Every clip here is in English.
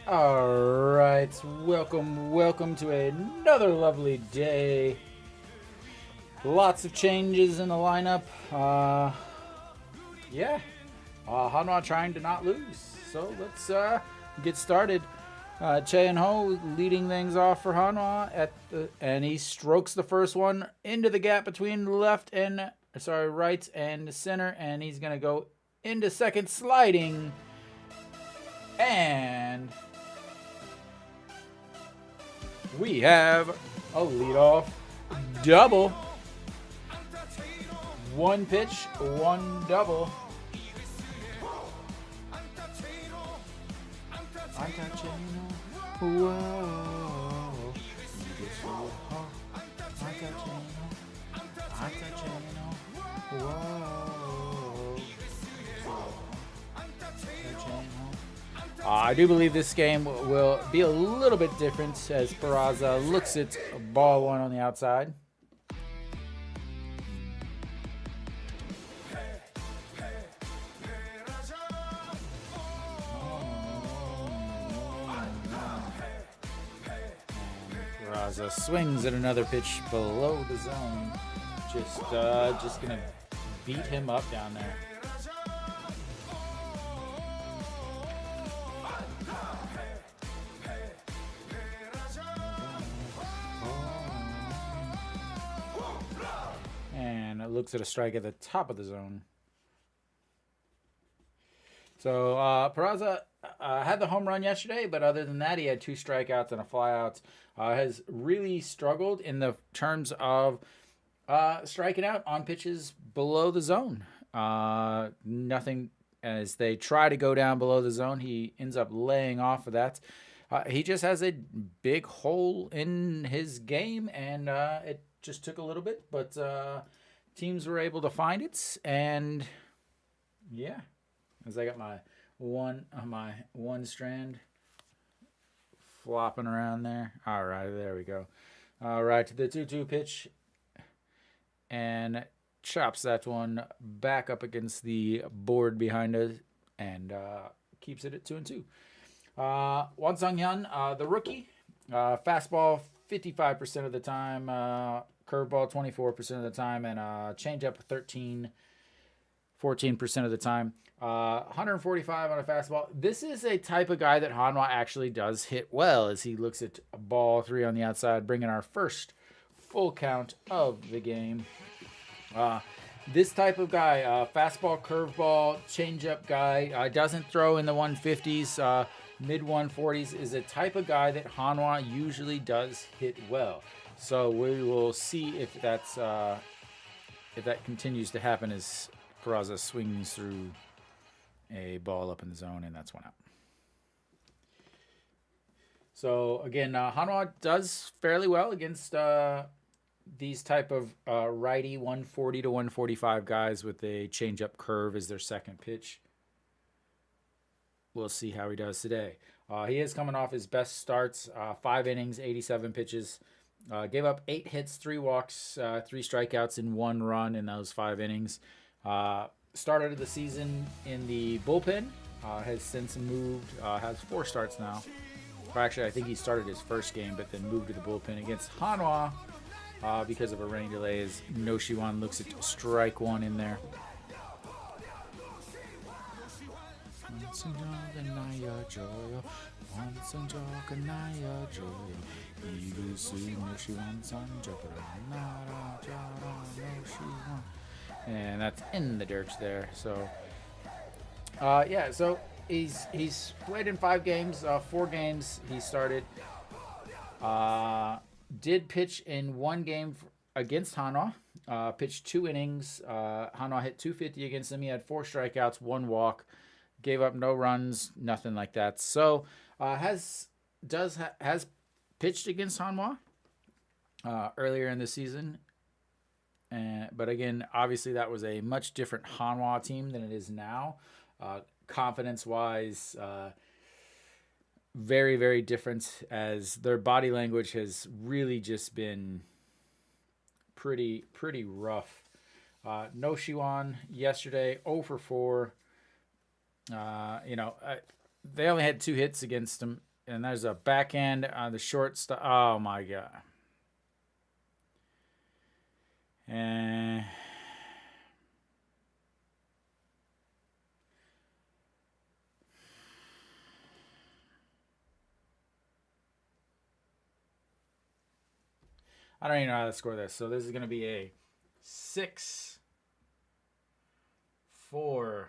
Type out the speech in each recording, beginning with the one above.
All right, welcome to another lovely day. Lots of changes in the lineup. Yeah, Hanwha trying to not lose. So let's get started. Che and Ho leading things off for Hanwha and he strokes the first one into the gap between right and center, and he's gonna go into second, sliding, and we have a leadoff double. One pitch, one double. Whoa. I do believe this game will be a little bit different as Peraza looks at ball one on the outside. Peraza swings at another pitch below the zone. Just gonna beat him up down there. And it looks at a strike at the top of the zone. So Peraza had the home run yesterday, but other than that, he had 2 strikeouts and a flyout. Has really struggled in the terms of striking out on pitches below the zone. Nothing as they try to go down below the zone. He ends up laying off of that. He just has a big hole in his game, and it just took a little bit, but teams were able to find it, and yeah, as I got my one strand flopping around there. All right, there we go. All right, to the 2-2 pitch, and chops that one back up against the board behind us, and keeps it at 2-2. Won Sung-hyun, the rookie, fastball 55% of the time, curveball 24% of the time, and changeup 14% of the time. 145 on a fastball. This is a type of guy that Hanwha actually does hit well as he looks at a ball 3 on the outside, bringing our first full count of the game. This type of guy, fastball, curveball, changeup guy, doesn't throw in the 150s, mid 140s, is a type of guy that Hanwha usually does hit well. So we will see if that continues to happen as Peraza swings through a ball up in the zone, and that's one out. So again, Hanwha does fairly well against these type of righty 140 to 145 guys with a changeup curve as their second pitch. We'll see how he does today. He is coming off his best starts, 5 innings, 87 pitches. Gave up 8 hits, 3 walks, 3 strikeouts, and 1 run in those 5 innings. Started the season in the bullpen. Has since moved. Has 4 starts now. Or actually, I think he started his first game, but then moved to the bullpen against Hanwha because of a rain delay. As No Shiwan looks at strike 1 in there. And that's in the dirt there. So yeah, so he's played in 5 games, 4 games he started. Did pitch in 1 game against Hanwha. Pitched 2 innings. Hanwha hit 250 against him. He had 4 strikeouts, 1 walk. Gave up no runs, nothing like that. So has pitched against Hanwha earlier in the season. But again, obviously that was a much different Hanwha team than it is now. Confidence-wise, very, very different, as their body language has really just been pretty rough. No Shiwan yesterday, 0 for 4. They only had 2 hits against him And there's a backhand on the shortstop. Oh my god. And I don't even know how to score this. So this is going to be a 6, 4,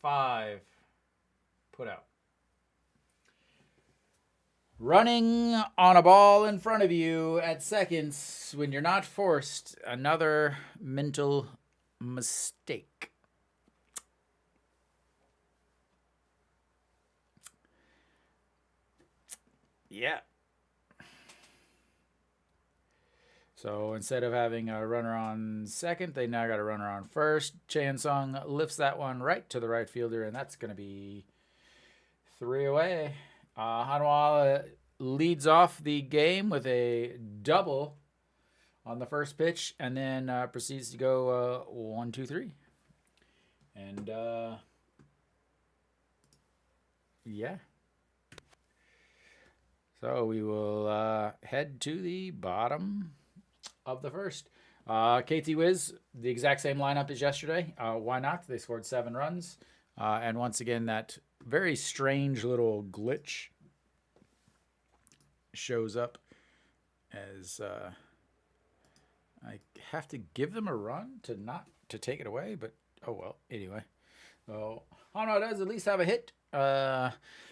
5, put out. Running on a ball in front of you at seconds when you're not forced. Another mental mistake. Yeah. So instead of having a runner on second, they now got a runner on first. Chan Sung lifts that one right to the right fielder, and that's going to be 3 away. Hanwha leads off the game with a double on the first pitch, and then proceeds to go 1, 2, 3. And yeah. So we will head to the bottom of the first. KT Wiz, the exact same lineup as yesterday. Why not? They scored 7 runs. And once again, that very strange little glitch shows up as I have to give them a run to take it away, but oh well. Anyway, so Hanwha does at least have a hit.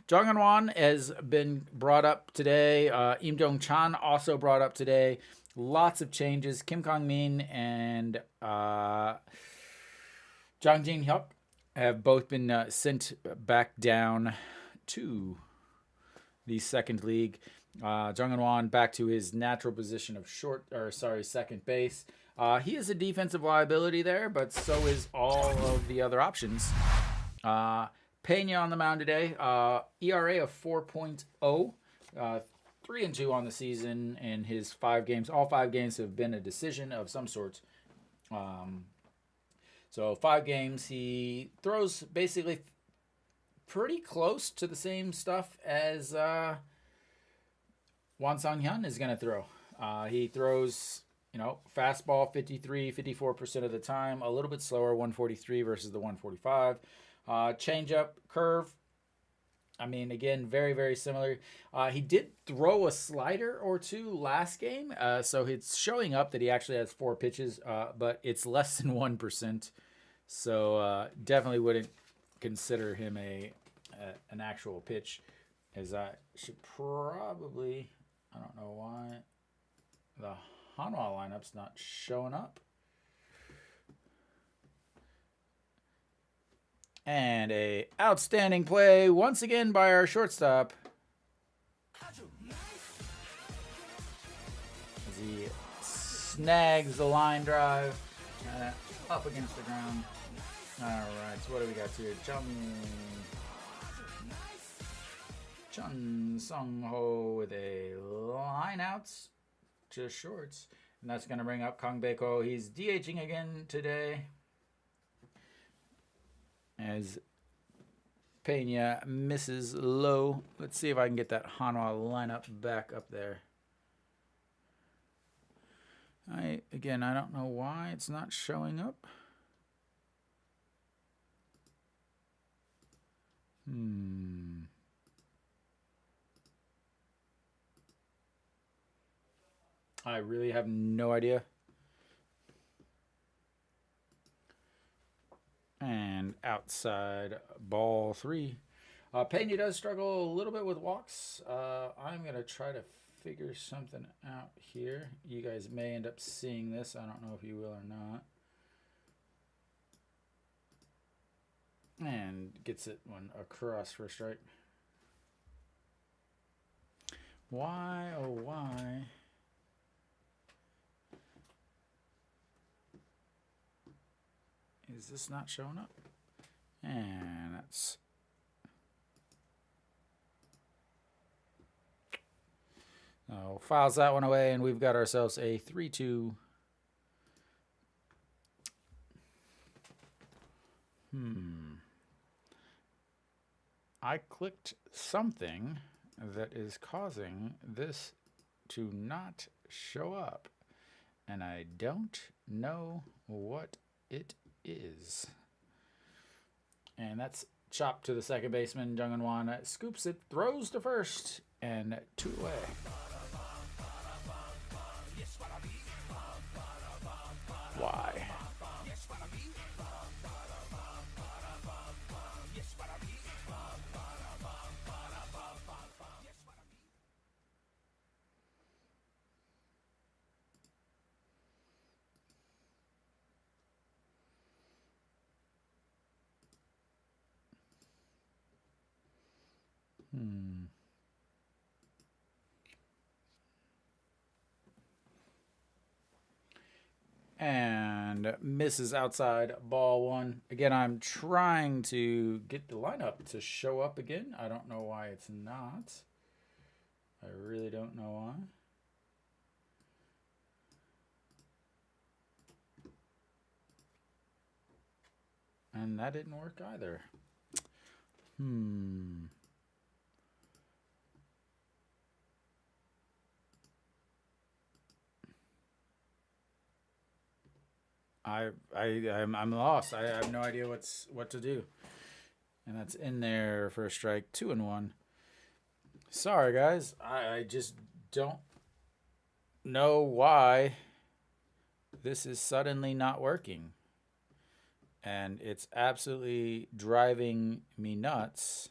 Jong-Wan has been brought up today. Im Dong-chan also brought up today. Lots of changes. Kim Kang-min and Jang Jin-hyuk have both been sent back down to the second league. Jong-Wan back to his natural position of second base. He is a defensive liability there, but so is all of the other options. Pena on the mound today. ERA of 4.0. 3-2 on the season in his 5 games. All 5 games have been a decision of some sort. So 5 games, he throws basically pretty close to the same stuff as Wan Sang-hyun is going to throw. He throws, fastball 53-54% of the time, a little bit slower, 143 versus the 145. Changeup, curve. I mean, again, very, very similar. He did throw a slider or 2 last game, so it's showing up that he actually has 4 pitches, but it's less than 1%. So definitely wouldn't consider him an actual pitch, as I should probably, I don't know why the Hanwha lineup's not showing up. And a outstanding play once again by our shortstop as he snags the line drive up against the ground. All right, so what do we got here? Chun Sung Ho with a line outs to shorts, and that's going to bring up Kang Baeko. He's DHing again today, as Pena misses low. Let's see if I can get that Hanwha lineup back up there. I don't know why it's not showing up. I really have no idea. And outside ball 3. Pena does struggle a little bit with walks. I'm going to try to figure something out here. You guys may end up seeing this. I don't know if you will or not. And gets it one across for a strike. Why, oh why? Is this not showing up? And that's... files that one away, and we've got ourselves a 3-2. I clicked something that is causing this to not show up, and I don't know what it is. And that's chopped to the second baseman. Jung Hanwha scoops it, throws to first, and 2 away. Why? And misses outside, ball 1. Again, I'm trying to get the lineup to show up again. I don't know why it's not. I really don't know why. And that didn't work either. I'm lost. I have no idea what to do. And that's in there for a strike. 2-1. Sorry guys. I just don't know why this is suddenly not working. And it's absolutely driving me nuts.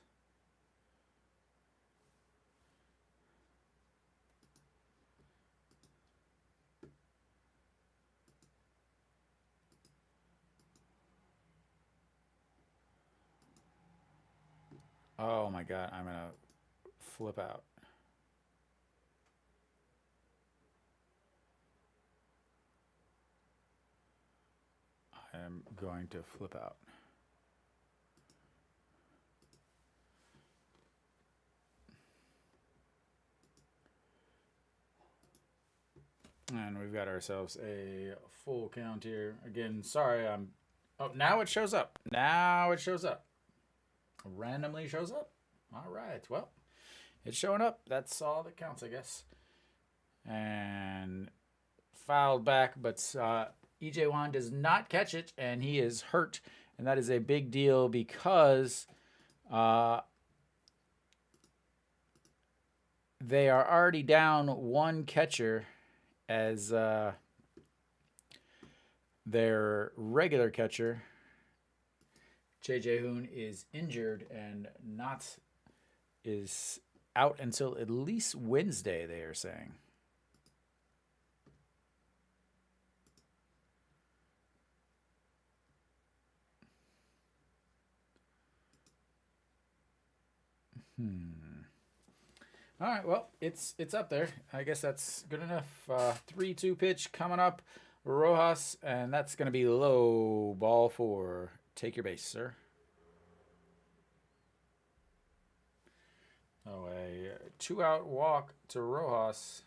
Oh my god, I'm gonna flip out. I am going to flip out. And we've got ourselves a full count here. Again, sorry, oh, now it shows up. Now it shows up. Randomly shows up. All right, well, it's showing up. That's all that counts, I guess. And fouled back, but EJ Wan does not catch it, and he is hurt. And that is a big deal because they are already down 1 catcher as their regular catcher, J.J. Hoon, is injured and is out until at least Wednesday, they are saying. All right, well, it's up there. I guess that's good enough. 3-2 pitch coming up. Rojas, and that's going to be low, ball 4. Take your base, sir. Oh, a 2-out walk to Rojas.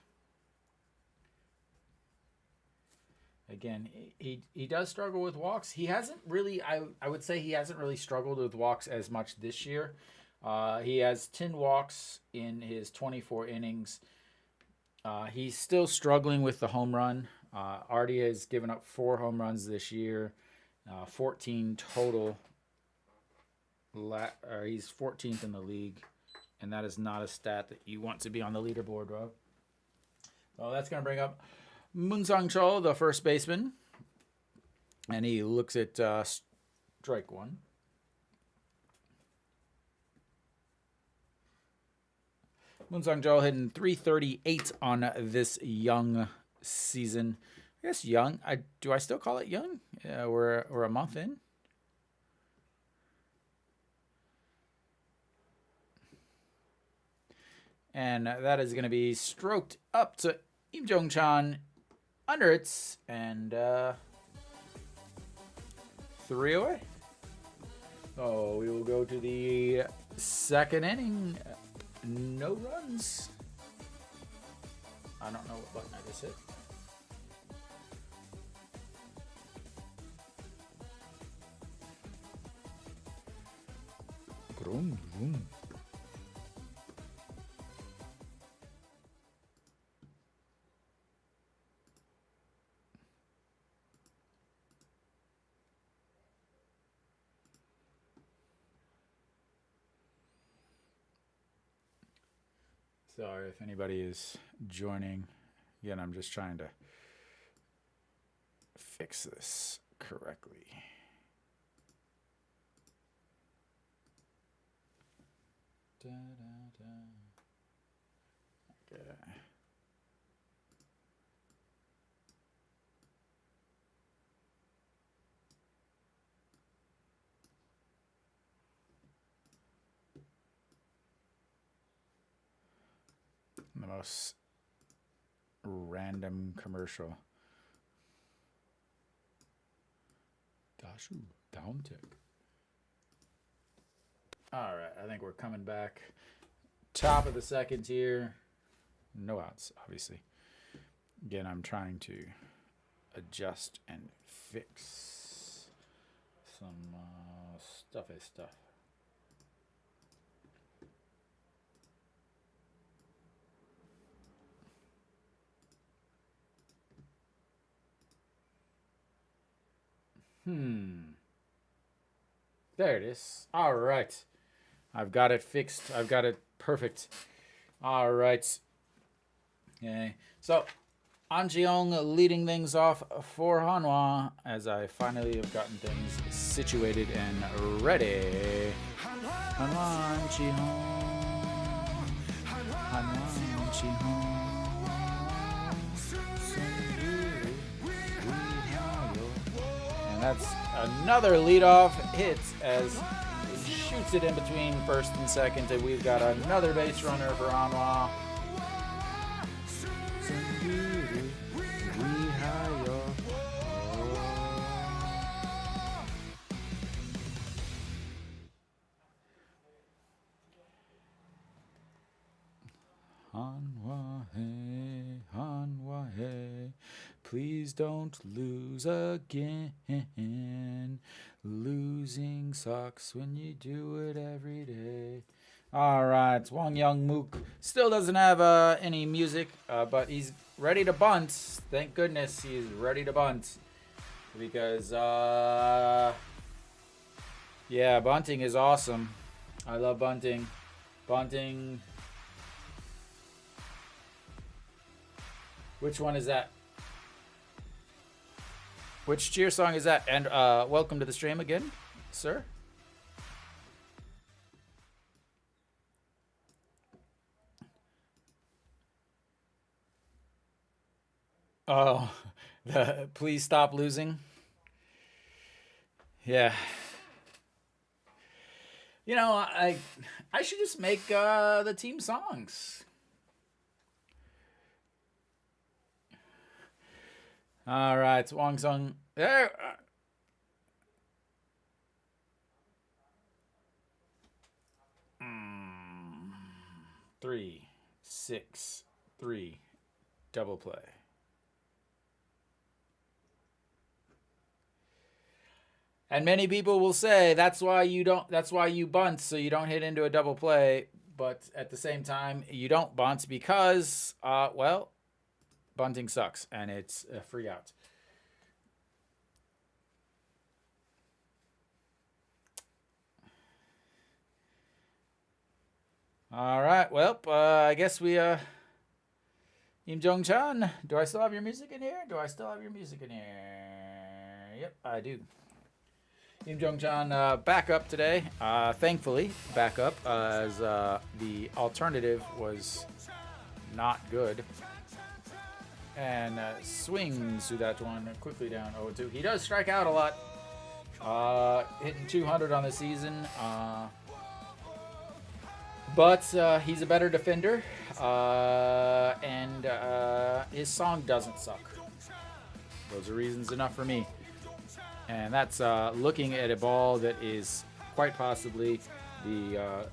Again, he does struggle with walks. He hasn't really, I would say he hasn't really struggled with walks as much this year. He has 10 walks in his 24 innings. He's still struggling with the home run. Already has given up 4 home runs this year, 14 total. He's 14th in the league, and that is not a stat that you want to be on the leaderboard, bro. Well, that's going to bring up Moonsang Chol, the first baseman, and he looks at strike 1. Moonsang Chol hitting .338 on this young season. I guess young. Do I still call it young? Yeah, we're a month in. And that is going to be stroked up to Im Jong-chan under it, and 3 away. Oh, we will go to the second inning. No runs. I don't know what button I just hit. Vroom, vroom. Sorry if anybody is joining. Again, I'm just trying to fix this correctly. Da, da, da. Okay. The most random commercial. Dashu Downtech. All right, I think we're coming back. Top of the second here. No outs, obviously. Again, I'm trying to adjust and fix some stuff. There it is. All right. I've got it fixed. I've got it perfect. All right. Okay. So, An Jeong leading things off for Hanwha as I finally have gotten things situated and ready. Hanwha, An Jeong. Hanwha, An Jeong. And that's another leadoff hit as he shoots it in between first and second, and we've got another base runner for Hanwha. Hanwha, hey, Hanwha, hey. Please don't lose again. Losing sucks when you do it every day. All right, Wong Young Mook still doesn't have any music, but he's ready to bunt. Thank goodness he's ready to bunt. Because, yeah, bunting is awesome. I love bunting. Bunting. Which one is that? Which cheer song is that? And welcome to the stream again, sir. Oh, please stop losing. Yeah. You know, I should just make the team songs. All right, Wong Sung. There. 3, 6, 3, double play. And many people will say that's why you bunt so you don't hit into a double play, but at the same time you don't bunt because well, bunting sucks and it's a free out. All right, well, I guess we Im Jong-chan, do I still have your music in here? Yep, I do. Im Jong-chan back up today. Thankfully, back up as the alternative was not good. And swings through that one quickly down 0-2. He does strike out a lot. Hitting 200 on the season. But he's a better defender. And his song doesn't suck. Those are reasons enough for me. And that's looking at a ball that is quite possibly the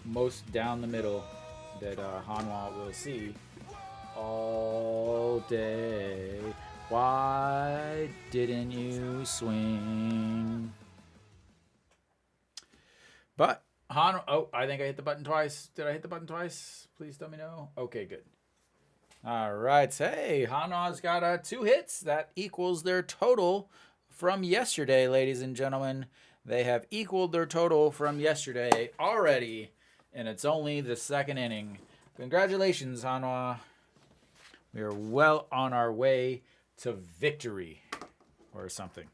most down the middle that Hanwha will see all day. Why didn't you swing? But oh, I think I hit the button twice. Did I hit the button twice? Please tell me no. Okay, good. All right. Hey, Hanwha's got 2 hits. That equals their total from yesterday, ladies and gentlemen. They have equaled their total from yesterday already, and it's only the second inning. Congratulations, Hanwha. We are well on our way to victory or something.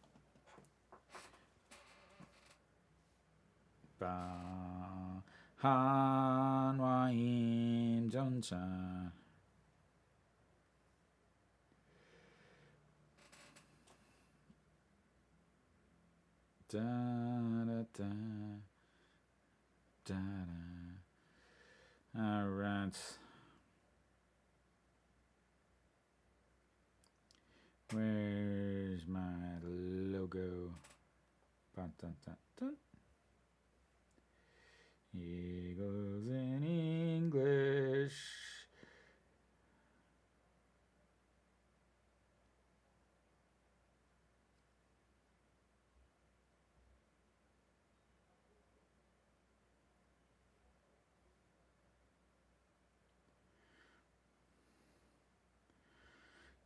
Hanwha im Jeoncha. Da, da, da, da, da. All right. Where's my logo? Dun, dun, dun, dun. Eagles in English.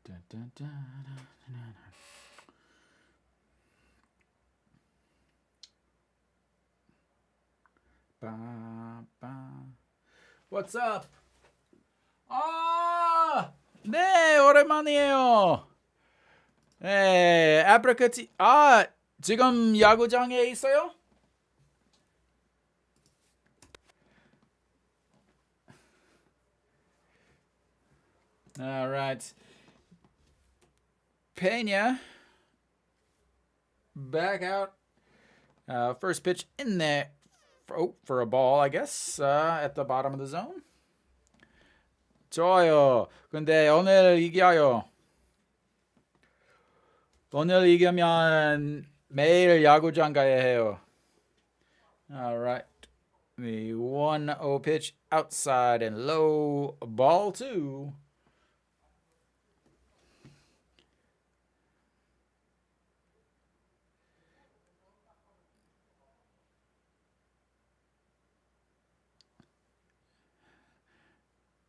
Dun, dun, dun, dun, dun, dun. Ba, ba. What's up? 아, 네, 오랜만이에요. 네, 아프리카티. 지금 야구장에 있어요? All right. Pena back out. First pitch in there. For a ball, I guess, at the bottom of the zone. 좋아요. 근데 오늘 이겨요. 오늘 이기면 매일 야구장 가야 해요. All right. The 1-0 pitch outside and low. Ball 2.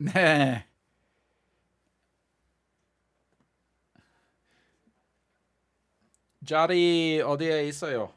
네. 자리 어디에 있어요?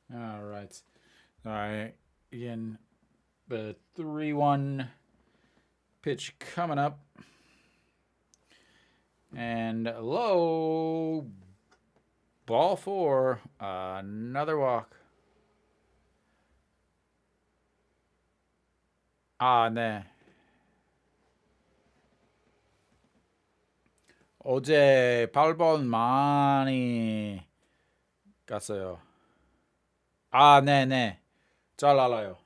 All right. All right. Again, the 3-1 pitch coming up. And low. Ball 4. Another walk. 네. 어제 8번 많이 갔어요. 네네. 잘 알아요.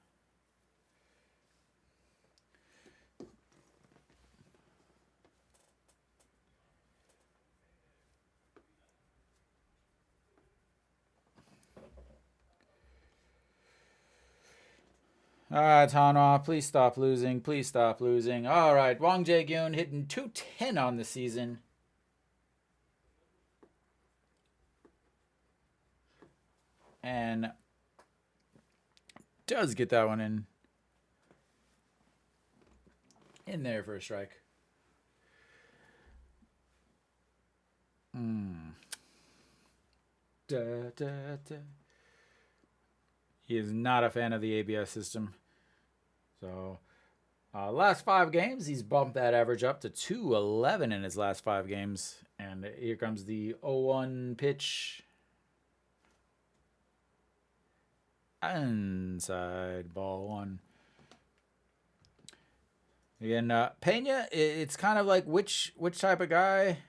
All right, Hanwha, please stop losing. Please stop losing. All right, Wang Jae-gyun hitting 210 on the season. And does get that one in there for a strike. Da, da, da. He is not a fan of the ABS system. So, last 5 games, he's bumped that average up to 211 in his last 5 games. And here comes the 0-1 pitch. Inside ball 1. Again, Pena, it's kind of like which type of guy.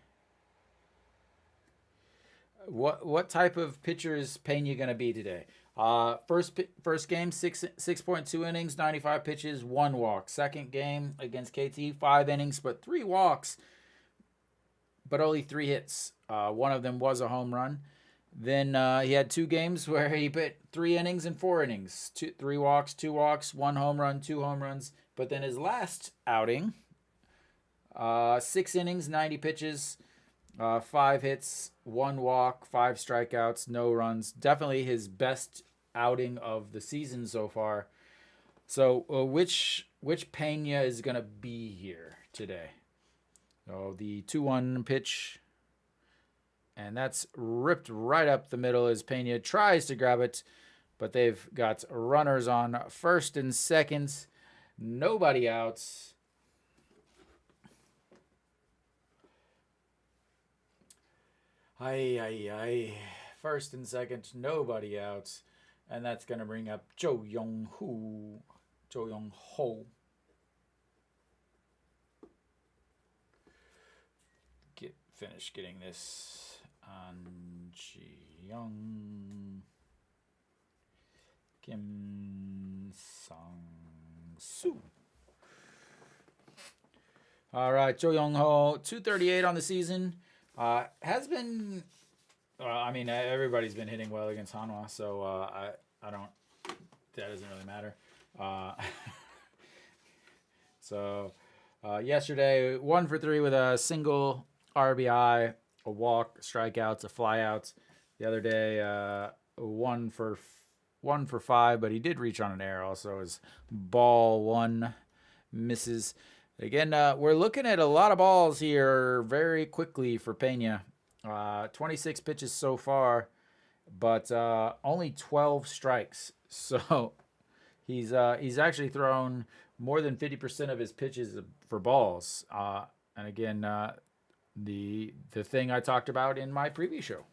What type of pitcher is Pena gonna be today? First game, 6.2 innings, 95 pitches, 1 walk. Second game against KT, 5 innings but 3 walks, but only 3 hits. One of them was a home run. Then he had 2 games where he put 3 innings and 4 innings, 3 walks, 2 walks, 1 home run, 2 home runs, but But then his last outing, 6 innings, 90 pitches, 5 hits, 1 walk, 5 strikeouts, no runs. Definitely his best outing of the season so far. So which Pena is going to be here today? So the 2-1 pitch, and that's ripped right up the middle as Pena tries to grab it, but they've got runners on first and second, nobody outs. Aye. First and second, nobody outs. And that's going to bring up Jo Young-ho. Finish getting this on Ji-young. Kim Sang-soo. All right, Jo Young-ho, 238 on the season. Has been, everybody's been hitting well against Hanwha, so I don't, that doesn't really matter. Yesterday, 1 for 3 with a single RBI, a walk, strikeouts, a flyout. The other day, 1 for 5, but he did reach on an error. Also, his ball 1 misses. Again, we're looking at a lot of balls here very quickly for Pena. 26 pitches so far, but only 12 strikes. So he's actually thrown more than 50% of his pitches for balls. And again, the thing I talked about in my preview show.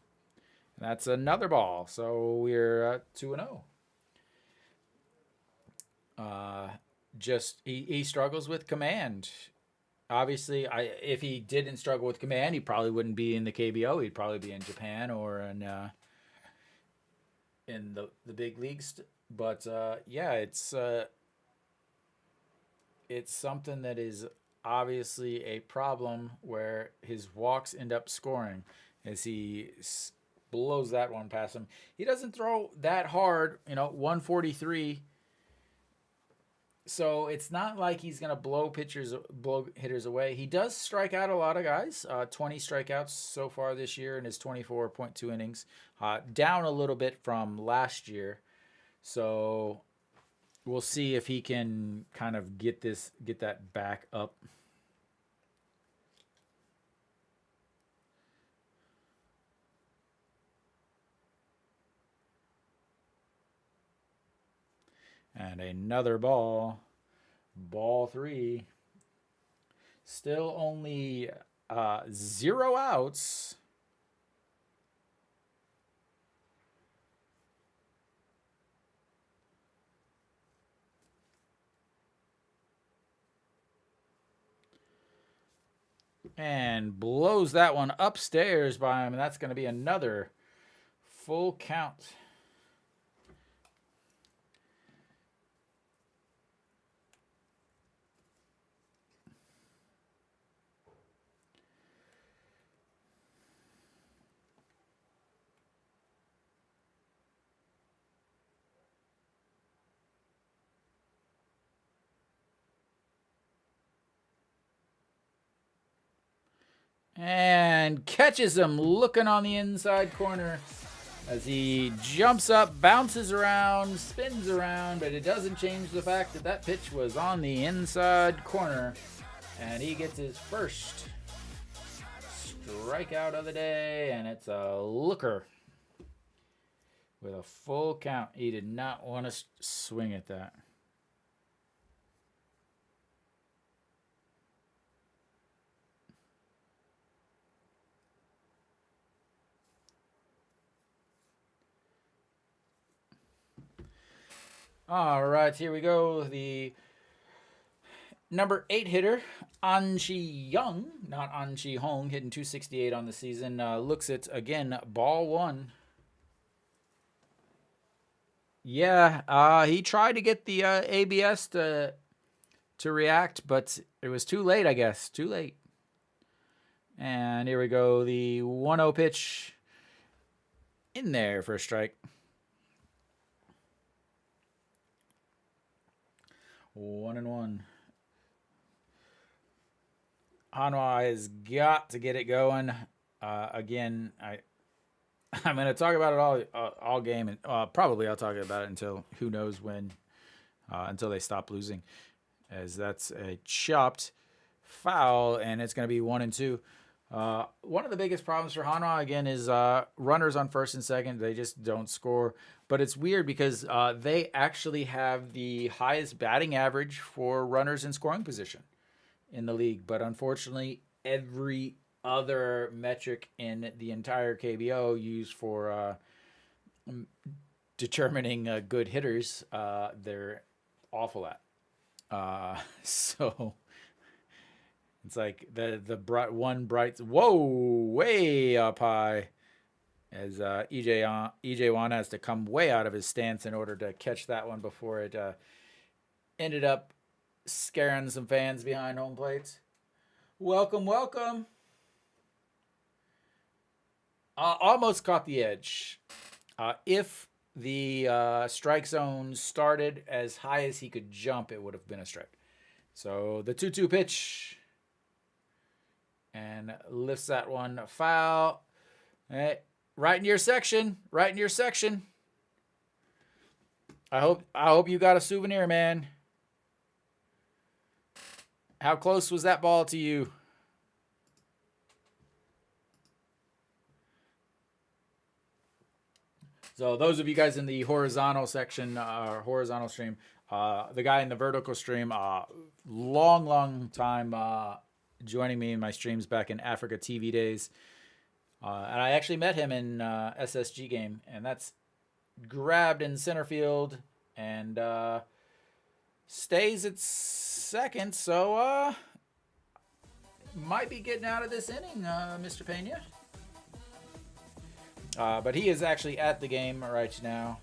And that's another ball. So we're 2-0. He struggles with command. Obviously, if he didn't struggle with command, he probably wouldn't be in the KBO. He'd probably be in Japan or in the big leagues. But it's something that is obviously a problem where his walks end up scoring as he blows that one past him. He doesn't throw that hard, 143. So it's not like he's going to blow hitters away. He does strike out a lot of guys. 20 strikeouts so far this year in his 24.2 innings. Down a little bit from last year. So we'll see if he can kind of get that back up. And another ball. Ball 3. Still only 0 outs. And blows that one upstairs by him. And that's going to be another full count. And catches him looking on the inside corner as he jumps up, bounces around, spins around, but it doesn't change the fact that that pitch was on the inside corner. And he gets his first strikeout of the day, and it's a looker with a full count. He did not want to swing at that. All right, here we go. The number 8 hitter, An Chi-young, not An Chi-hong, hitting 268 on the season. Looks at, again, ball 1. Yeah, he tried to get the ABS to react, but it was too late, I guess. Too late. And here we go. The 1-0 pitch in there for a strike. 1-1. Hanwha has got to get it going. Again, I'm going to talk about it all game, and probably I'll talk about it until who knows when, until they stop losing, as that's a chopped foul, and it's going to be 1-2. One of the biggest problems for Hanwha again is runners on first and second. They just don't score. But it's weird because they actually have the highest batting average for runners in scoring position in the league. But unfortunately, every other metric in the entire KBO used for determining good hitters, they're awful at. So it's like the bright way up high, as EJ Wan has to come way out of his stance in order to catch that one before it ended up scaring some fans behind home plates. Welcome. Almost caught the edge. If the strike zone started as high as he could jump, it would have been a strike. So the 2-2 pitch, and lifts that one foul. Right in your section. I hope you got a souvenir, man. How close was that ball to you? So those of you guys in the horizontal section, horizontal stream, the guy in the vertical stream, long time joining me in my streams back in Africa TV days. And I actually met him in SSG game, and that's grabbed in center field and stays at second. So might be getting out of this inning, Mr. Pena. But he is actually at the game right now,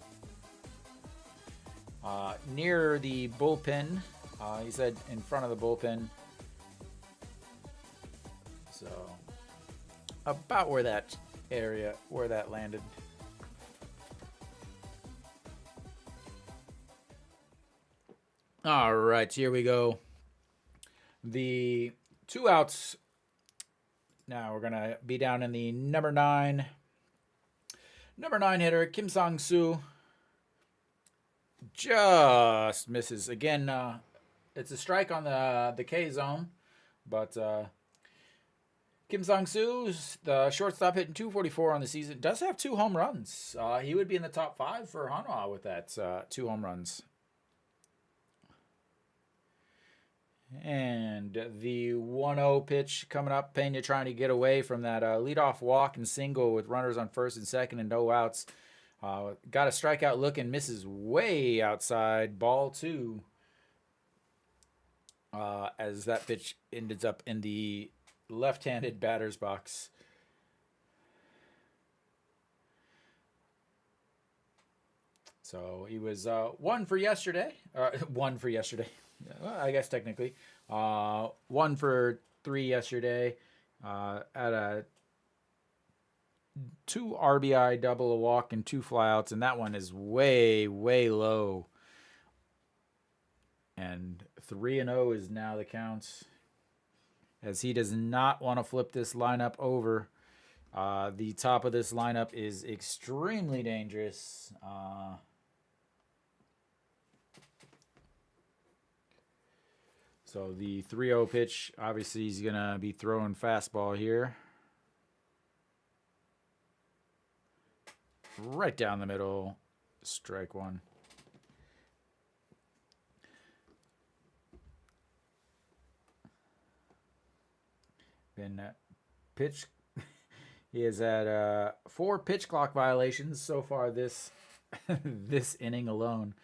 near the bullpen. He said in front of the bullpen. So about where that landed. All right, here we go. The 2 outs. Now we're gonna be down in the number 9 hitter, Kim Sang-soo. Just misses again. It's a strike on the K zone, but Kim Sang-soo, the shortstop, hitting .244 on the season, does have 2 home runs. He would be in the top 5 for Hanwha with that 2 home runs. And the 1-0 pitch coming up. Pena trying to get away from that leadoff walk and single with runners on first and second and no outs. Got a strikeout look and misses way outside. Ball 2. As that pitch ends up in the left-handed batter's box. So he was 1 for yesterday. 1 for yesterday. Well, I guess technically. 1 for 3 yesterday. At a 2 RBI double, a walk, and 2 flyouts, and that one is way low. And 3-0 is now the count, as he does not want to flip this lineup over. The top of this lineup is extremely dangerous. So the 3-0 pitch, obviously he's going to be throwing fastball here. Right down the middle, strike 1. Been pitch. He has had 4 pitch clock violations so far this this inning alone.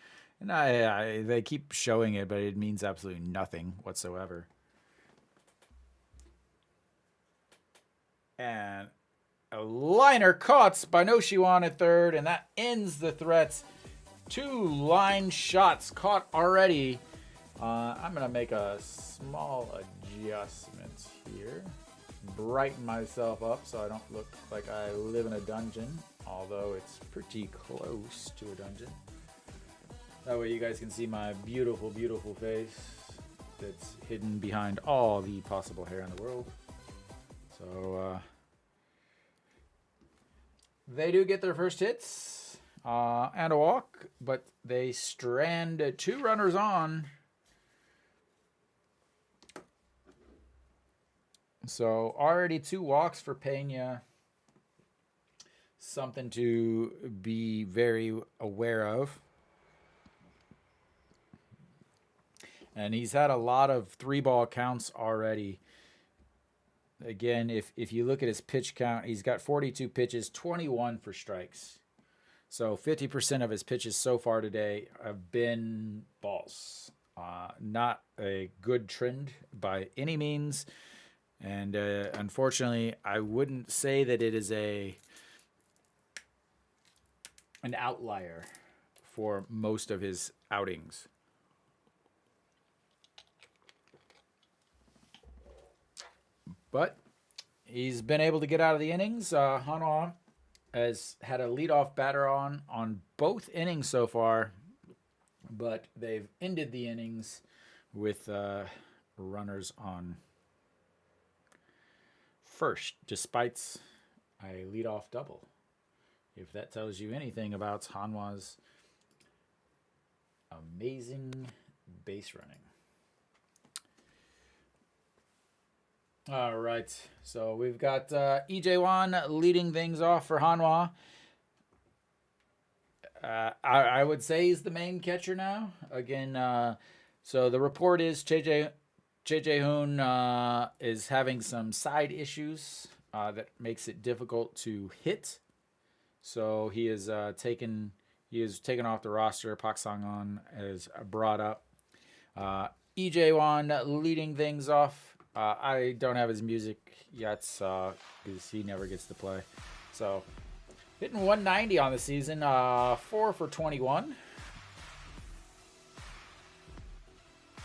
And they keep showing it, but it means absolutely nothing whatsoever. And a liner caught by Noshiwan at third, and that ends the threats. 2 line shots caught already. I'm going to make a small adjustment here. Brighten myself up so I don't look like I live in a dungeon, although it's pretty close to a dungeon. That way you guys can see my beautiful, beautiful face. that's hidden behind all the possible hair in the world. So they do get their first hits and a walk, but they strand 2 runners on. So already 2 walks for Pena. Something to be very aware of. And he's had a lot of 3-ball counts already. Again, if you look at his pitch count, he's got 42 pitches, 21 for strikes. So 50% of his pitches so far today have been balls. Not a good trend by any means. And unfortunately, I wouldn't say that it is an outlier for most of his outings. But he's been able to get out of the innings. Hanwha has had a leadoff batter on both innings so far, but they've ended the innings with runners on first, despite a leadoff double. If that tells you anything about Hanwha's amazing base running. All right, so we've got EJ1 leading things off for Hanwha. I would say he's the main catcher now. Again, so the report is JJ Hoon is having some side issues that makes it difficult to hit. So he is taken off the roster. Pak Sang-on is brought up. EJ1 leading things off. I don't have his music yet because he never gets to play. So hitting 190 on the season, 4 for 21.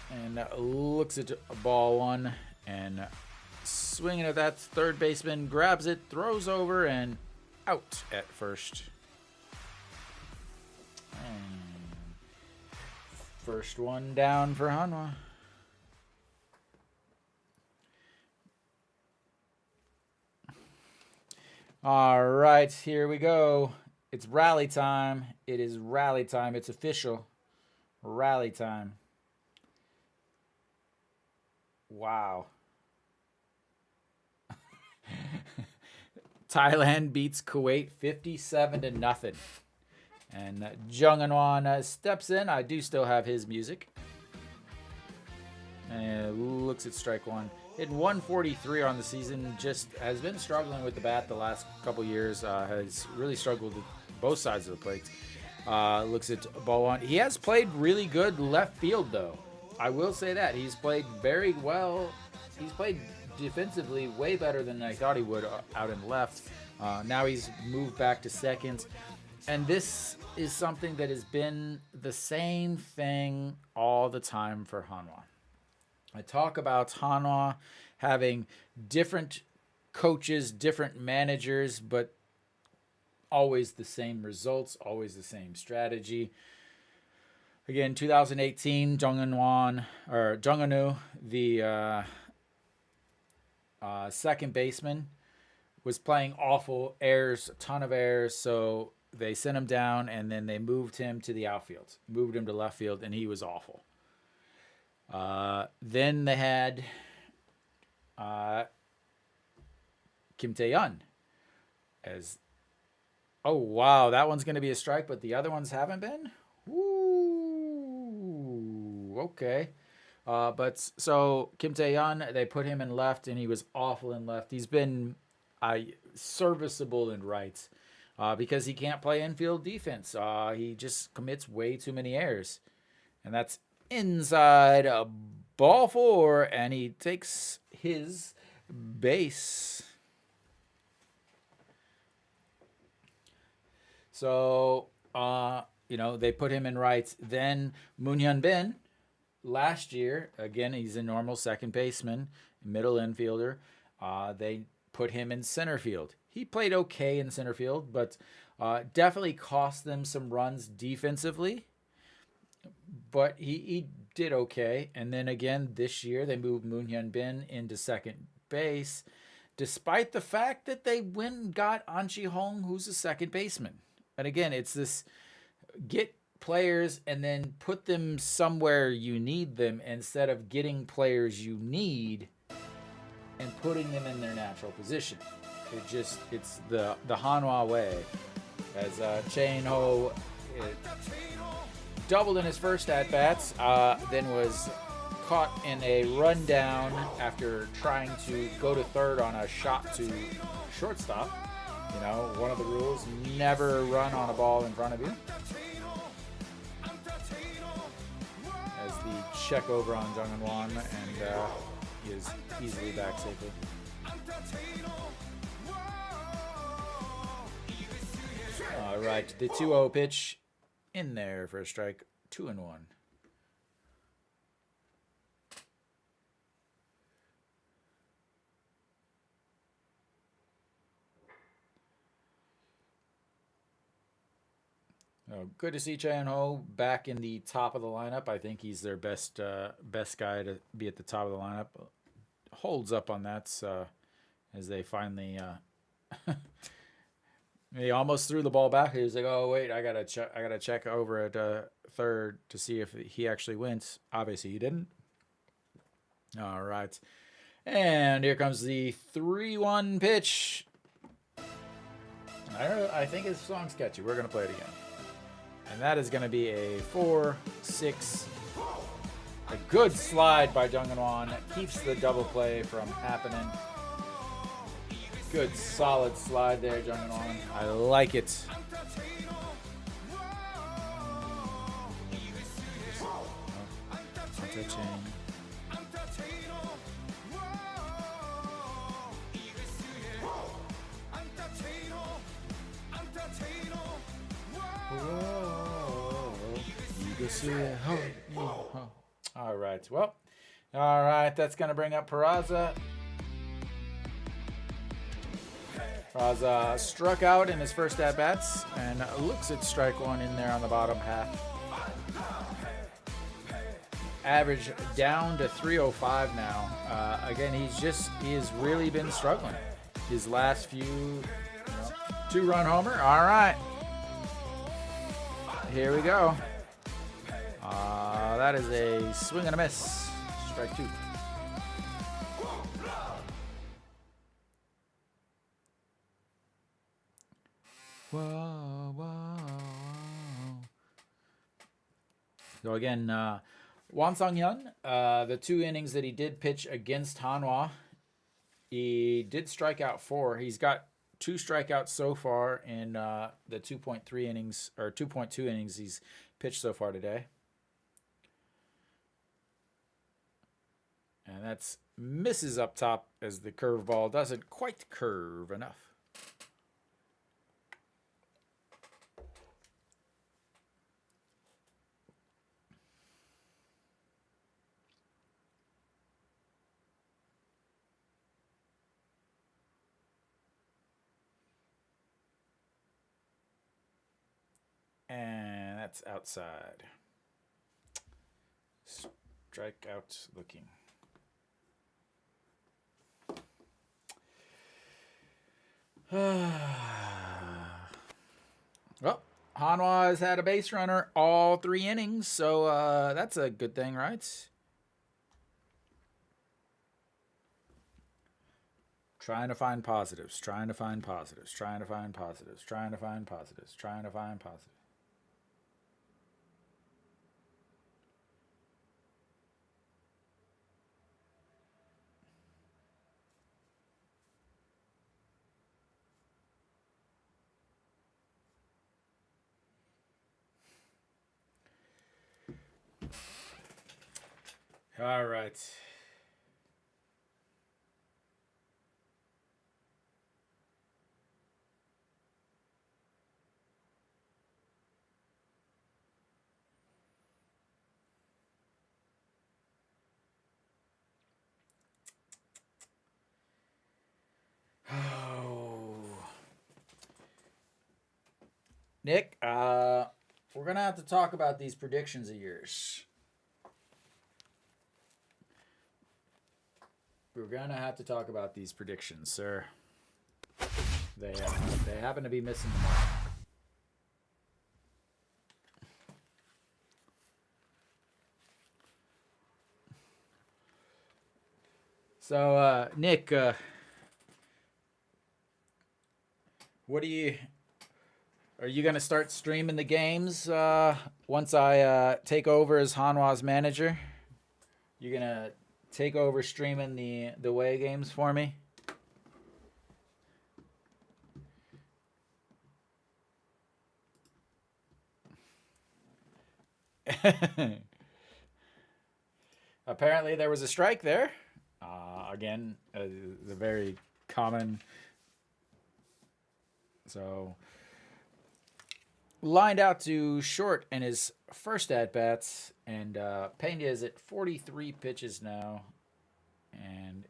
And looks at ball 1 and swinging at that. Third baseman grabs it, throws over, and out at first. And first one down for Hanwha. All right, here we go. It's rally time. It is rally time. It's official. Rally time. Wow. Thailand beats Kuwait 57-0. And Jung Eun-won steps in. I do still have his music. And looks at strike 1. Hit 143 on the season. Just has been struggling with the bat the last couple years. Has really struggled with both sides of the plate. Looks at ball 1. He has played really good left field, though. I will say that. He's played very well. He's played defensively way better than I thought he would out in left. Now he's moved back to second. And this is something that has been the same thing all the time for Hanwha. I talk about Hanwha having different coaches, different managers, but always the same results, always the same strategy. Again, 2018, Jung Eun-woo, the second baseman, was playing awful, errors, a ton of errors, so they sent him down, and then they moved him to the outfield, moved him to left field, and he was awful. Then they had Kim Tae-yeon as, oh wow, that one's going to be a strike, but the other ones haven't been? Ooh, okay. But so Kim Tae-yeon, they put him in left, and he was awful in left. He's been serviceable in right because he can't play infield defense. He just commits way too many errors, and that's inside ball 4, and he takes his base. So, they put him in right. Then Moon Hyun-bin, last year, again, he's a normal second baseman, middle infielder. They put him in center field. He played okay in center field, but definitely cost them some runs defensively. But he did okay. And then again, this year, they moved Moon Hyun Bin into second base, despite the fact that they went and got An Chi Hong, who's a second baseman. And again, it's this get players and then put them somewhere you need them instead of getting players you need and putting them in their natural position. It's the Hanwha way. As Chain Ho doubled in his first at bats, then was caught in a rundown after trying to go to third on a shot to shortstop. You know, one of the rules: never run on a ball in front of you. As the check over on Jung In Won, and he is easily back safely. All right, the 2-0 pitch in there for a strike, 2-1. Oh, good to see Chan Ho back in the top of the lineup. I think he's their best guy to be at the top of the lineup. Holds up on that as they finally. He almost threw the ball back. He was like, "Oh wait, I gotta check over at third to see if he actually wins." Obviously, he didn't. All right, and here comes the 3-1 pitch. I think his song's catchy. We're gonna play it again. And that is going to be a 4-6. A good slide by Jung In Won. Keeps the double play from happening. Good solid slide there, Jung In Won. I like it. All right. Well, all right. That's going to bring up Peraza. Peraza struck out in his first at-bats and looks at strike one in there on the bottom half. Average down to 305 now. Again, he has really been struggling. His last few, 2-run homer. All right. Here we go. That is a swing and a miss. Strike 2. Whoa, whoa. So again, Won Sung-hyun, the 2 innings that he did pitch against Hanwha, he did strike out 4. He's got 2 strikeouts so far in the 2.3 innings or 2.2 innings he's pitched so far today. And that's misses up top as the curveball doesn't quite curve enough. And that's outside. Strikeout looking. Well, Hanwha has had a base runner all 3 innings, so that's a good thing, right? Trying to find positives, trying to find positives, trying to find positives, trying to find positives, trying to find positives. All right. Oh. Nick, we're going to have to talk about these predictions of yours. We're gonna have to talk about these predictions, sir. They happen to be missing the mark. So, Nick, what do you? Are you gonna start streaming the games once I take over as Hanwha's manager? You gonna take over streaming the away games for me? Apparently, there was a strike there. Again, the very common. So, lined out to short in his first at bats, and Pena is at 43 pitches now, and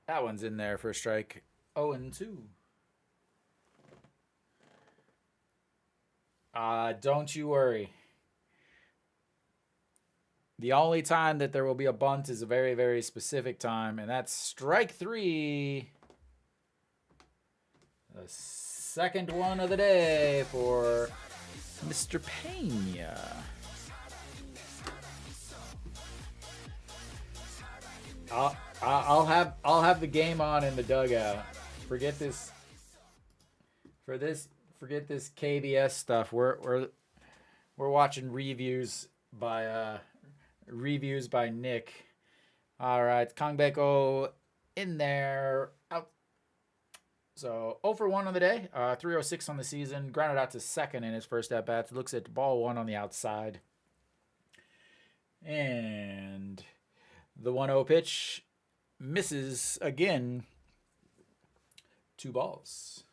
that one's in there for a strike. 0-2. Don't you worry. The only time that there will be a bunt is a very, very specific time, and that's strike 3. The second one of the day for Mr. Pena. I'll have the game on in the dugout. Forget this KBS stuff. We're watching reviews by Nick. All right, Kangbeko in there, out. So 0 for 1 on the day, 306 on the season. Grounded out to second in his first at bat. Looks at ball 1 on the outside, and the 1-0 pitch misses again. 2 balls.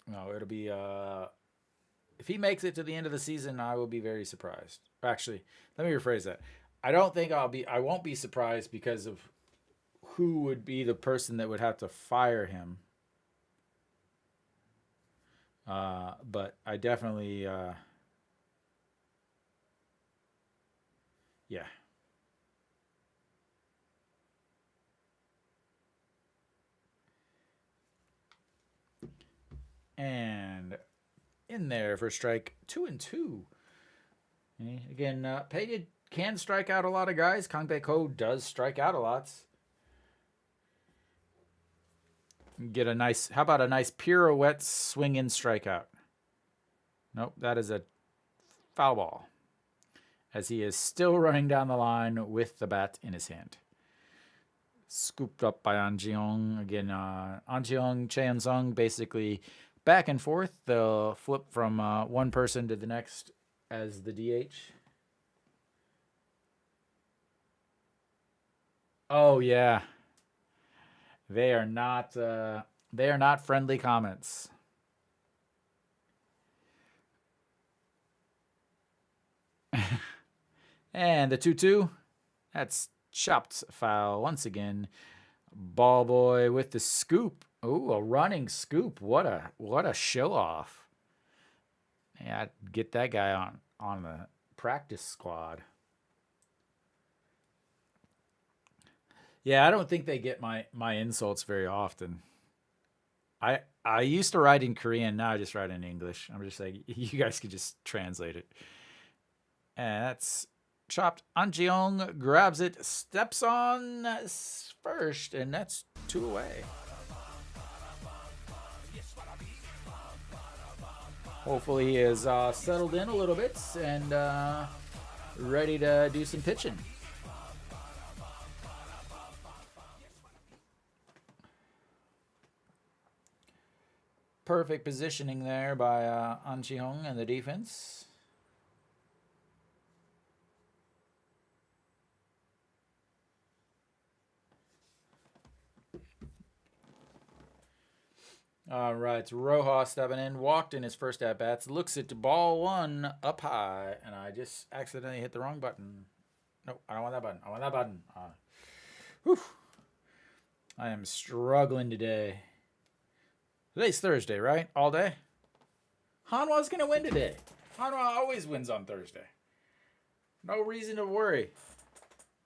No, it'll be if he makes it to the end of the season, I will be very surprised. Actually, let me rephrase that. I won't be surprised because of who would be the person that would have to fire him. But I definitely yeah. And in there for strike 2-2. Again, Pena can strike out a lot of guys. Kangbeko does strike out a lot. Get a nice, how about a nice pirouette swing in strikeout? Nope, that is a foul ball, as he is still running down the line with the bat in his hand. Scooped up by An Jeong. Again, An Jeong, Cheon Sung basically back and forth. They'll flip from one person to the next as the DH. Oh yeah, they are not friendly comments. And the 2-2, that's chopped foul once again. Ball boy with the scoop. Ooh, a running scoop. What a show off. Yeah, get that guy on the practice squad. Yeah, I don't think they get my insults very often. I used to write in Korean, now I just write in English. I'm just like, you guys could just translate it. And that's chopped. An Jeong grabs it, steps on first, and that's 2 away. Hopefully he is settled in a little bit and ready to do some pitching. Perfect positioning there by An Jeong and the defense. All right, Rojas stepping in, walked in his first at bats, looks at the ball 1 up high, and I just accidentally hit the wrong button. No, I don't want that button. I want that button. Whew. I am struggling today. Today's Thursday, right? All day? Hanwha's going to win today. Hanwha always wins on Thursday. No reason to worry.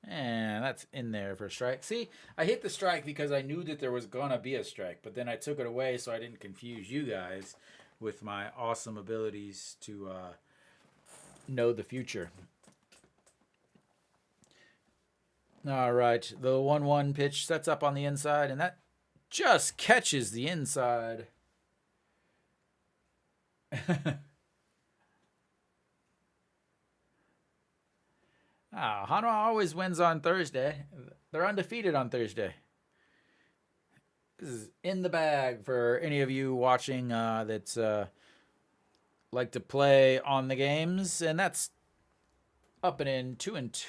And that's in there for a strike. See, I hit the strike because I knew that there was going to be a strike, but then I took it away so I didn't confuse you guys with my awesome abilities to know the future. All right, the 1-1 pitch sets up on the inside, and that just catches the inside. Hanwha always wins on Thursday. They're undefeated on Thursday. This is in the bag for any of you watching that's like to play on the games, and that's up and in 2-2.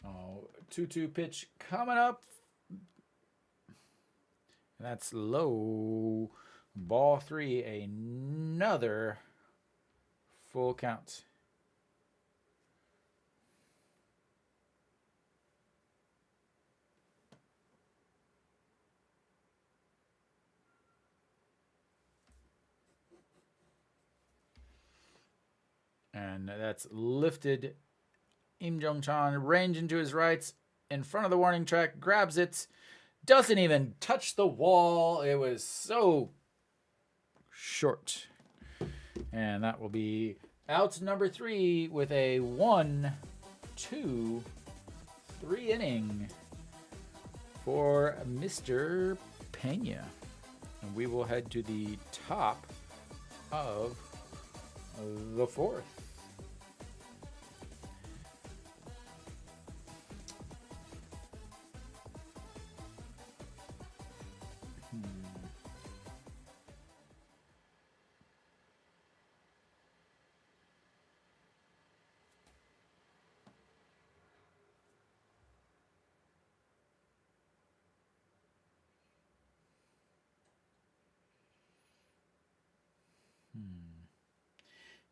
Oh, 2-2 pitch coming up. That's low. Ball 3, another full count. And that's lifted. Im Jong-chan range into his rights in front of the warning track, grabs it, doesn't even touch the wall. It was so short. And that will be out number 3 with a 1-2-3 inning for Mr. Pena. And we will head to the top of the 4th.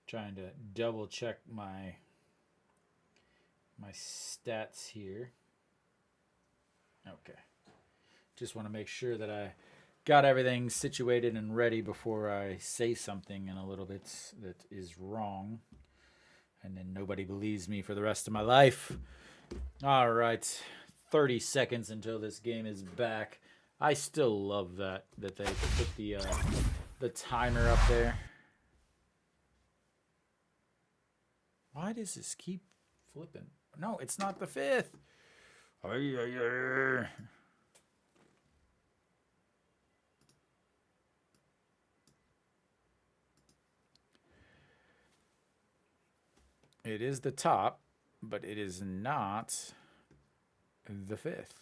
Trying to double check my stats here. Okay. Just want to make sure that I got everything situated and ready before I say something in a little bit that is wrong. And then nobody believes me for the rest of my life. All right. 30 seconds until this game is back. I still love that they put the timer up there. Why does this keep flipping? No, it's not the 5th. It is the top, but it is not the 5th.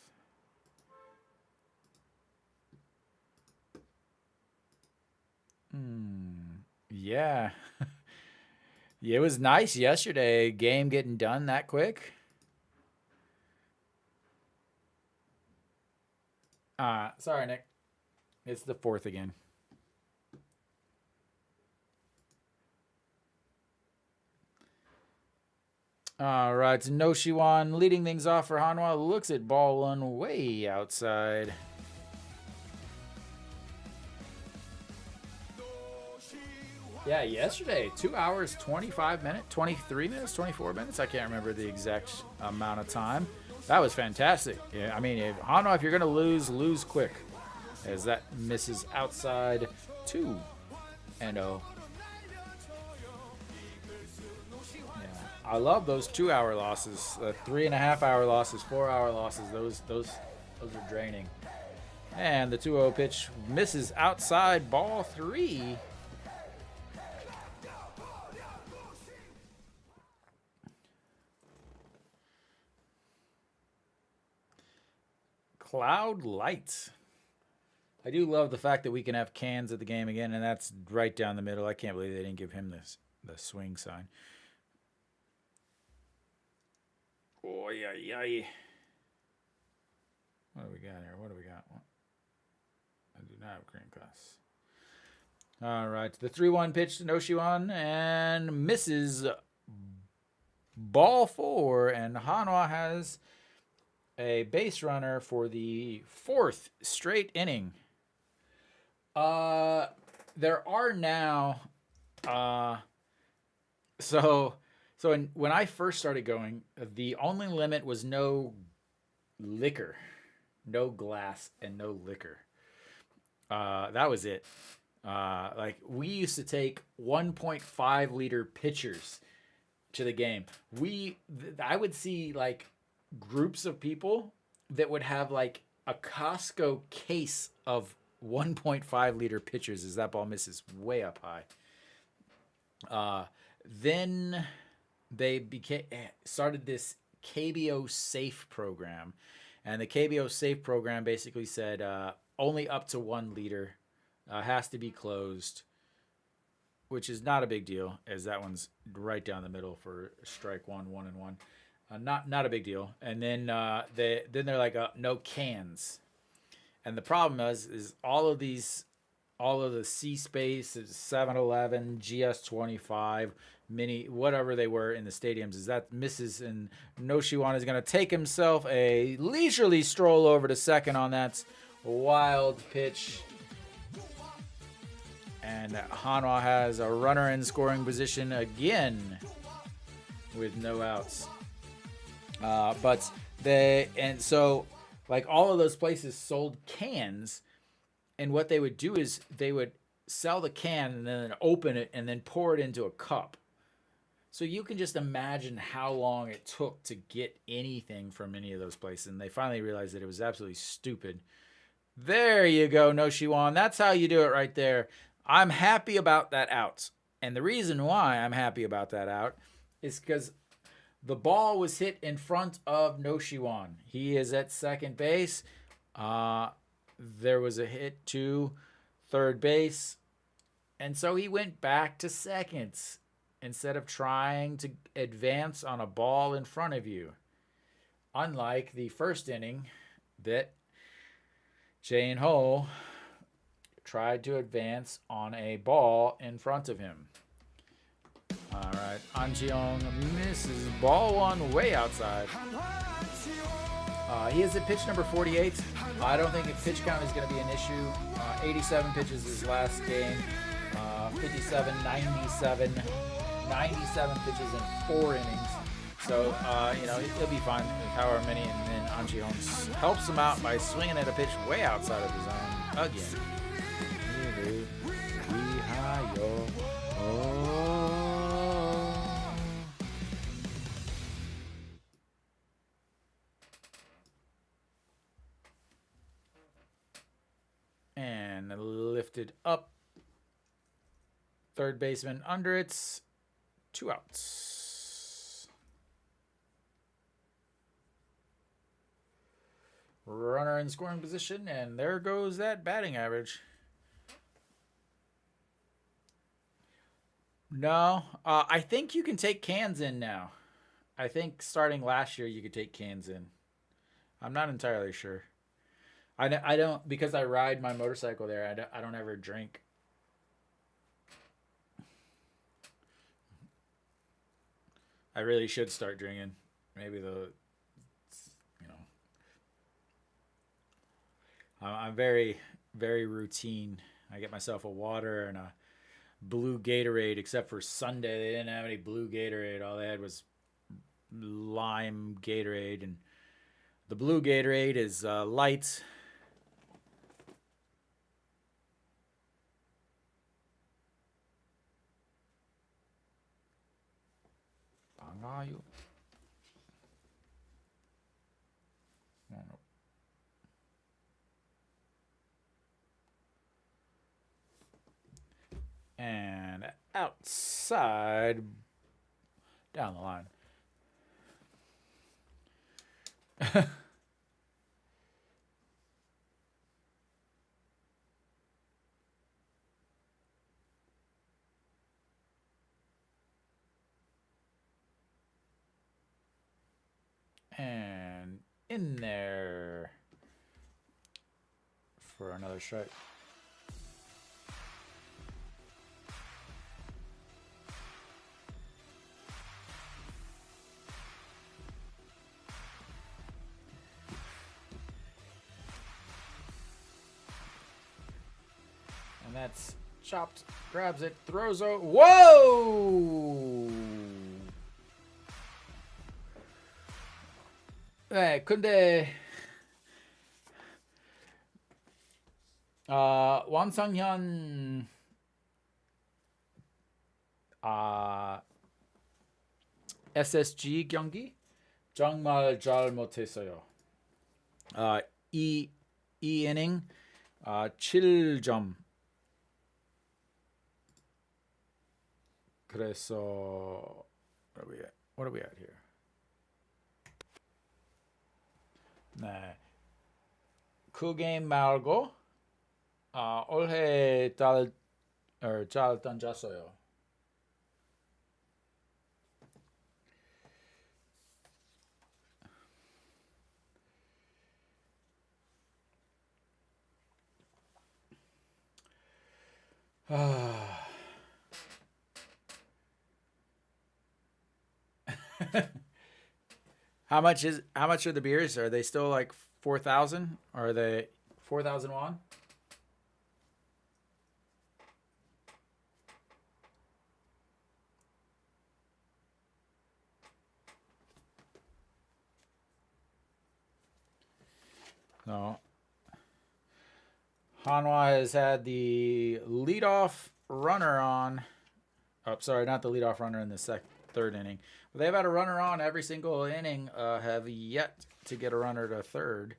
Yeah. Yeah, it was nice yesterday. Game getting done that quick. Sorry, Nick. It's the 4th again. All right, Noshiwan leading things off for Hanwha. Looks at ball 1 way outside. Yeah, yesterday, 2 hours, 25 minutes, 23 minutes, 24 minutes. I can't remember the exact amount of time. That was fantastic. Yeah, I mean, Hanwha, if you're going to lose quick. As that misses outside 2-0. Yeah, I love those 2 hour losses, 3.5 hour losses, 4 hour losses. Those are draining. And the 2-0 pitch misses outside ball 3. Cloud Lights. I do love the fact that we can have cans at the game again, and that's right down the middle. I can't believe they didn't give him the swing sign. Oh, yeah. What do we got here? What do we got? I do not have green glass. All right. The 3-1 pitch to Noshiwan and misses ball 4, and Hanwha has a base runner for the 4th straight inning. There are now, uh, so when I first started going, the only limit was no liquor, no glass, and no liquor. That was it. Like we used to take 1.5 liter pitchers to the game. I would see like groups of people that would have like a Costco case of 1.5 liter pitchers as that ball misses way up high. Then they started this KBO Safe program, and the KBO Safe program basically said only up to 1 liter has to be closed, which is not a big deal, as that one's right down the middle for strike 1, 1-1. Not a big deal. And then they're like no cans, and the problem is all of the C Space, 7-Eleven, GS25, Mini, whatever they were in the stadiums, is that misses, and Noshiwan is going to take himself a leisurely stroll over to second on that wild pitch. And Hanwha has a runner in scoring position again with no outs. So like all of those places sold cans, and what they would do is they would sell the can and then open it and then pour it into a cup. So you can just imagine how long it took to get anything from any of those places. And they finally realized that it was absolutely stupid. There you go, Noshiwan. That's how you do it right there. I'm happy about that out. And the reason why I'm happy about that out is because the ball was hit in front of Noshiwan. He is at second base. There was a hit to third base. And so he went back to second instead of trying to advance on a ball in front of you. Unlike the first inning that Jane Ho tried to advance on a ball in front of him. All right, An Jeong misses ball 1 way outside. He is at pitch number 48. I don't think if pitch count is going to be an issue. 87 pitches his last game. 57, 97 pitches in 4 innings. So, he'll be fine with however many. And then An Jeong helps him out by swinging at a pitch way outside of his zone again. And lifted up. Third baseman under it. 2 outs. Runner in scoring position, and there goes that batting average. No, I think you can take cans in now. I think starting last year you could take cans in. I'm not entirely sure. I don't, because I ride my motorcycle there. I don't ever drink. I really should start drinking. Maybe I'm very, very routine. I get myself a water and a blue Gatorade, except for Sunday. They didn't have any blue Gatorade. All they had was lime Gatorade, and the blue Gatorade is light. Bangayo. No. And outside, down the line. And in there for another strike. that's chopped. Grabs it, throws it. Whoa! 네, 근데 왕상현 SSG 경기 정말 잘 못했어요. 이 이닝 7점. 그래서 what are we at here? 네. 그 게임 말고 올해 잘 던졌어요. how much are the beers? Are they still like 4,000? Or are they 4,000 won? No. Hanwha has had the leadoff runner on. Oh, sorry, not the leadoff runner in the third inning. But they've had a runner on every single inning. Have yet to get a runner to third.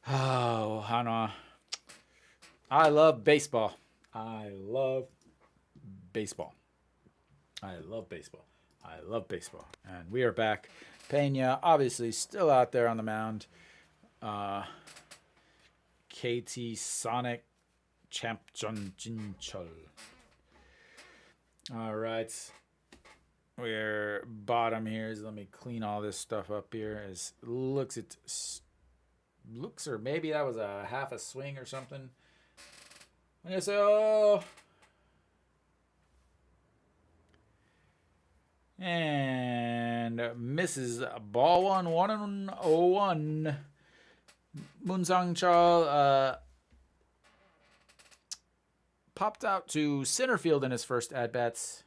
Oh, Hanwha. I love baseball. I love baseball. And we are back. Pena, obviously, still out there on the mound. KT Sonic Champjon Jinchol. All right. We're bottom here. Let me clean all this stuff up here. As looks, or maybe that was a half a swing or something. So, and misses ball 1-1. Moon Sang-chul popped out to center field in his first at-bats.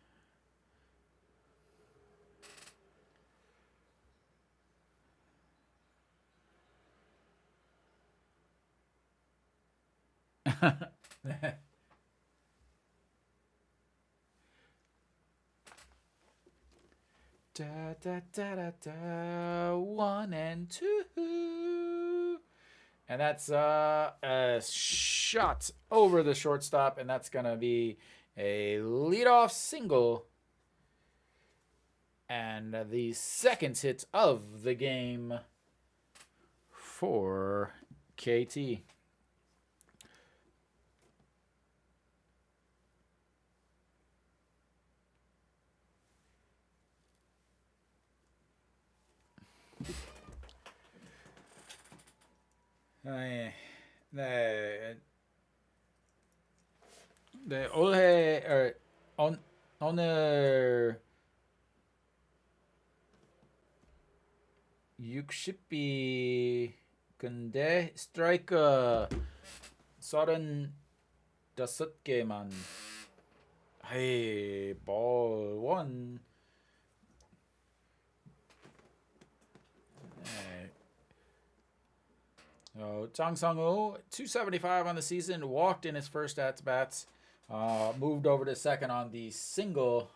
Da, da, da, da, da. 1 and 2. And that's a shot over the shortstop, and that's going to be a leadoff single. And the second hit of the game for KT. 네, 올해 오늘 60비 근데 스트라이크 35개만. 헤이, 볼 1. Jang Sung-woo, 275 on the season, walked in his first at-bats, moved over to second on the single.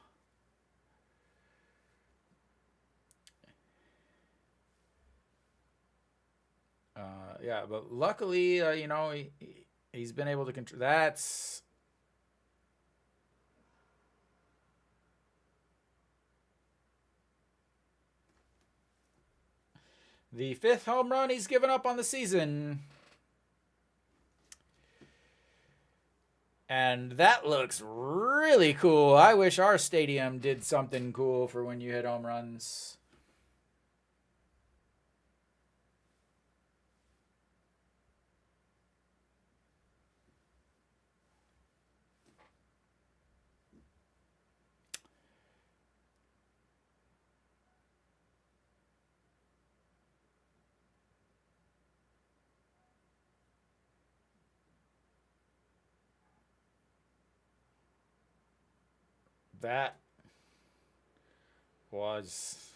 Yeah, but luckily, he's been able to control. That's the 5th home run he's given up on the season. And that looks really cool. I wish our stadium did something cool for when you hit home runs. That was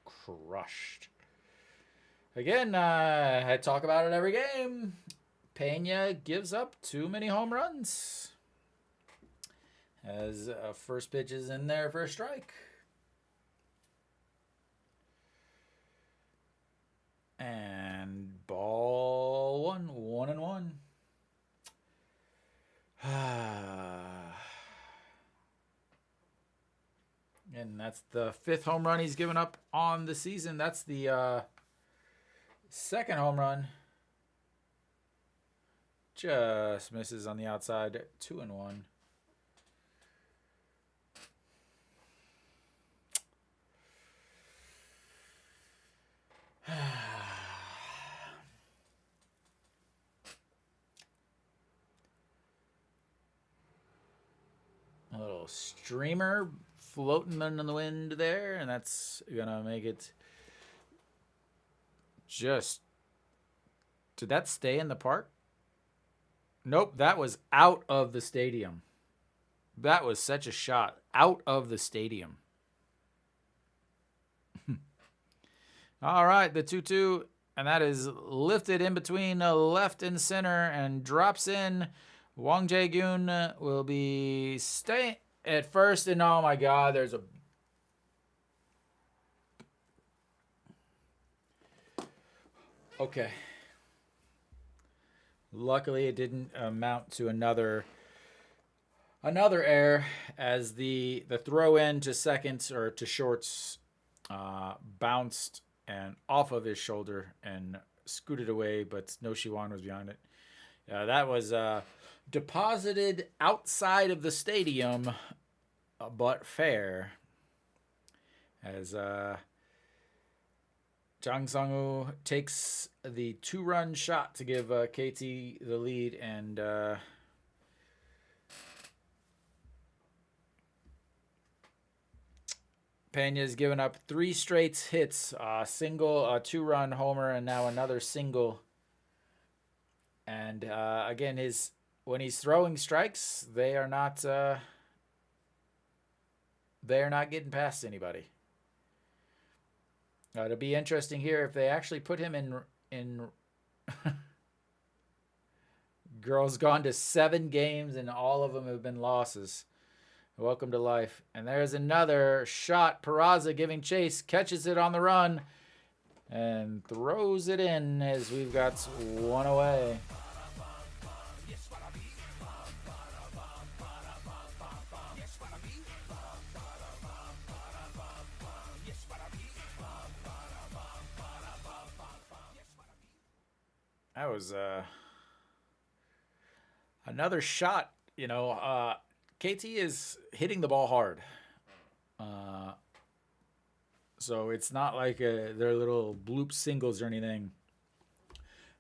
crushed. Again, I talk about it every game. Pena gives up too many home runs. As first pitch is in there for a strike. And ball one, 1-1. And that's the 5th home run he's given up on the season. That's the 2nd home run. Just misses on the outside. 2-1. A little streamer floating in the wind there, and that's gonna make it just. Did that stay in the park? Nope, that was out of the stadium. That was such a shot. Out of the stadium. All right, the 2-2, and that is lifted in between left and center and drops in. Wang Jae-gyun will be staying at first, and oh my God, there's a... Okay. Luckily, it didn't amount to another error, as the throw in to second or to shorts bounced and off of his shoulder and scooted away, but no Shiwan was behind it. That was deposited outside of the stadium, but fair, as Jang Sung-woo takes the 2-run shot to give KT the lead, and Pena's given up 3 straight hits, single, a 2-run homer, and now another single. And again, when he's throwing strikes, they are not getting past anybody. It'll be interesting here if they actually put him in Girls gone to 7 games, and all of them have been losses. Welcome to life. And there's another shot. Peraza giving chase, catches it on the run, and throws it in as we've got 1 away. That was another shot. KT is hitting the ball hard. So it's not like they're little bloop singles or anything.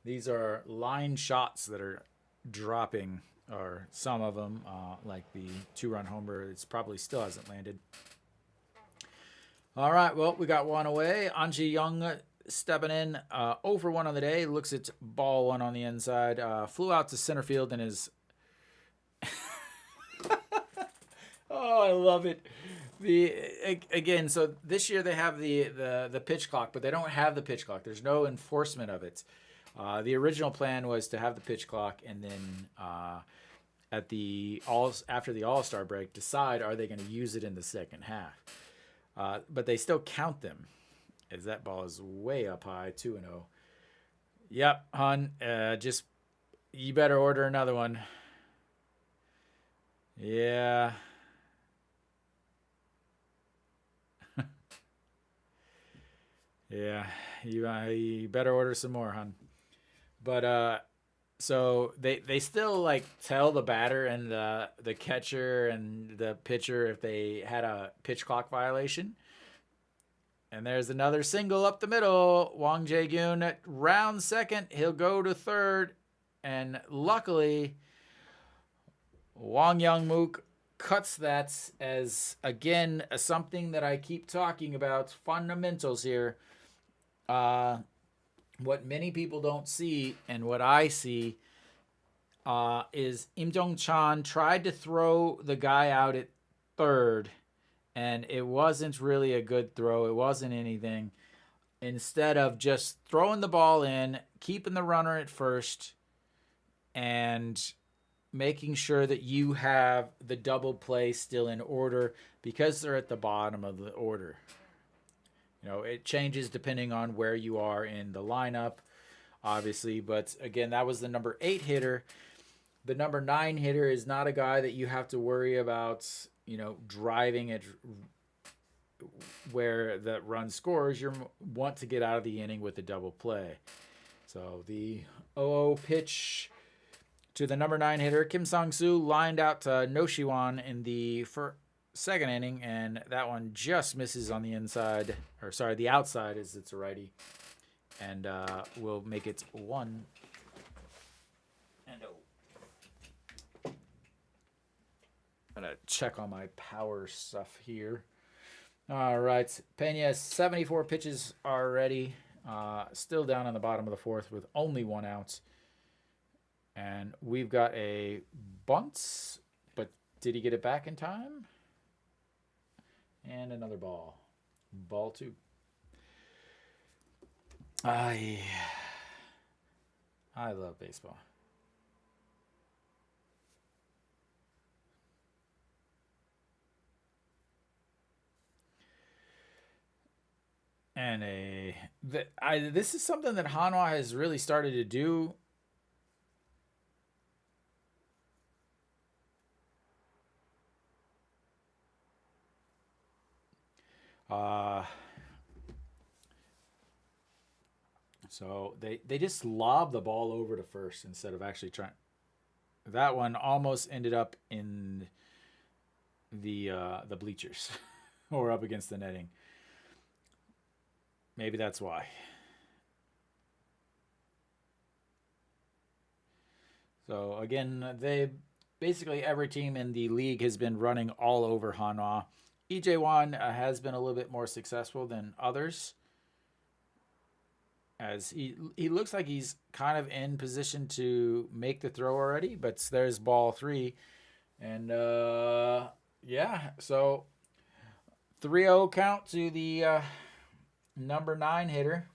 These are line shots that are dropping, or some of them, like the 2-run homer. It's probably still hasn't landed. All right, well, we got 1 away. An Ji-young stepping in, 0 for 1 on the day. Looks at ball 1 on the inside. Flew out to center field and is... Oh, I love it. Again, so this year they have the pitch clock, but they don't have the pitch clock. There's no enforcement of it. The original plan was to have the pitch clock, and then after the All-Star break, decide, are they going to use it in the second half? But they still count them, as that ball is way up high, 2-0. Yep, hon, just you better order another one. Yeah. Yeah, you better order some more, hon. But so they still like tell the batter and the catcher and the pitcher if they had a pitch clock violation. And there's another single up the middle. Wang Jae-gyun at round second. He'll go to third, and luckily Wang Young-mook cuts that, as again something that I keep talking about, fundamentals here. What many people don't see, and what I see, is Im Jong-chan tried to throw the guy out at third, and it wasn't really a good throw. It wasn't anything. Instead of just throwing the ball in, keeping the runner at first, and making sure that you have the double play still in order because they're at the bottom of the order. It changes depending on where you are in the lineup, obviously. But again, that was the number 8 hitter. The number 9 hitter is not a guy that you have to worry about, driving it where that run scores. You want to get out of the inning with a double play. So the 0-0 pitch to the number 9 hitter, Kim Sang-soo, lined out to Noshiwan in the second inning, and that one just misses on the inside, the outside, as it's a righty, and will make it 1-0. I'm going to check on my power stuff here. All right, Pena, 74 pitches already, still down on the bottom of the fourth with only 1 out. And we've got a bunt, but did he get it back in time? And another ball. Ball 2. I love baseball. And this is something that Hanwha has really started to do. So they just lob the ball over to first instead of actually trying. That one almost ended up in the bleachers or up against the netting. Maybe that's why. So again, basically every team in the league has been running all over Hanwha. EJ1 has been a little bit more successful than others, as he looks like he's kind of in position to make the throw already, but there's ball 3. And yeah, so 3-0 count to the number 9 hitter.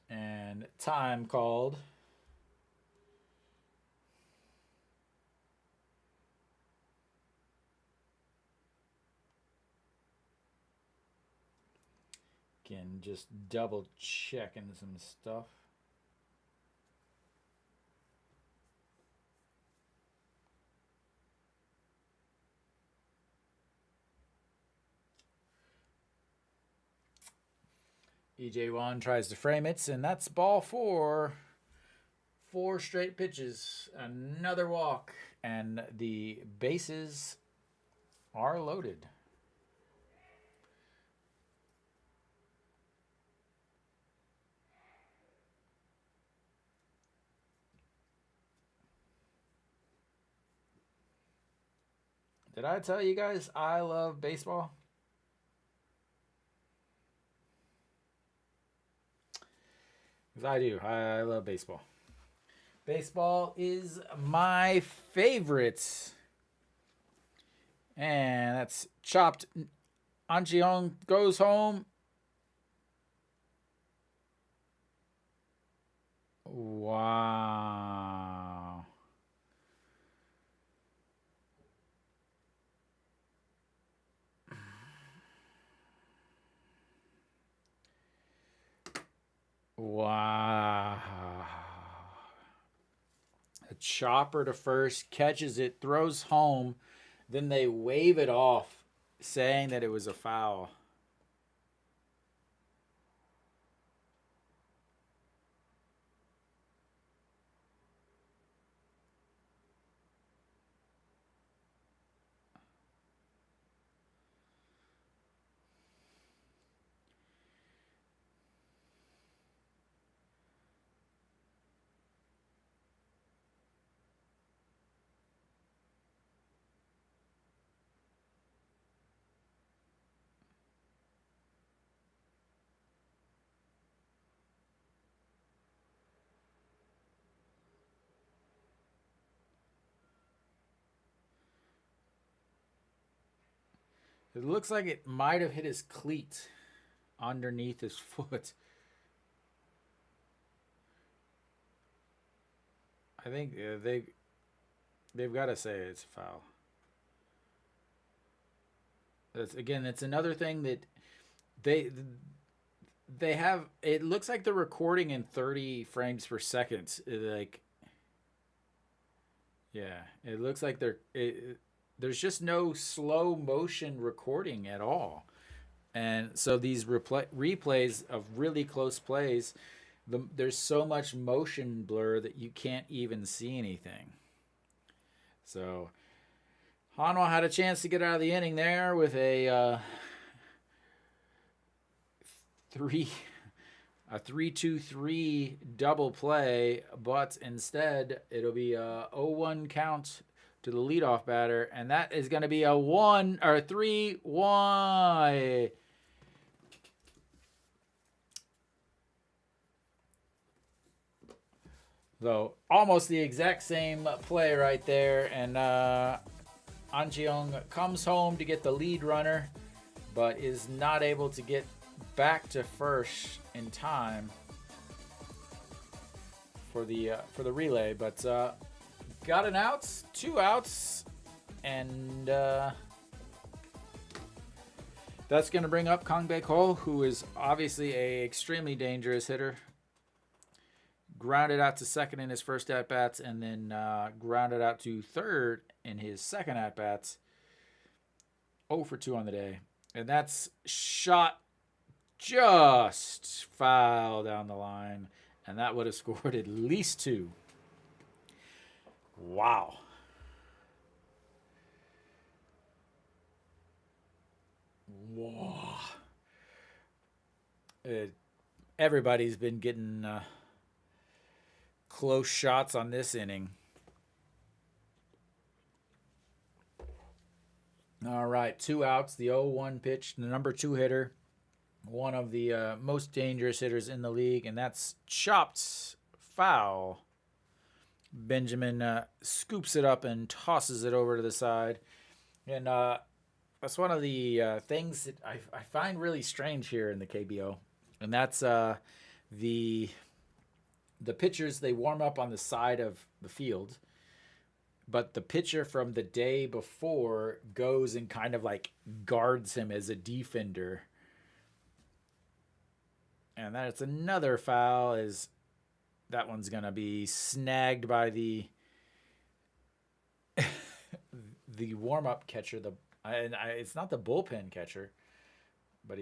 And time called. Again, just double checking some stuff. EJ1 tries to frame it, and that's ball 4. 4 straight pitches, another walk, and the bases are loaded. Did I tell you guys I love baseball? Because I do. I love baseball. Baseball is my favorite. And that's chopped. An Ji-young goes home. Wow. Wow. A chopper to first, catches it, throws home. Then they wave it off, saying that it was a foul. It looks like it might have hit his cleat underneath his foot. I think they've got to say it's a foul. It's another thing that they they have. It looks like they're recording in 30 frames per second. Like, yeah, it looks like there's just no slow motion recording at all. And so these replays of really close plays, there's so much motion blur that you can't even see anything. So Hanwha had a chance to get out of the inning there with a 3-2-3 double play, but instead it'll be a 0-1 count to the leadoff batter, and that is going to be a 3-1. So almost the exact same play right there, and Anjeong comes home to get the lead runner, but is not able to get back to first in time for the relay. But got an out, 2 outs, and that's going to bring up Kang Baek-ho, who is obviously a extremely dangerous hitter. Grounded out to second in his first at-bats, and then grounded out to third in his second at-bats. 0 for 2 on the day. And that's shot just foul down the line, and that would have scored at least 2. Wow. Whoa. Everybody's been getting close shots on this inning. All right, 2 outs, the 0-1 pitch, the number 2 hitter, one of the most dangerous hitters in the league, and that's chopped foul. Benjamin scoops it up and tosses it over to the side. And that's one of the things that I find really strange here in the KBO. And that's the pitchers, they warm up on the side of the field. But the pitcher from the day before goes and kind of like guards him as a defender. And that's another foul, is that one's going to be snagged by the the warm-up catcher. It's not the bullpen catcher, but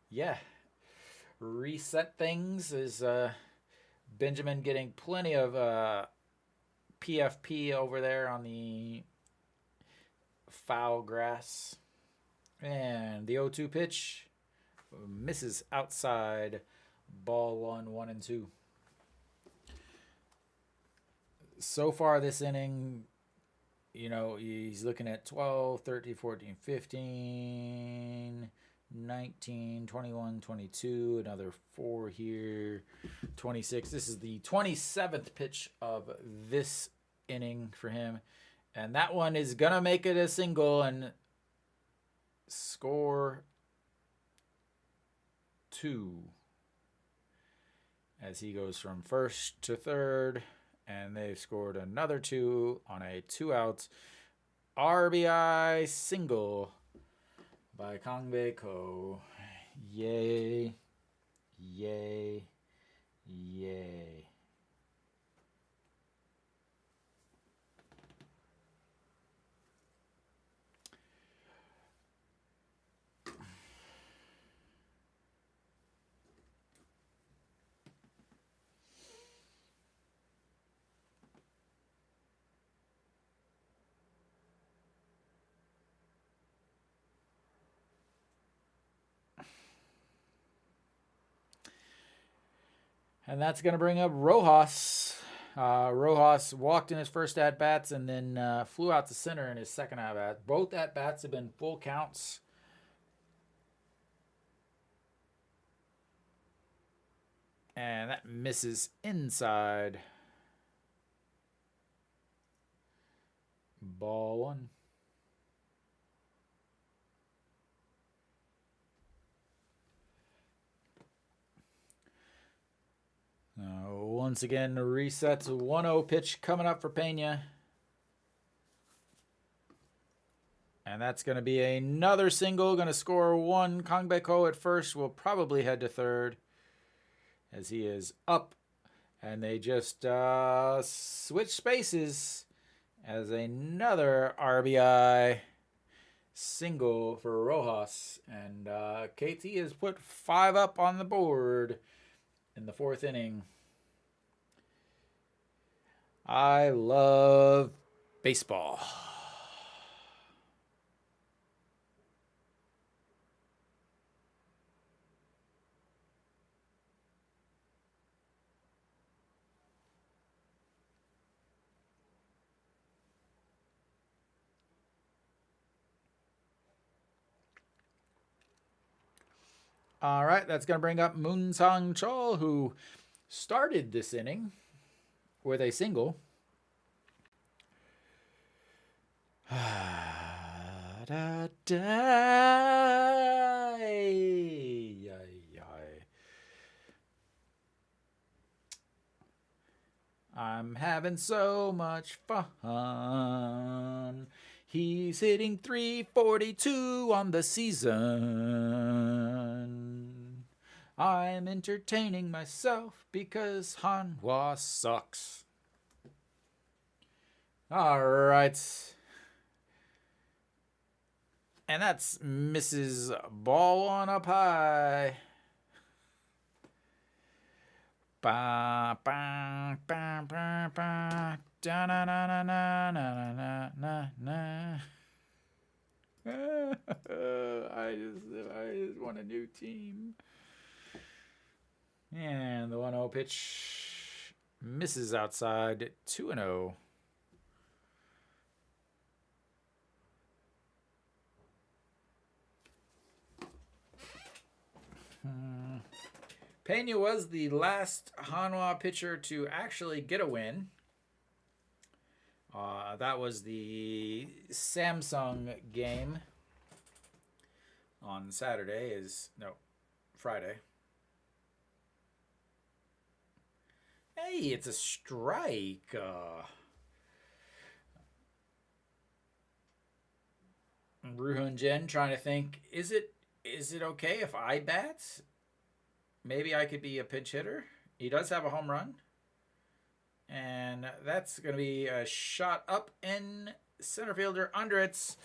yeah. Reset things is Benjamin getting plenty of PFP over there on the foul grass. And the 0-2 pitch misses outside. Ball 1-2. So far this inning, he's looking at 12, 13, 14, 15, 19, 21, 22, another 4 here, 26. This is the 27th pitch of this inning for him. And that one is going to make it a single and score 2. As he goes from first to third, and they've scored another 2 on a 2-out RBI single by Kang Baek-ho. Yay, yay, yay. And that's going to bring up Rojas. Rojas walked in his first at-bats and then flew out to center in his second at-bat. Both at-bats have been full counts. And that misses inside. Ball 1. once again resets. 1-0 pitch coming up for Pena. And that's going to be another single. Going to score one. Kang Baek-ho at first will probably head to third as he is up. And they just switch spaces as another RBI single for Rojas. And KT has put 5 up on the board in the 4th inning. I love baseball. All right, that's going to bring up Moon Sang Chol, who started this inning with a single. I'm having so much fun. He's hitting 342 on the season. I'm entertaining myself because Hanwha sucks. All right. And that's Mrs. Ball on up high. Ba ba ba ba ba da na na na na na na na na. I just want a new team. And the 1-0 pitch misses outside. 2-0. Pena was the last Hanwha pitcher to actually get a win. That was the Samsung game on Friday. Hey, it's a strike. Ruhun Jen trying to think, is it okay if I bat? Maybe I could be a pinch hitter. He does have a home run. And that's going to be a shot up in center fielder under it.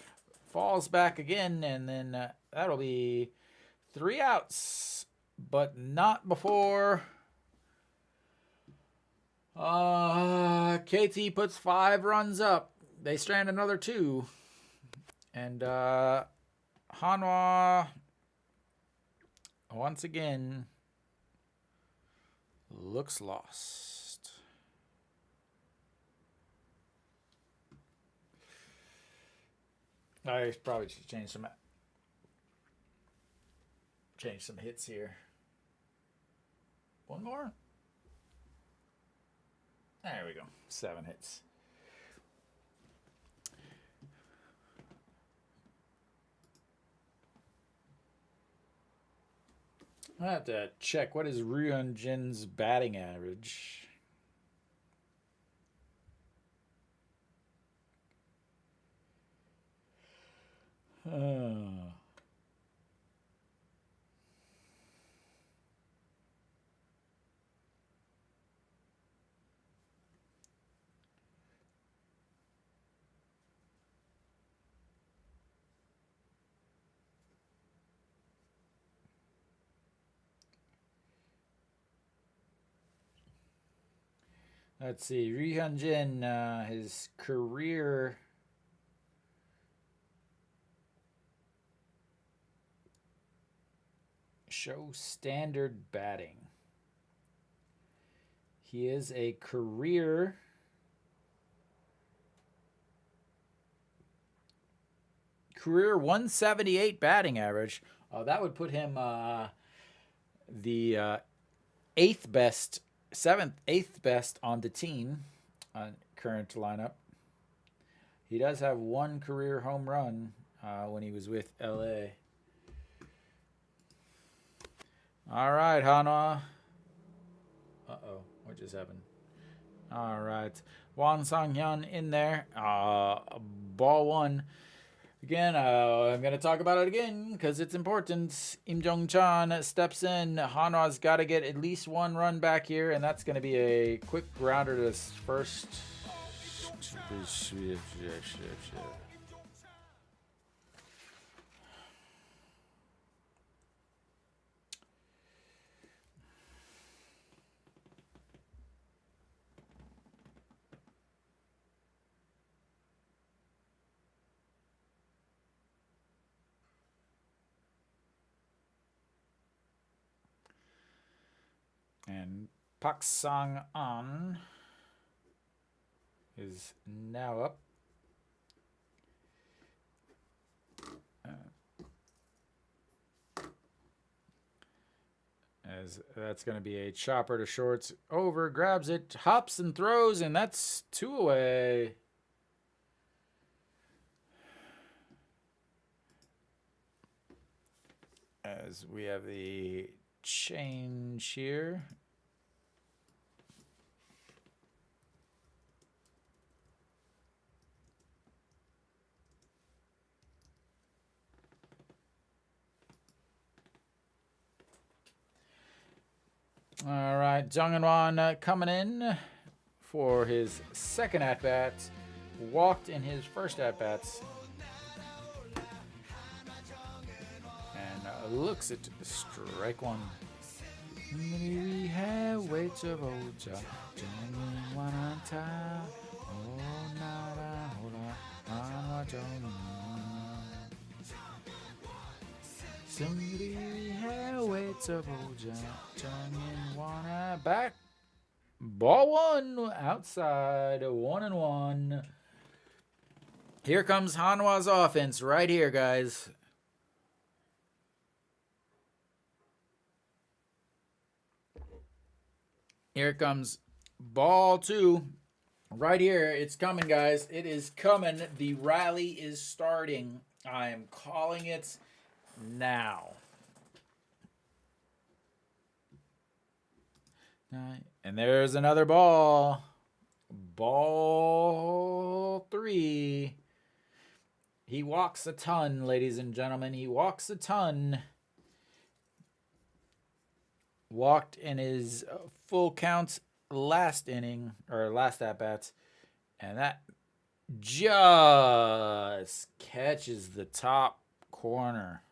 Falls back again, and then that'll be 3 outs. But not before KT puts 5 runs up. They strand another 2. And Hanwha, once again, looks lost. I probably should change some hits here. One more. There we go. 7 hits. I have to check what is Ruhun Jin's batting average. Let's see. Ruhun Jin, his career show standard batting. He is a career 178 batting average. That would put him the 8th best on the team current lineup. He does have 1 career home run when he was with LA. All right, Hanwha. What'd just happened? All right. Wang Sang-hyun in there. Ball one. Again, I'm going to talk about it again because it's important. Im Jong-chan steps in. Hanwha's got to get at least one run back here, and that's going to be a quick grounder to this first. And Pak Sang-an is now up. As that's going to be a chopper to shorts. Over, grabs it, hops and throws, and that's 2 away. As we have the change here. All right, Jung In-won coming in for his second at-bat. Walked in his first at-bats. And looks at strike one. Back. Ball one outside. 1-1. Here comes Hanwha's offense right here, guys. Here comes ball two. Right here. It's coming, guys. It is coming. The rally is starting. I am calling it now. And there's another ball. Ball three. He walks a ton, ladies and gentlemen. He walks a ton. Walked in his full counts last inning, or last at-bats. And that just catches the top corner.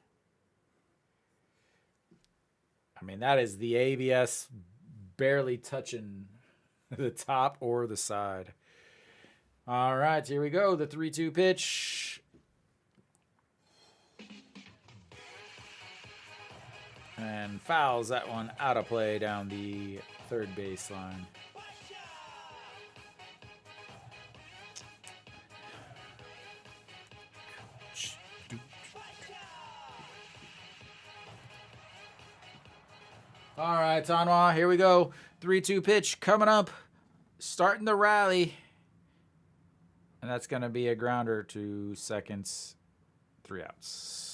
I mean, that is the ABS barely touching the top or the side. All right, here we go. The 3-2 pitch. And fouls that one out of play down the third baseline. All right, Hanwha, here we go. 3-2 pitch coming up. Starting the rally. And that's going to be a grounder to seconds. 3 outs.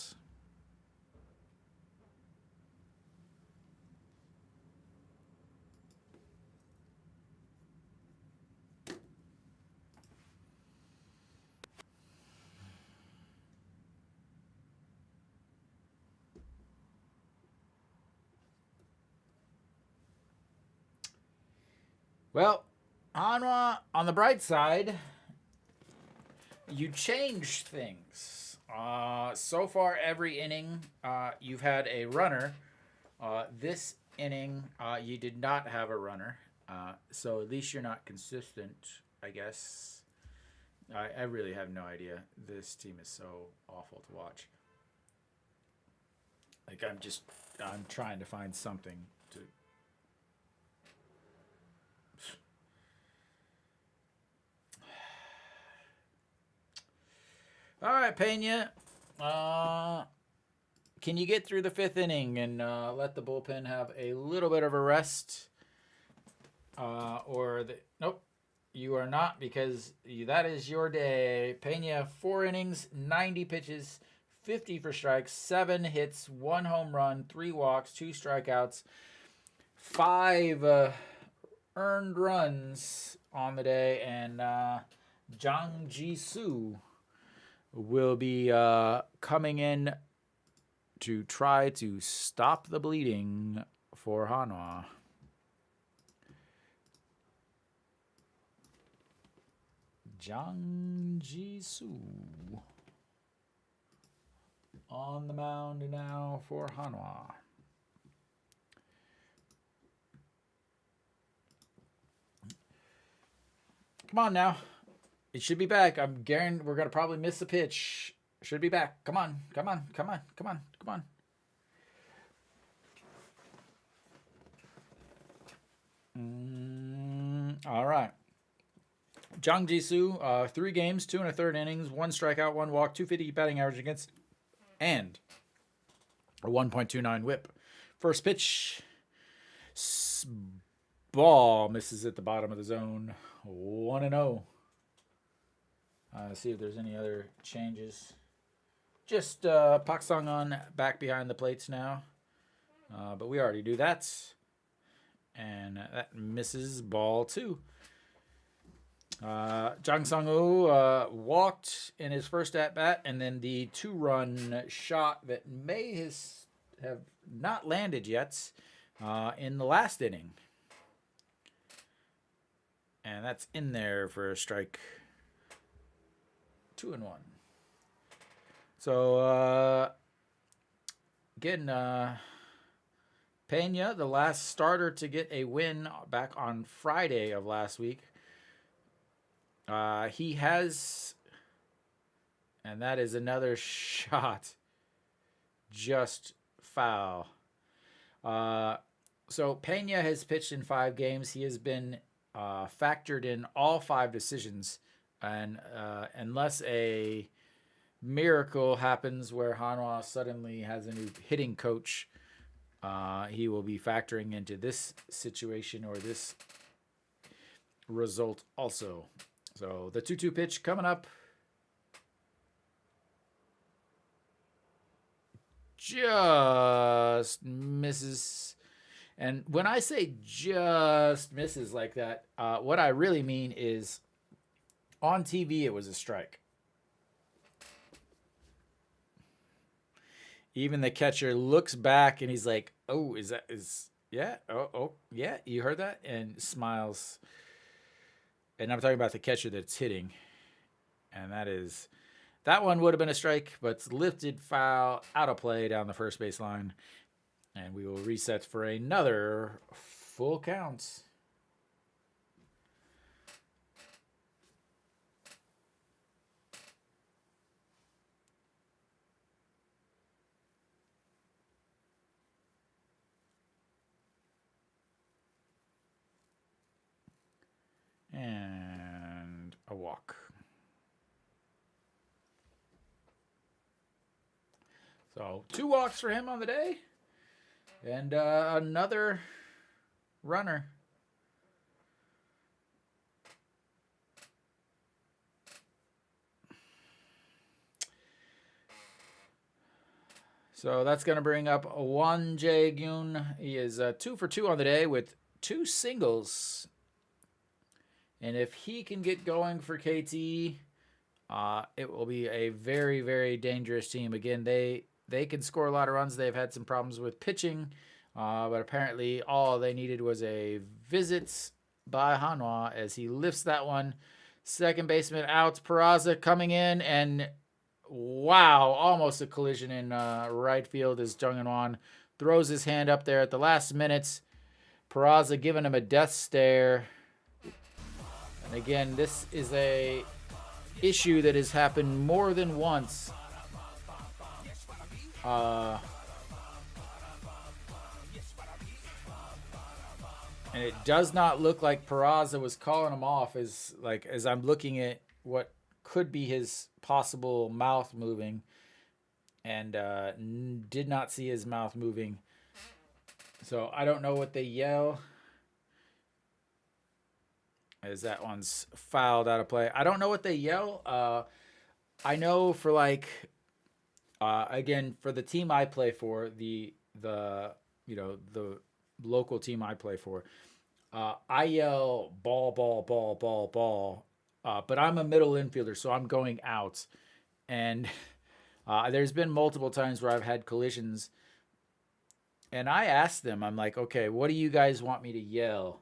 Well, Hanwha, on the bright side, you changed things. So far, every inning, you've had a runner. This inning, you did not have a runner. So at least you're not consistent, I guess. I really have no idea. This team is so awful to watch. Like, I'm trying to find something to... All right, Pena. Can you get through the 5th inning and let the bullpen have a little bit of a rest? Nope, you are not, because that is your day. Pena, 4 innings, 90 pitches, 50 for strikes, 7 hits, 1 home run, 3 walks, 2 strikeouts, 5 earned runs on the day, and Jang Ji-soo will be coming in to try to stop the bleeding for Hanwha. Jang Ji-soo on the mound now for Hanwha. Come on now. It should be back. I'm guaranteed we're going to probably miss a pitch. Should be back. Come on. Come on. Come on. Come on. Come on. All right. Jang Ji-soo, 3 games, 2 1/3 innings, 1 strikeout, 1 walk, 250 batting average against, and a 1.29 whip. First pitch, ball misses at the bottom of the zone. 1-0. See if there's any other changes. Just Pak Sung-un back behind the plates now. But we already do that. And that misses ball 2. Jang Sung-woo walked in his first at-bat, and then the 2-run shot that may have not landed yet in the last inning. And that's in there for a strike. 2-1. So, again, Pena, the last starter to get a win back on Friday of last week. He has, and that is another shot, just foul. So Pena has pitched in 5 games. He has been factored in all 5 decisions, and unless a miracle happens where Hanwha suddenly has a new hitting coach, he will be factoring into this situation or this result also. So the 2-2 pitch coming up. Just misses. And when I say just misses like that, what I really mean is on TV it was a strike. Even the catcher looks back and he's like, "Oh, yeah? Oh, yeah, you heard that?" And smiles. And I'm talking about the catcher that's hitting. And that one would have been a strike, but it's lifted foul out of play down the first base line. And we will reset for another full count. And a walk. So 2 walks for him on the day. And another runner. So that's going to bring up Won Jae-gyun. He is 2 for 2 on the day with 2 singles. And if he can get going for KT, it will be a very, very dangerous team. Again, they can score a lot of runs. They've had some problems with pitching, but apparently all they needed was a visit by Hanwha as he lifts that one. Second baseman out. Peraza coming in, and wow, almost a collision in right field as Jung In-won throws his hand up there at the last minutes. Peraza giving him a death stare. And again, this is a issue that has happened more than once. And it does not look like Peraza was calling him off as I'm looking at what could be his possible mouth moving, and did not see his mouth moving. So I don't know what they yell as that one's fouled out of play. I don't know what they yell. I know for again, for the team I play for, the local team I play for, I yell ball, ball, ball, ball, ball. But I'm a middle infielder, so I'm going out. And there's been multiple times where I've had collisions, and I asked them, I'm like, okay, what do you guys want me to yell?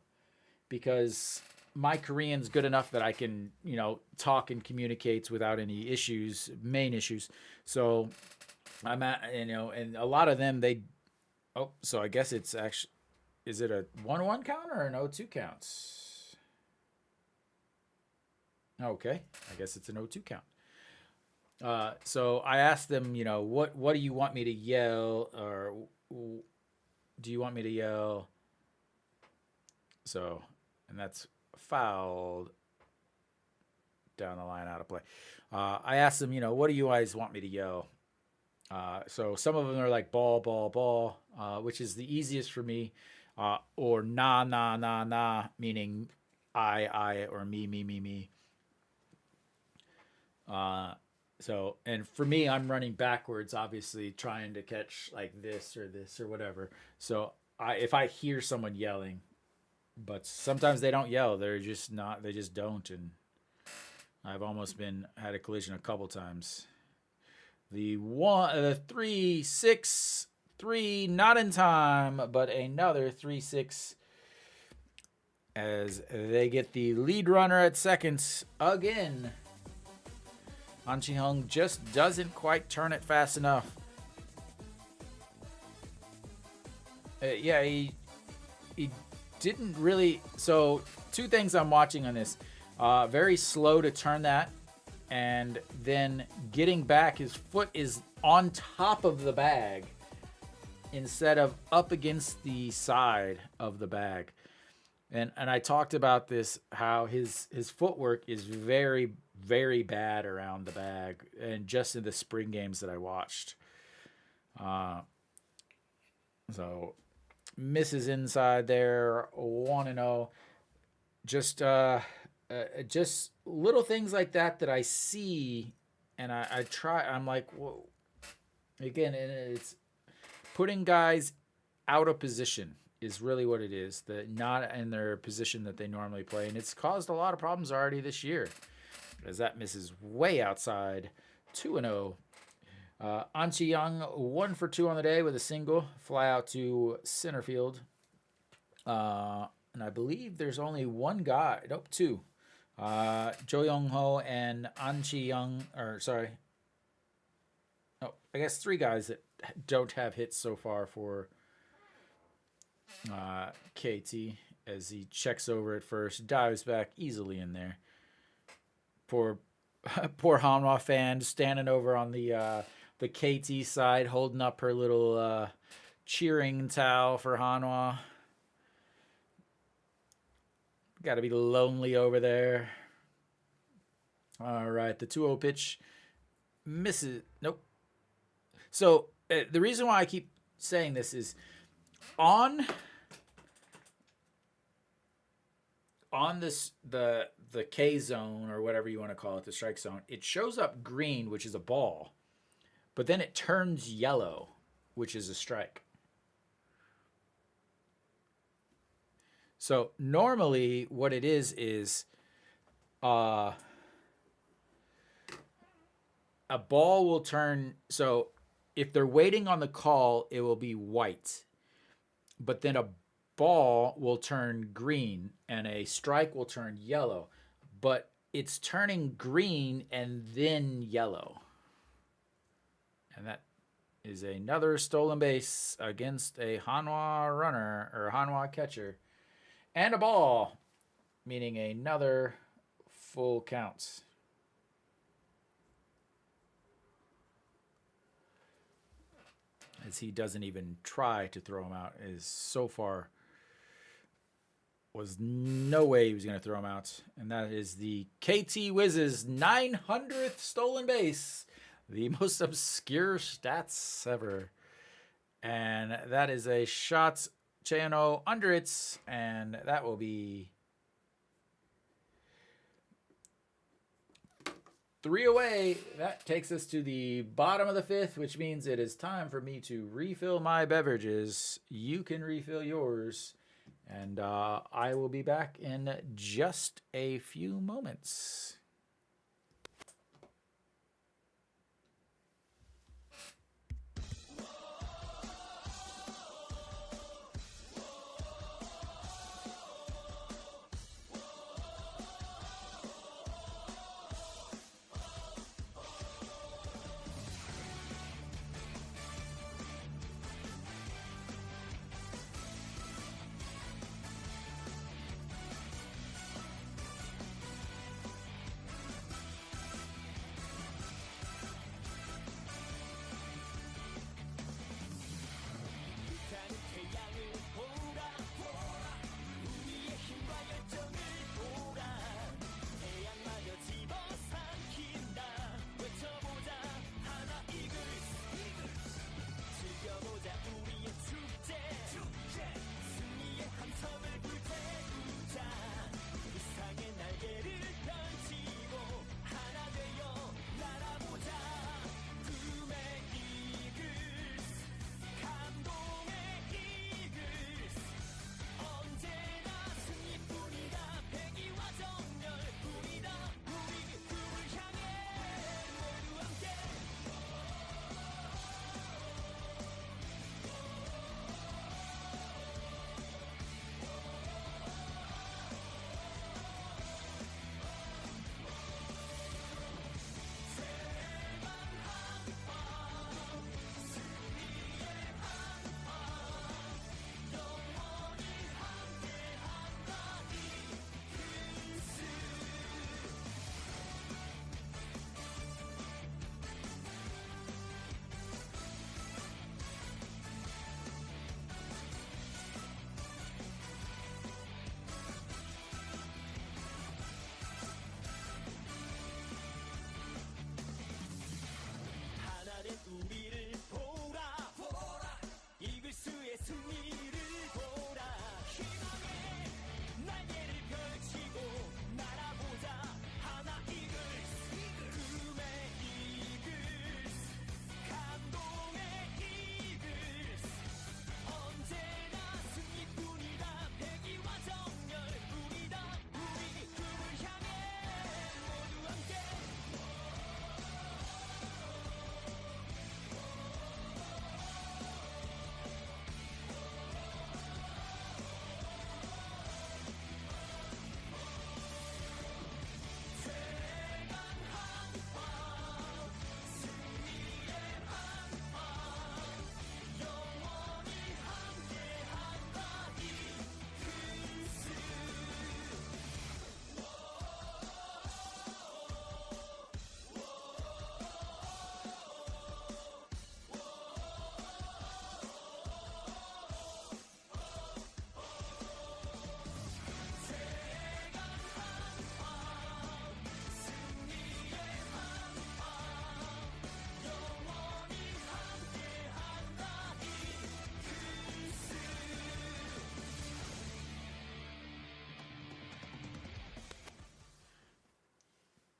Because my Korean's good enough that I can, talk and communicate without any issues, main issues. So I'm at, and a lot of them, so I guess it's actually, is it a 1-1 count or an 0-2 count? Okay, I guess it's an 0-2 count. So I asked them, what do you want me to yell, or do you want me to yell? So, and that's fouled down the line, out of play. I asked them, what do you guys want me to yell? So some of them are like ball, ball, ball, which is the easiest for me, or nah, nah, nah, nah, meaning I, or me, me, me, me. So, and for me, I'm running backwards, obviously, trying to catch like this or whatever. So, if I hear someone yelling, but sometimes they don't yell, they're just not, they just don't. And I've almost had a collision a couple times. The 3-6-3, not in time, but another 3-6 as they get the lead runner at second again. Han Chi-hung just doesn't quite turn it fast enough. He didn't really. So, two things I'm watching on this. Very slow to turn that, and then getting back, his foot is on top of the bag instead of up against the side of the bag. And I talked about this, how his footwork is very, very bad around the bag, and just in the spring games that I watched. So misses inside there, 1-0. Just little things like that I see, and I try. I'm like, whoa. Again, it's putting guys out of position is really what it is. Not in their position that they normally play, and it's caused a lot of problems already this year, as that misses way outside. 2-0. An Chi-young 1 for 2 on the day with a single, fly out to center field. And I believe there's only one guy. Nope, two. Jo Young-ho and An Chi-young, I guess 3 guys that don't have hits so far for KT, as he checks over at first, dives back easily in there. Poor Hanwha fan standing over on the KT side, holding up her little cheering towel for Hanwha. Got to be lonely over there. All right, the 2-0 pitch misses. Nope. So the reason why I keep saying this is on this the K zone, or whatever you want to call it, the strike zone, it shows up green, which is a ball, but then it turns yellow, which is a strike. So normally what it is a ball will turn. So if they're waiting on the call, it will be white, but then a ball will turn green and a strike will turn yellow, but it's turning green and then yellow. And that is another stolen base against a Hanwha runner, or Hanwha catcher, and a ball, meaning another full count. As he doesn't even try to throw him out, is so far was no way he was going to throw him out. And that is the KT Wiz's 900th stolen base, the most obscure stats ever. And that is a shot Chano under it, and that will be 3 away. That takes us to the bottom of the 5th, which means it is time for me to refill my beverages. You can refill yours And I will be back in just a few moments.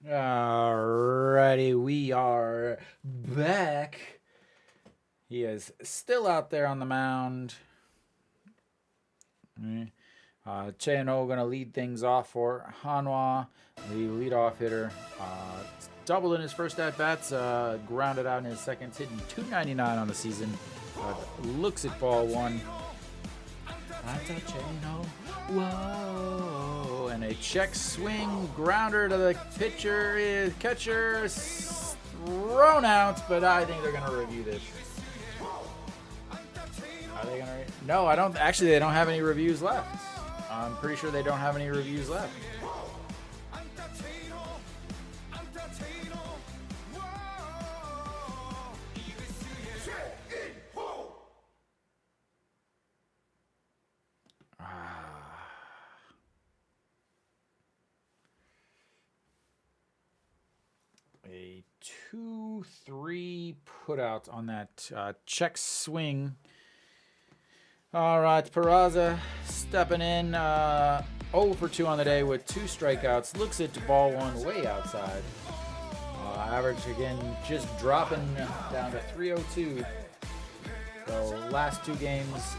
Alrighty, we are back. He is still out there on the mound. Chano going to lead things off for Hanwha, the leadoff hitter. Doubled in his first at-bats, grounded out in his second, hitting .299 on the season. Looks at ball one. Chano, whoa! And a check swing grounder to the catcher, thrown out, but I think they're going to review this. Are they going to? No, I don't. Actually, they don't have any reviews left. I'm pretty sure they don't have any reviews left. A 2-3 put-out on that check swing. All right, Peraza stepping in 0 for 2 on the day with 2 strikeouts. Looks at ball one way outside. Average, again, just dropping down to 302. So last 2 games,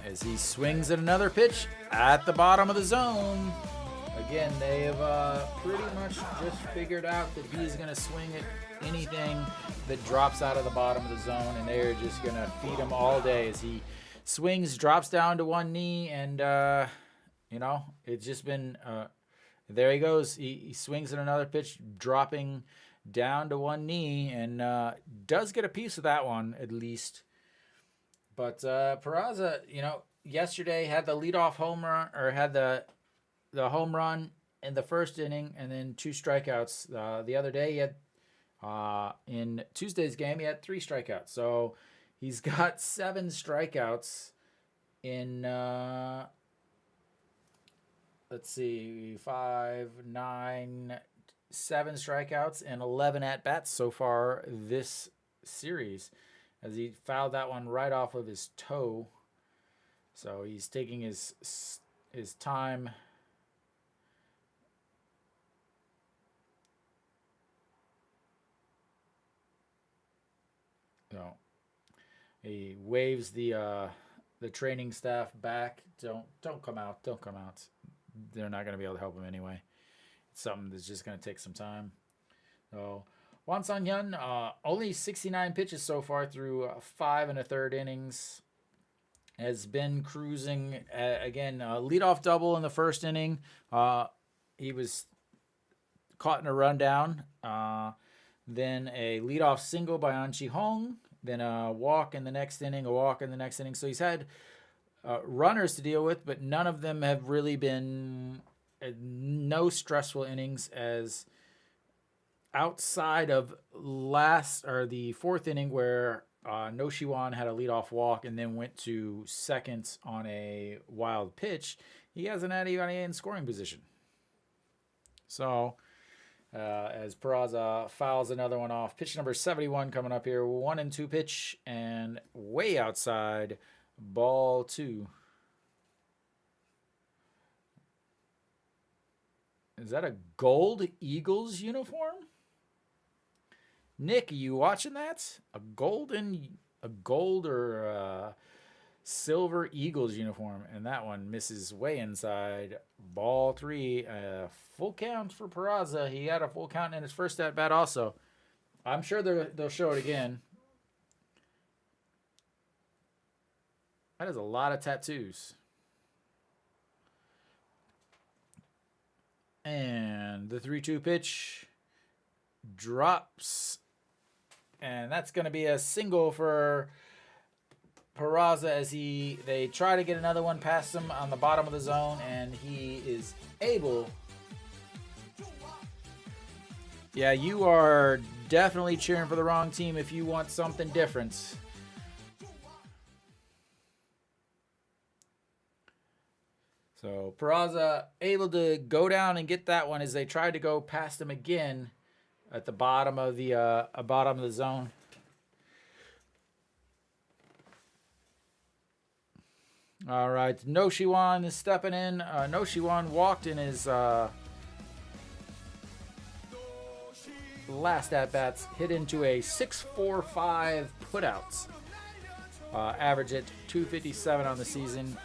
as he swings at another pitch at the bottom of the zone. Again, they have pretty much just figured out that he's going to swing at anything that drops out of the bottom of the zone, and they're just going to feed him all day as he swings, drops down to one knee, and, it's just been, there he goes. He swings at another pitch, dropping down to one knee, and does get a piece of that one, at least. But Peraza, yesterday had the leadoff home run, or had the home run in the first inning, and then 2 strikeouts. The other day, he had in Tuesday's game, he had 3 strikeouts. So he's got 7 strikeouts in, let's see, 5, 9, 7 strikeouts and 11 at-bats so far this series, as he fouled that one right off of his toe. So he's taking his time. No, he waves the training staff back. Don't come out. Don't come out. They're not going to be able to help him anyway. It's something that's just going to take some time. So Hwan Sang-hyun, only 69 pitches so far through 5 1/3 innings. Has been cruising. Again, leadoff double in the first inning. He was caught in a rundown. Then a leadoff single by An Chi-hong. Then a walk in the next inning, So he's had runners to deal with, but none of them have really been no stressful innings, as outside of the 4th inning where No Shiwan had a leadoff walk and then went to second on a wild pitch. He hasn't had anybody in scoring position. So as Peraza fouls another one off. Pitch number 71 coming up here. 1-2 pitch, and way outside, ball 2. Is that a gold Eagles uniform? Nick, are you watching that? A gold or silver Eagles uniform, and that one misses way inside. Ball 3, full count for Peraza. He had a full count in his first at bat also. I'm sure they'll show it again. That is a lot of tattoos. And the 3-2 pitch drops, and that's going to be a single for Peraza as they try to get another one past him on the bottom of the zone, and he is able. Yeah, you are definitely cheering for the wrong team if you want something different. So Peraza able to go down and get that one as they tried to go past him again at the bottom of the zone. All right, No Shiwan is stepping in. No Shiwan walked in his last at-bats, hit into a 6.45 putouts. Average at 257 on the season.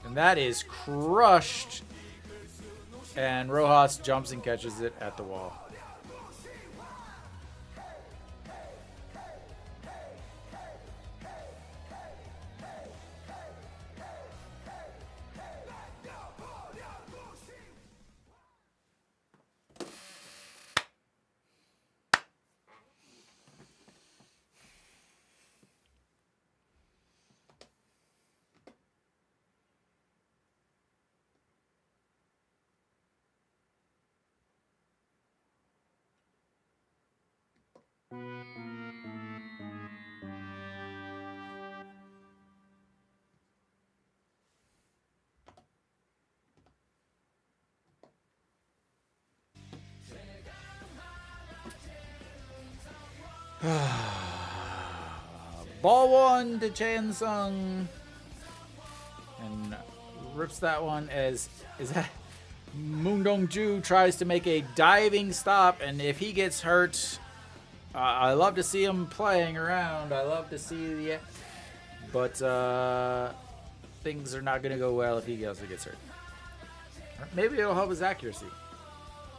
And that is crushed. And Rojas jumps and catches it at the wall. Ball 1 to Chan Sung, and rips that one as Moon Dong Ju tries to make a diving stop, and if he gets hurt, I love to see him playing around. I love to see the, but things are not going to go well if he also gets hurt. Maybe it'll help his accuracy.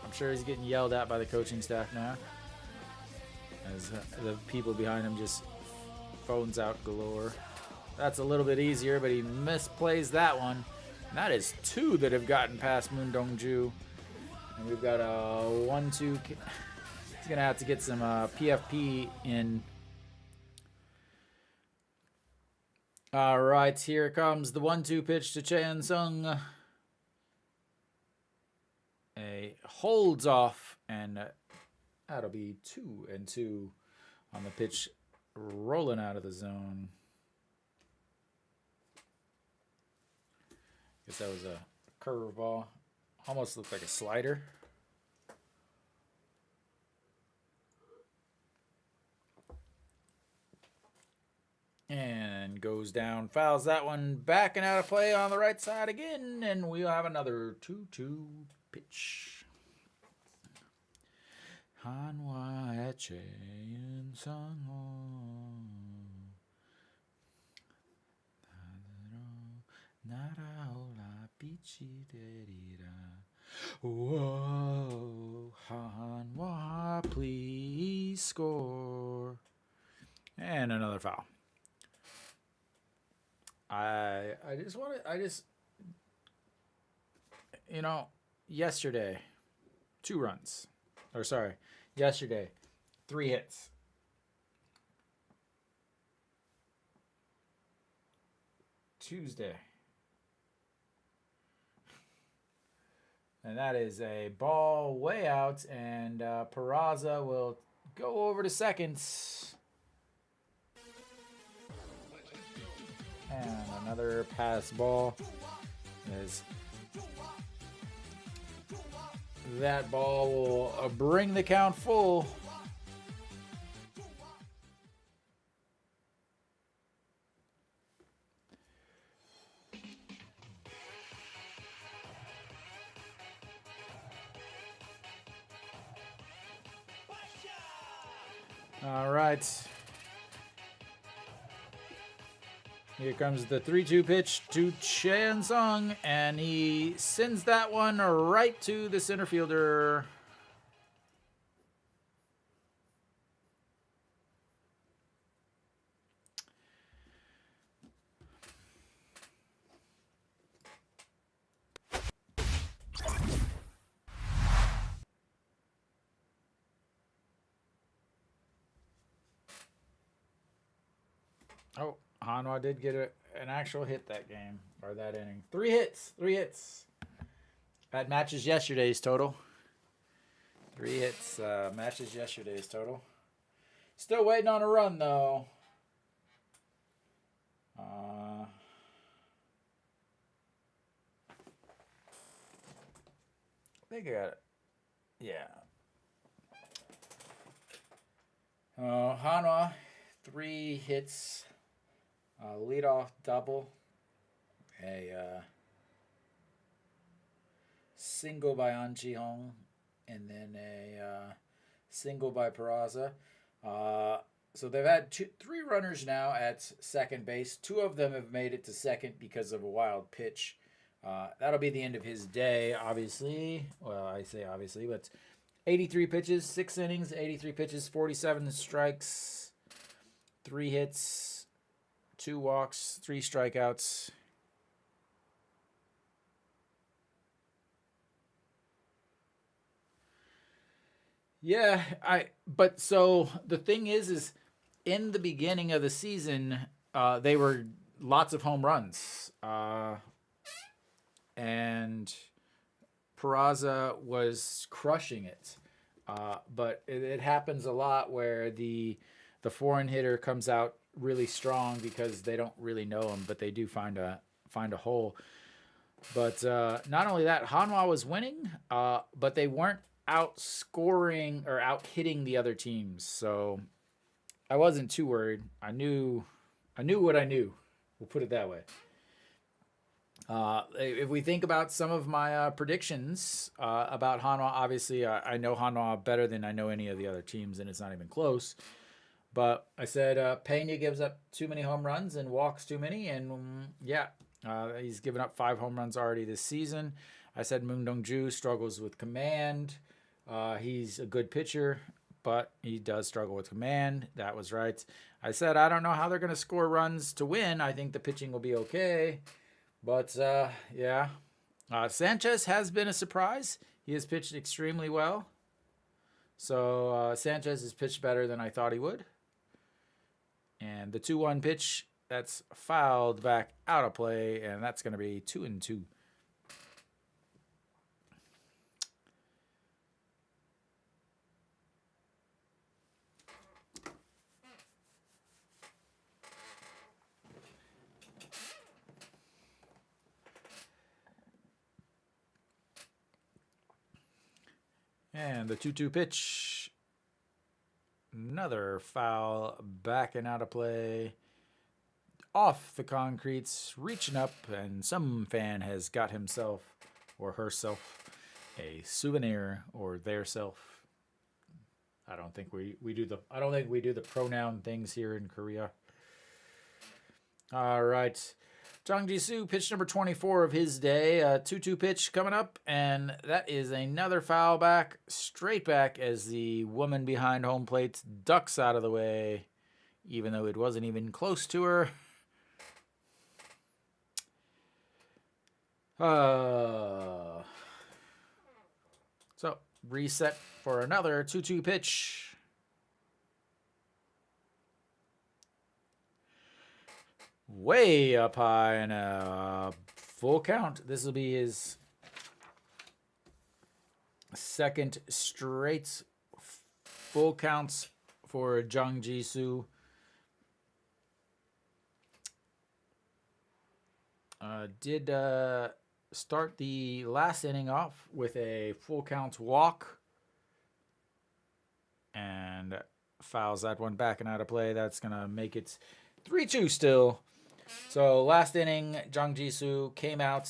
I'm sure he's getting yelled at by the coaching staff now, as the people behind him just phones out galore. That's a little bit easier, but he misplays that one. And that is 2 that have gotten past Moon Dongju. And we've got a 1-2. He's going to have to get some PFP in. All right, here comes the 1-2 pitch to Chen Sung. A holds off, and that'll be 2-2 on the pitch rolling out of the zone. Guess that was a curveball. Almost looked like a slider. And goes down, fouls that one back and out of play on the right side again, and we'll have another 2-2 pitch. Hanwha Chen Sung. Whoa, Hanwha, please score. And another foul. Yesterday, 2 runs. Yesterday, 3 hits. Tuesday. And that is a ball way out, and Peraza will go over to second. And another pass ball. As that ball will bring the count full. All right. Here comes the 3-2 pitch to Chen Sung, and he sends that one right to the center fielder. Oh, Hanwha did get an actual hit that game, or that inning. 3 hits. That matches yesterday's total. 3 hits matches yesterday's total. Still waiting on a run, though. I think I got it. Yeah. Hanwha, 3 hits. Leadoff double, a single by An Ji-hong, and then a single by Peraza. So they've had 3 runners now at second base. 2 of them have made it to second because of a wild pitch. That'll be the end of his day, obviously. Well, I say obviously, but 83 pitches, 6 innings, 83 pitches, 47 strikes, 3 hits. 2 walks, 3 strikeouts. Yeah, but so the thing is in the beginning of the season, they were lots of home runs. And Peraza was crushing it. But it happens a lot where the foreign hitter comes out really strong because they don't really know him, but they do find a hole. But not only that, Hanwha was winning, but they weren't outscoring or out hitting the other teams. So I wasn't too worried. I knew what I knew. We'll put it that way. If we think about some of my predictions about Hanwha, obviously I know Hanwha better than I know any of the other teams, and it's not even close. But I said Pena gives up too many home runs and walks too many, and he's given up 5 home runs already this season. I said Moon Dong-ju struggles with command. He's a good pitcher, but he does struggle with command. That was right. I said I don't know how they're going to score runs to win. I think the pitching will be okay. But, Sanchez has been a surprise. He has pitched extremely well. So, Sanchez has pitched better than I thought he would. And the 2-1 pitch, that's fouled back out of play, and that's going to be 2-2. And the 2-2 pitch. Another foul back and out of play. Off the concretes, reaching up, and some fan has got himself or herself a souvenir or their self. I don't think we do the pronoun things here in Korea. All right. Jang Ji-soo, pitch number 24 of his day. 2-2 pitch coming up, and that is another foul back, straight back as the woman behind home plate ducks out of the way, even though it wasn't even close to her. So, reset for another 2-2 pitch. Way up high and a full count. This will be his second straight full counts for Jang Ji-soo. Did start the last inning off with a full count walk and fouls that one back and out of play. That's going to make it 3-2 still. So last inning, Jang Ji-soo came out,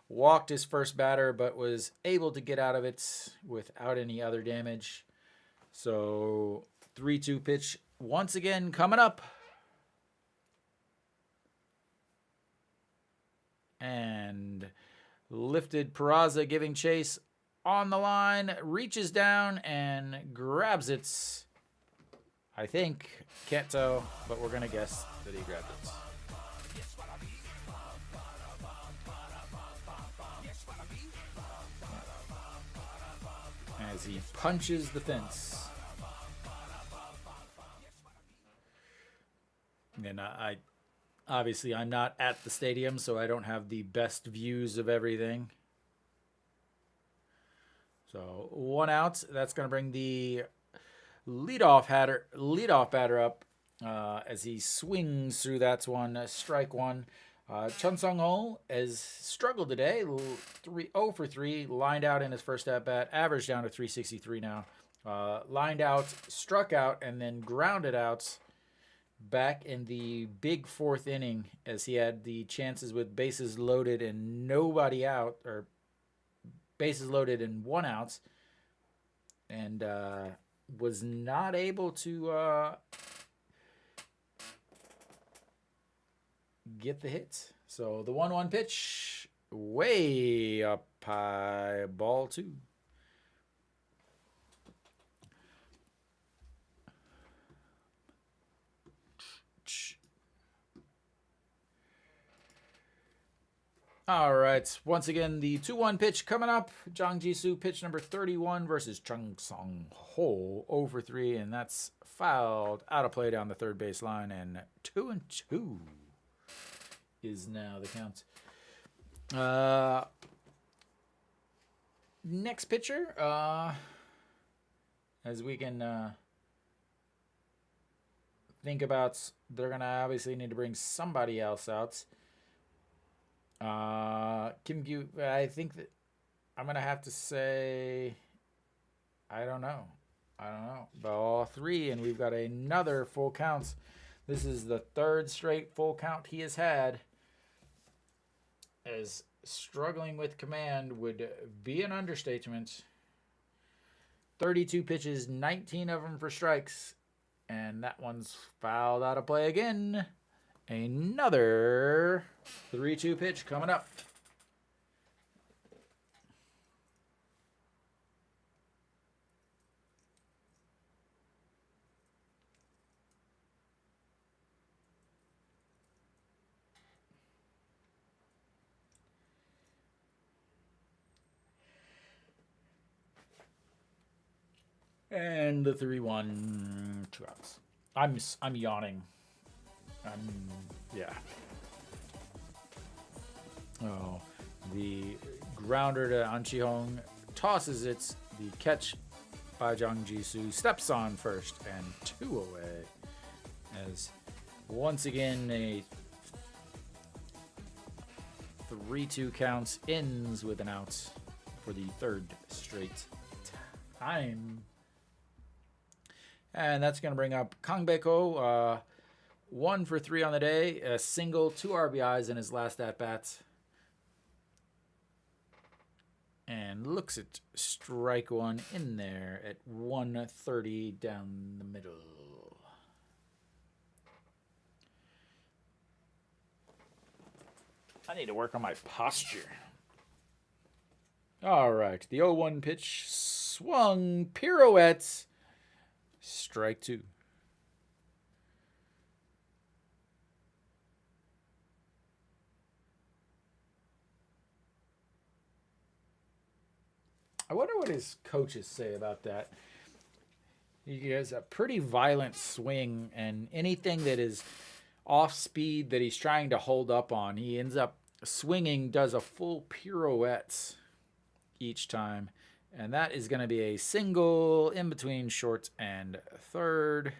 walked his first batter, but was able to get out of it without any other damage. So 3-2 pitch once again coming up. And lifted Peraza giving chase on the line, reaches down and grabs it. I think, can't tell, but we're going to guess that he grabbed it. As he punches the fence. And obviously I'm not at the stadium, so I don't have the best views of everything. So 1 out. That's going to bring the leadoff batter up as he swings through that one. Strike one. Chun Sung-ho has struggled today. 0 for 3. Lined out in his first at-bat. Average down to 363 now. Lined out, struck out, and then grounded out back in the big 4th inning as he had the chances with bases loaded and nobody out, or bases loaded and 1 out, and was not able to get the hit. So the 1-1 pitch, way up high, ball 2. All right, once again, the 2-1 pitch coming up. Jang Ji-soo, pitch number 31 versus Chung Sung-ho, 0 for 3, and that's fouled out of play down the third base line, and 2-2 is now the count. Next pitcher, as we can think about, they're going to obviously need to bring somebody else out. Kim Gyu, I think that I'm going to have to say, I don't know. Ball 3, and we've got another full count. This is the third straight full count he has had, as struggling with command would be an understatement. 32 pitches, 19 of them for strikes, and that one's fouled out of play again. Another 3-2 pitch coming up. And the 3-1, 2 outs. I'm yawning. Yeah. Oh, the grounder to Anchihong tosses it. The catch by Jung Jisoo steps on first and 2 away. As once again a 3-2 counts ends with an out for the third straight time. And that's going to bring up Kang Baeko, 1 for 3 on the day, a single, 2 RBIs in his last at-bats. And looks at strike one in there at 130 down the middle. I need to work on my posture. All right, the 0-1 pitch swung, pirouettes. Strike 2. I wonder what his coaches say about that. He has a pretty violent swing, and anything that is off speed that he's trying to hold up on, he ends up swinging, does a full pirouette each time. And that is going to be a single in between short and third.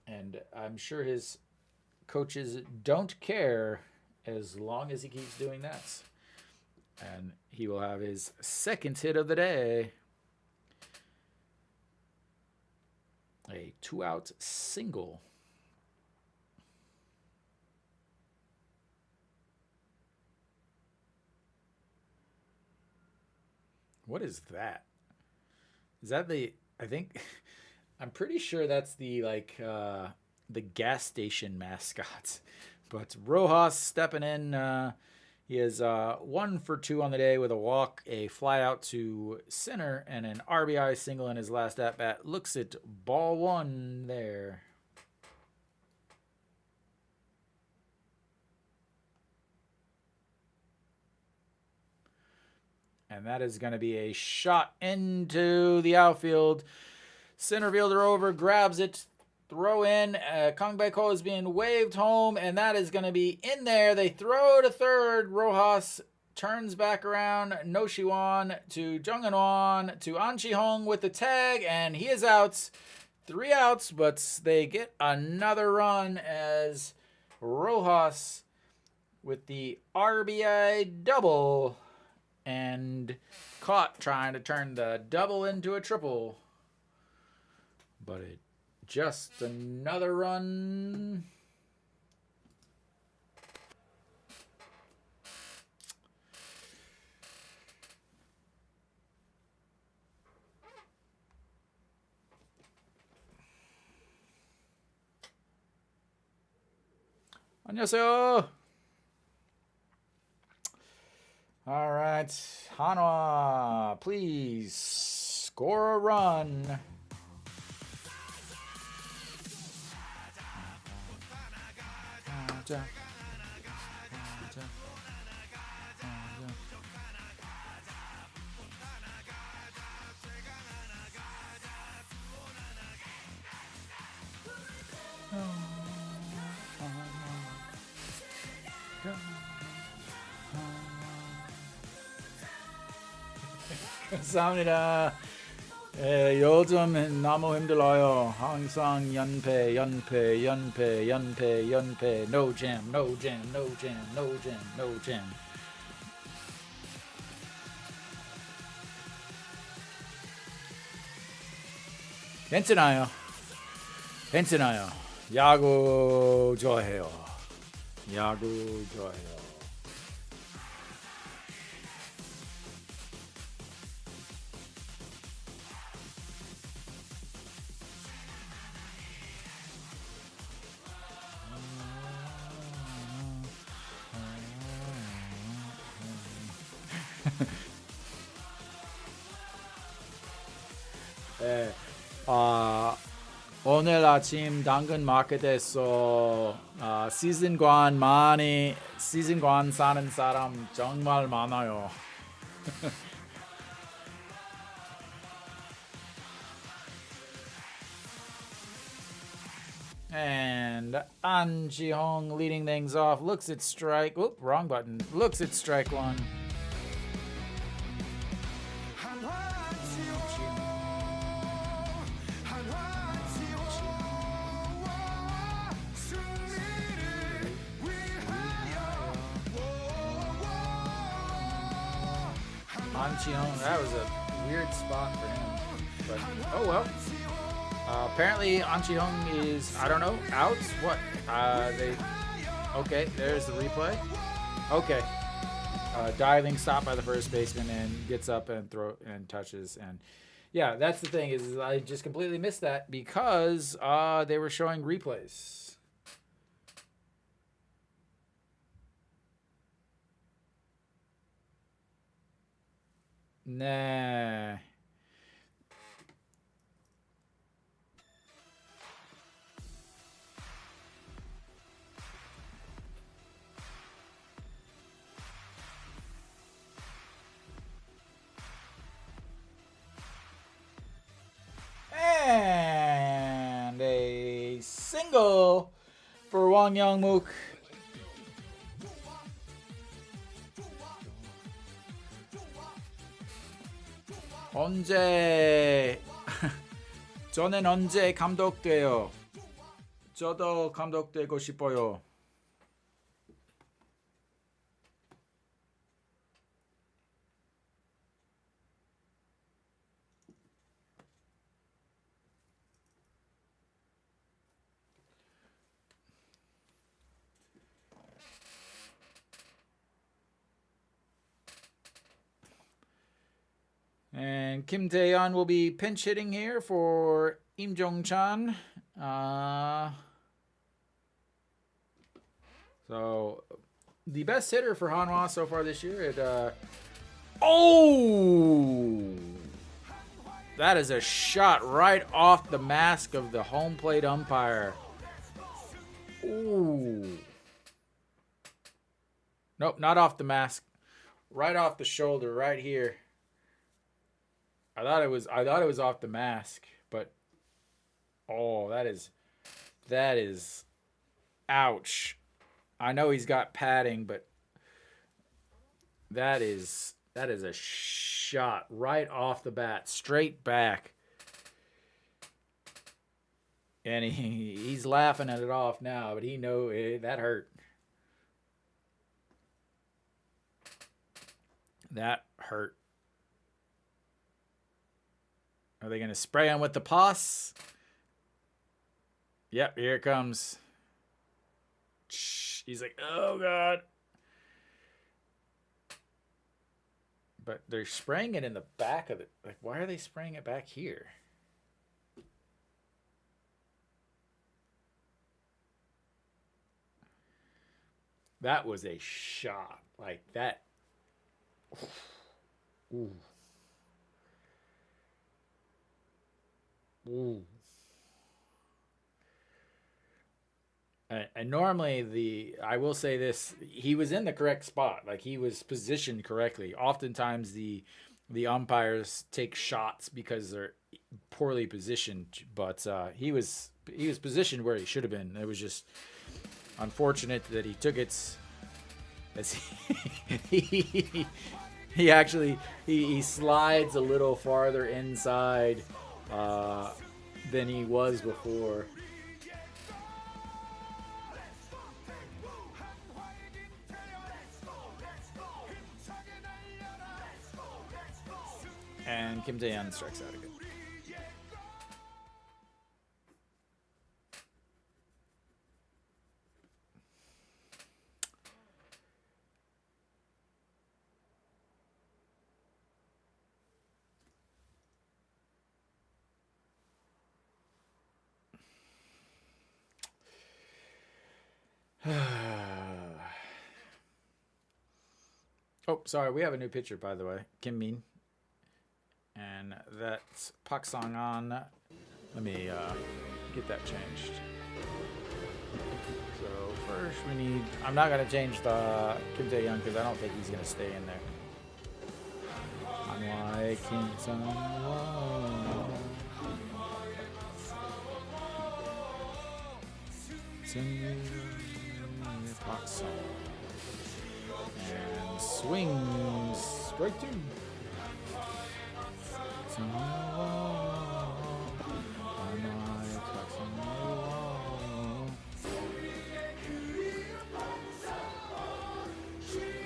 And I'm sure his coaches don't care as long as he keeps doing that. And he will have his second hit of the day. A 2-out single. What is that? Is that the, I think, I'm pretty sure that's the, the gas station mascot. But Rojas stepping in. He is 1 for 2 on the day with a walk, a fly out to center, and an RBI single in his last at-bat. Looks at ball 1 there. And that is going to be a shot into the outfield. Center fielder over, grabs it, throw in. Kang Baeko is being waved home, and that is going to be in there. They throw to third. Rojas turns back around. No Shiwan to Jung Hanwha to An Chi-hong with the tag, and he is out. 3 outs, but they get another run as Rojas with the RBI double. And caught trying to turn the double into a triple. But it just another run. 안녕하세요. All right, Hanwha, please score a run. 감사합니다. 요즘 너무 힘들어요. 항상 연패. No jam. 괜찮아요. 괜찮아요. 야구 좋아해요. 야구 좋아해요. 네. 아, 오늘 아침 당근 마켓에서 시즌관 사는 사람 정말 많아요. And An Ji-hong leading things off, looks at strike. Oop, wrong button. Looks at strike one. An Ji-hong, that was a weird spot for him. But, oh well. Apparently, An Ji-hong is, I don't know, out? What? Okay, there's the replay. Okay. Diving stop by the first baseman and gets up and touches. And yeah, that's the thing is I just completely missed that because they were showing replays. Nah. And a single for Wang Youngmook. 언제 저는 언제 감독돼요? 저도 감독되고 싶어요. And Kim Tae-yeon will be pinch hitting here for Im Jong-chan. So the best hitter for Hanwha so far this year. That is a shot right off the mask of the home plate umpire. Ooh. Nope, not off the mask. Right off the shoulder, right here. I thought it was off the mask, but that is ouch. I know he's got padding, but that is a shot right off the bat, straight back. And he's laughing at it off now, but he knows that hurt. That hurt. Are they going to spray him with the pus? Yep, here it comes. He's like, oh, God. But they're spraying it in the back of it. Like, why are they spraying it back here? That was a shot. Like that. Ooh. Ooh. And normally I will say this, he was in the correct spot. Like he was positioned correctly. Oftentimes the umpires take shots because they're poorly positioned, but he was positioned where he should have been. It was just unfortunate that he took it as he actually slides a little farther inside than he was before. And Kim Tae-yeon strikes out again. Oh, sorry. We have a new pitcher, by the way. Kim Min. And that's Pak Song-an. Let me get that changed. So first we need... I'm not going to change the Kim Tae-young because I don't think he's going to stay in there. Hanwha Kim Sung-won. Pak Song. And swings. Strike two.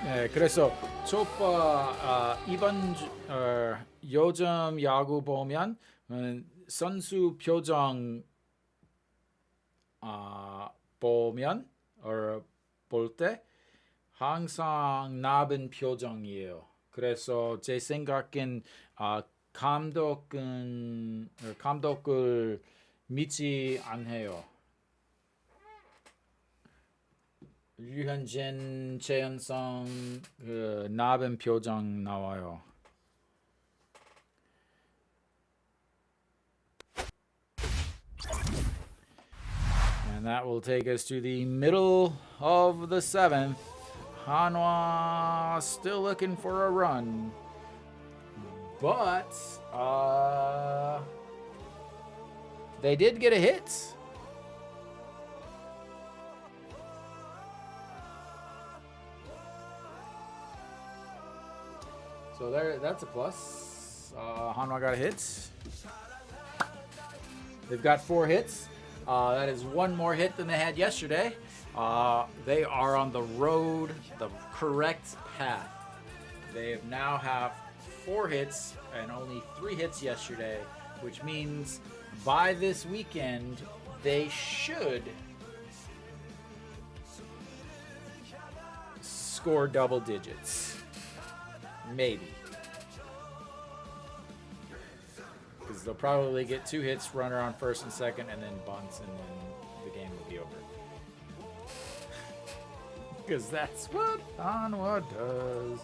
네, 그래서 이번 요즘 야구 보면 선수 표정 보면 볼 때 항상 나쁜 표정이에요. 그래서 제 생각엔 감독을 믿지 않아요. 류현진, 최연성 나쁜 표정 나와요. And that will take us to the middle of the 7th. Hanwha still looking for a run. But they did get a hit. So that's a plus. Hanwha got a hit. They've got 4 hits. That is 1 more hit than they had yesterday. They are on the road, the correct path. They now have 4 hits and only 3 hits yesterday, which means by this weekend they should score double digits. Maybe. Because they'll probably get 2 hits, runner on first and second, and then bunts, and then the game will be over. Because that's what Hanwha does.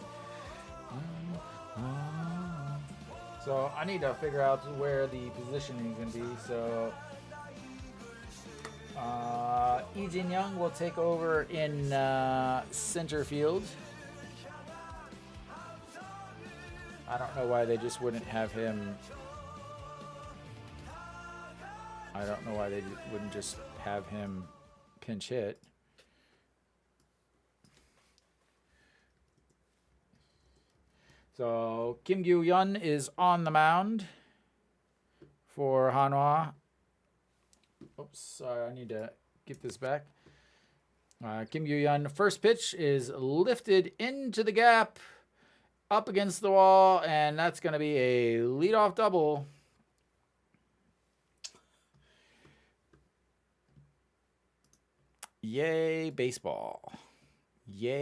So I need to figure out where the positioning is going to be. So Lee Jin-young will take over in center field. I don't know why they just wouldn't have him. I don't know why they wouldn't just have him pinch hit. So Kim Gyu-yeon is on the mound for Hanwha. Oops, sorry, I need to get this back. Kim Gyu-yeon, first pitch is lifted into the gap, up against the wall, and that's going to be a leadoff double. Yay, baseball. Yay,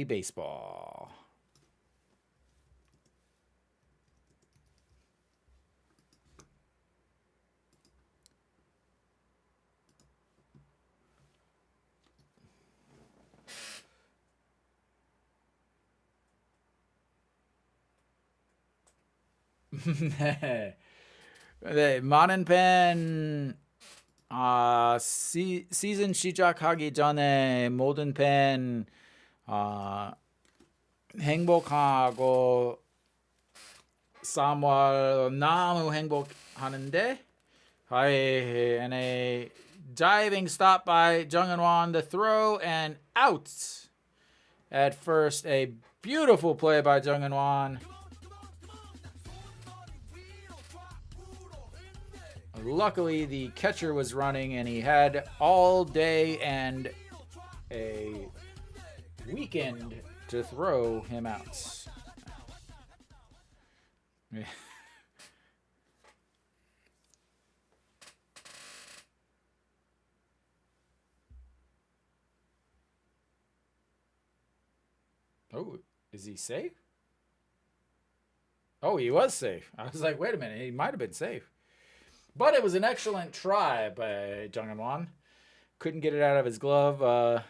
baseball. 네, 많은 팬 시즌 시작하기 전에 모든 팬 행복하고 3월 너무 행복하는데 and a diving stop by Jung Eun-won, the throw and out at first. A beautiful play by Jung Eun-won. Luckily, the catcher was running, and he had all day and a weekend to throw him out. Oh, is he safe? Oh, he was safe. I was like, wait a minute, he might have been safe. But it was an excellent try by Jung Eun-won. couldn't get it out of his glove.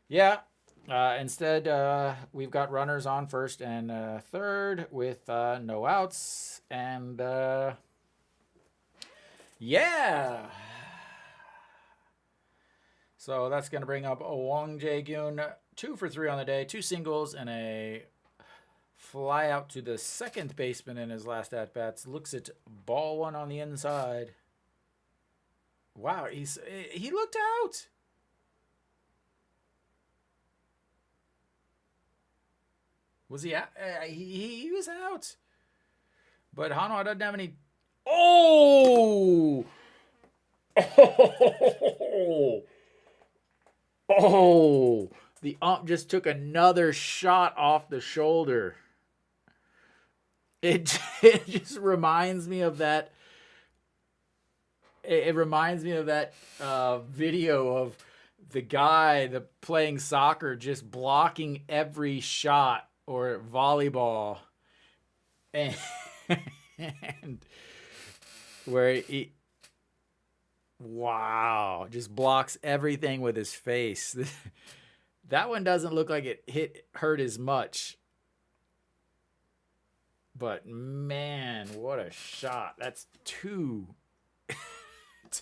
Yeah. Instead, we've got runners on first and third with no outs. And yeah. So that's going to bring up Wong Jae-gyun, 2 for 3 on the day, 2 singles, and a fly out to the second baseman in his last at-bats. Looks at ball 1 on the inside. Wow, he looked out. Was he out? He was out. But Hanwha doesn't have any... Oh! Oh! Oh! The ump just took another shot off the shoulder. It just reminds me of that. It reminds me of that video of the guy playing soccer just blocking every shot or volleyball, and where he, wow, just blocks everything with his face. That one doesn't look like it hurt as much. But man, what a shot. That's 2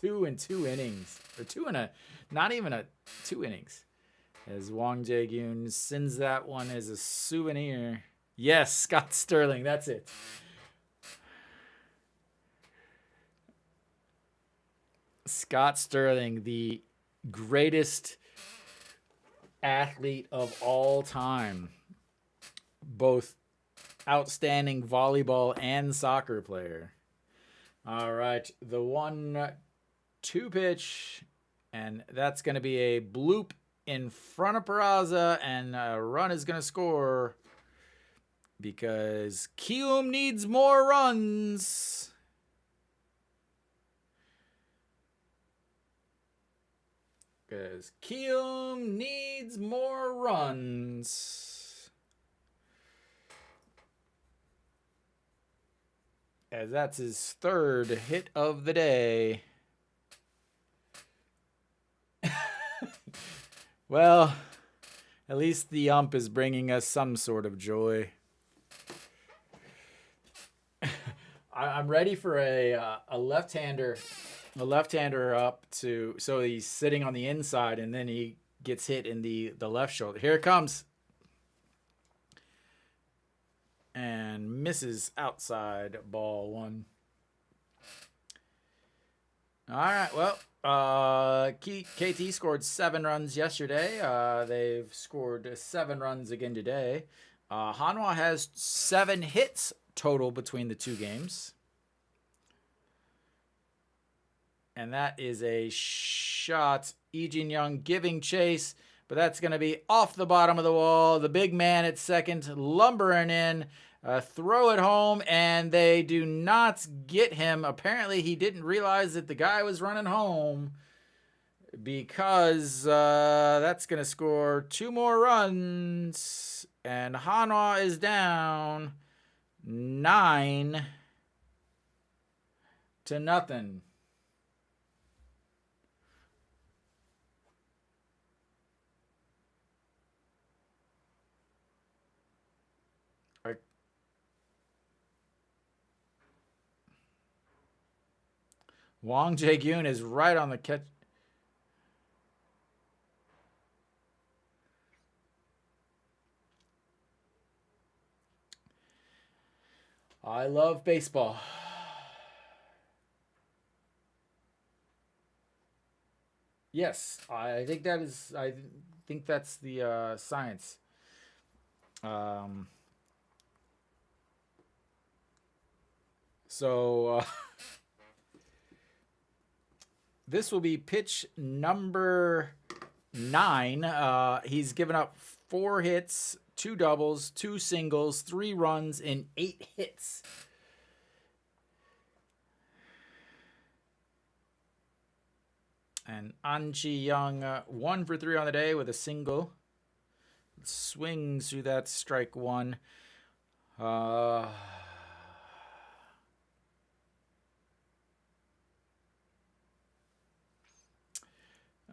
in 2 innings. Or not even 2 innings. As Wong Jae-gyun sends that one as a souvenir. Yes, Scott Sterling, that's it. Scott Sterling, the greatest athlete of all time. Both outstanding volleyball and soccer player. All right, the 1-2 pitch, and that's going to be a bloop in front of Peraza, and a run is going to score because Kium needs more runs. Because Kium needs more runs. As that's his 3rd hit of the day. Well, at least the ump is bringing us some sort of joy. I'm ready for a left-hander up to, so he's sitting on the inside and then he gets hit in the left shoulder. Here it comes. And misses outside, ball 1. All right, well, KT scored 7 runs yesterday. They've scored 7 runs again today. Hanwha has 7 hits total between the 2 games. And that is a shot. Lee Jin-young giving chase, but that's going to be off the bottom of the wall. The big man at second, lumbering in. Throw it home, and they do not get him. Apparently, he didn't realize that the guy was running home, because that's going to score 2 more runs, and Hanwha is down 9-0. Wong Jae-gyun is right on the catch. I love baseball. Yes, I think that's the science. This will be pitch number 9. He's given up 4 hits, 2 doubles, 2 singles, 3 runs, and 8 hits. And An Chi-young, 1 for 3 on the day with a single. Swings through that, strike 1.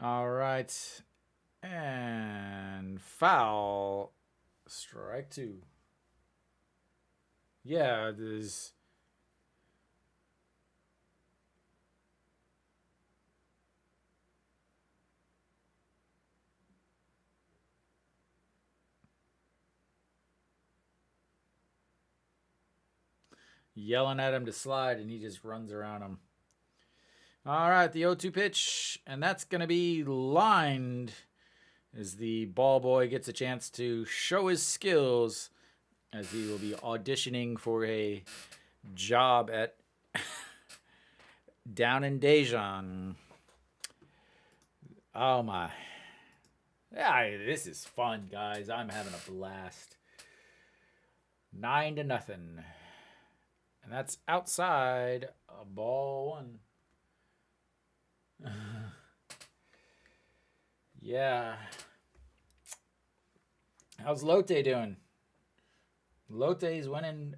All right. And foul. Strike two. Yeah, there's. Yelling at him to slide, and he just runs around him. All right, the 0-2 pitch, and that's going to be lined as the ball boy gets a chance to show his skills as he will be auditioning for a job at down in Daejeon. Oh my. Yeah, this is fun, guys. I'm having a blast. 9-0. And that's outside ball one. Yeah. How's Lotte doing? Lotte's winning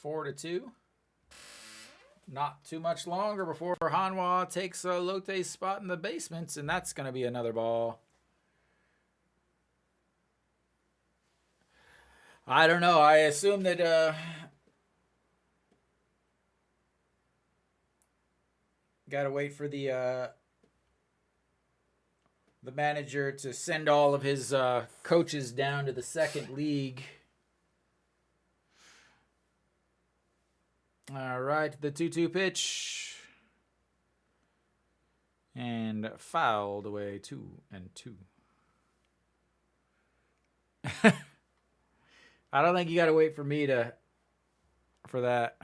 4-2. Not too much longer before Hanwha takes Lotte's spot in the basements, and that's going to be another ball. I don't know. I assume that got to wait for the manager to send all of his coaches down to the second league. All right, the 2-2 pitch. And fouled away 2-2. I don't think you got to wait for me for that.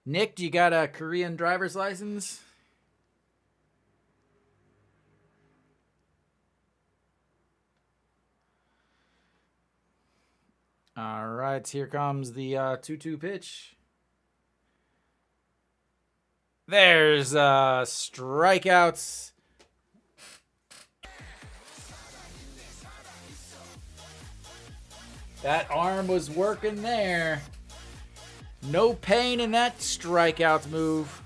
Nick, do you got a Korean driver's license? All right, here comes the 2-2 pitch. There's strikeouts. That arm was working there. No pain in that strikeout move.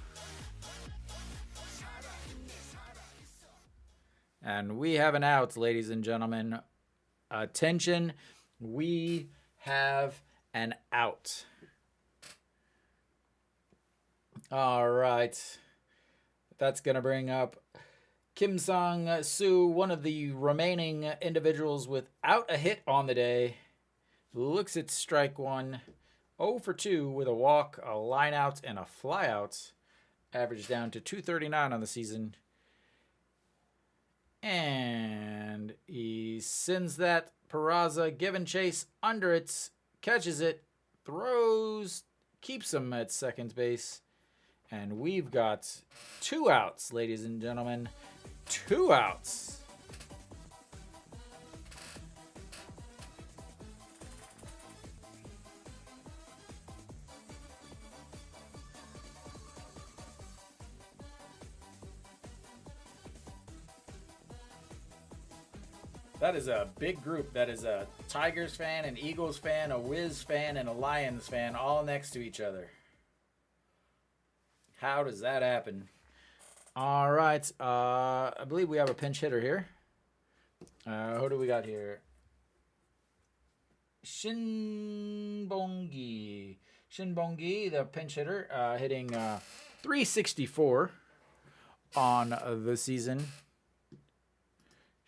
And we have an out, ladies and gentlemen. Attention, we have an out. All right. That's going to bring up Kim Sang-soo, one of the remaining individuals without a hit on the day. Looks at strike one. 0 for 2 with a walk, a line out, and a fly out. Average down to 239 on the season. And he sends that Peraza given chase under it, catches it, throws, keeps him at second base. And we've got 2 outs, ladies and gentlemen. 2 outs. That is a big group. That is a Tigers fan, an Eagles fan, a Wiz fan, and a Lions fan all next to each other. How does that happen? All right. I believe we have a pinch hitter here. Who do we got here? Shinbongi. Shinbongi, the pinch hitter, hitting 364 on the season.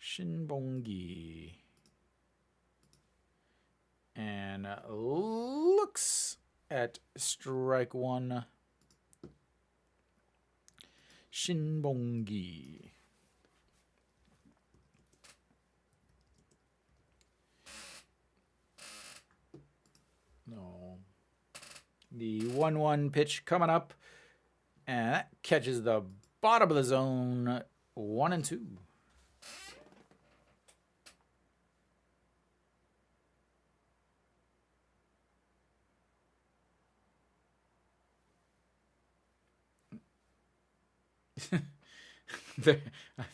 Shinbongi. And looks at strike one. Shinbongi. No. The 1-1 pitch coming up. And that catches the bottom of the zone. 1-2.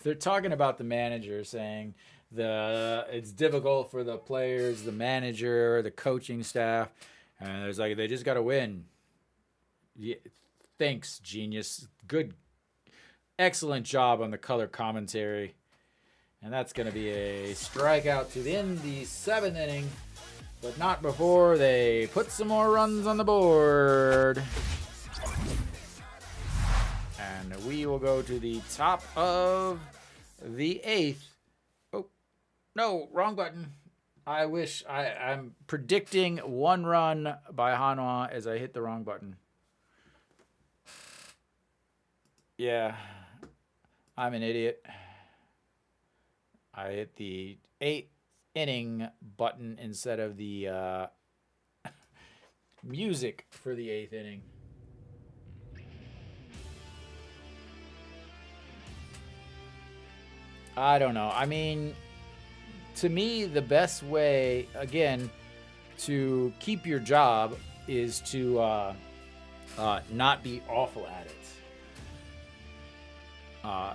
they're talking about the manager, saying it's difficult for the players, the manager, the coaching staff, and there's like they just got to win. Yeah, thanks, genius. Good excellent job on the color commentary. And that's going to be a strikeout to end the 7th inning. But not before they put some more runs on the board. And we will go to the top of the 8th. Oh, no, wrong button. I wish I'm predicting 1 run by Hanwha as I hit the wrong button. Yeah, I'm an idiot. I hit the 8th inning button instead of the music for the 8th inning. I don't know. I mean, to me, the best way, again, to keep your job is to not be awful at it.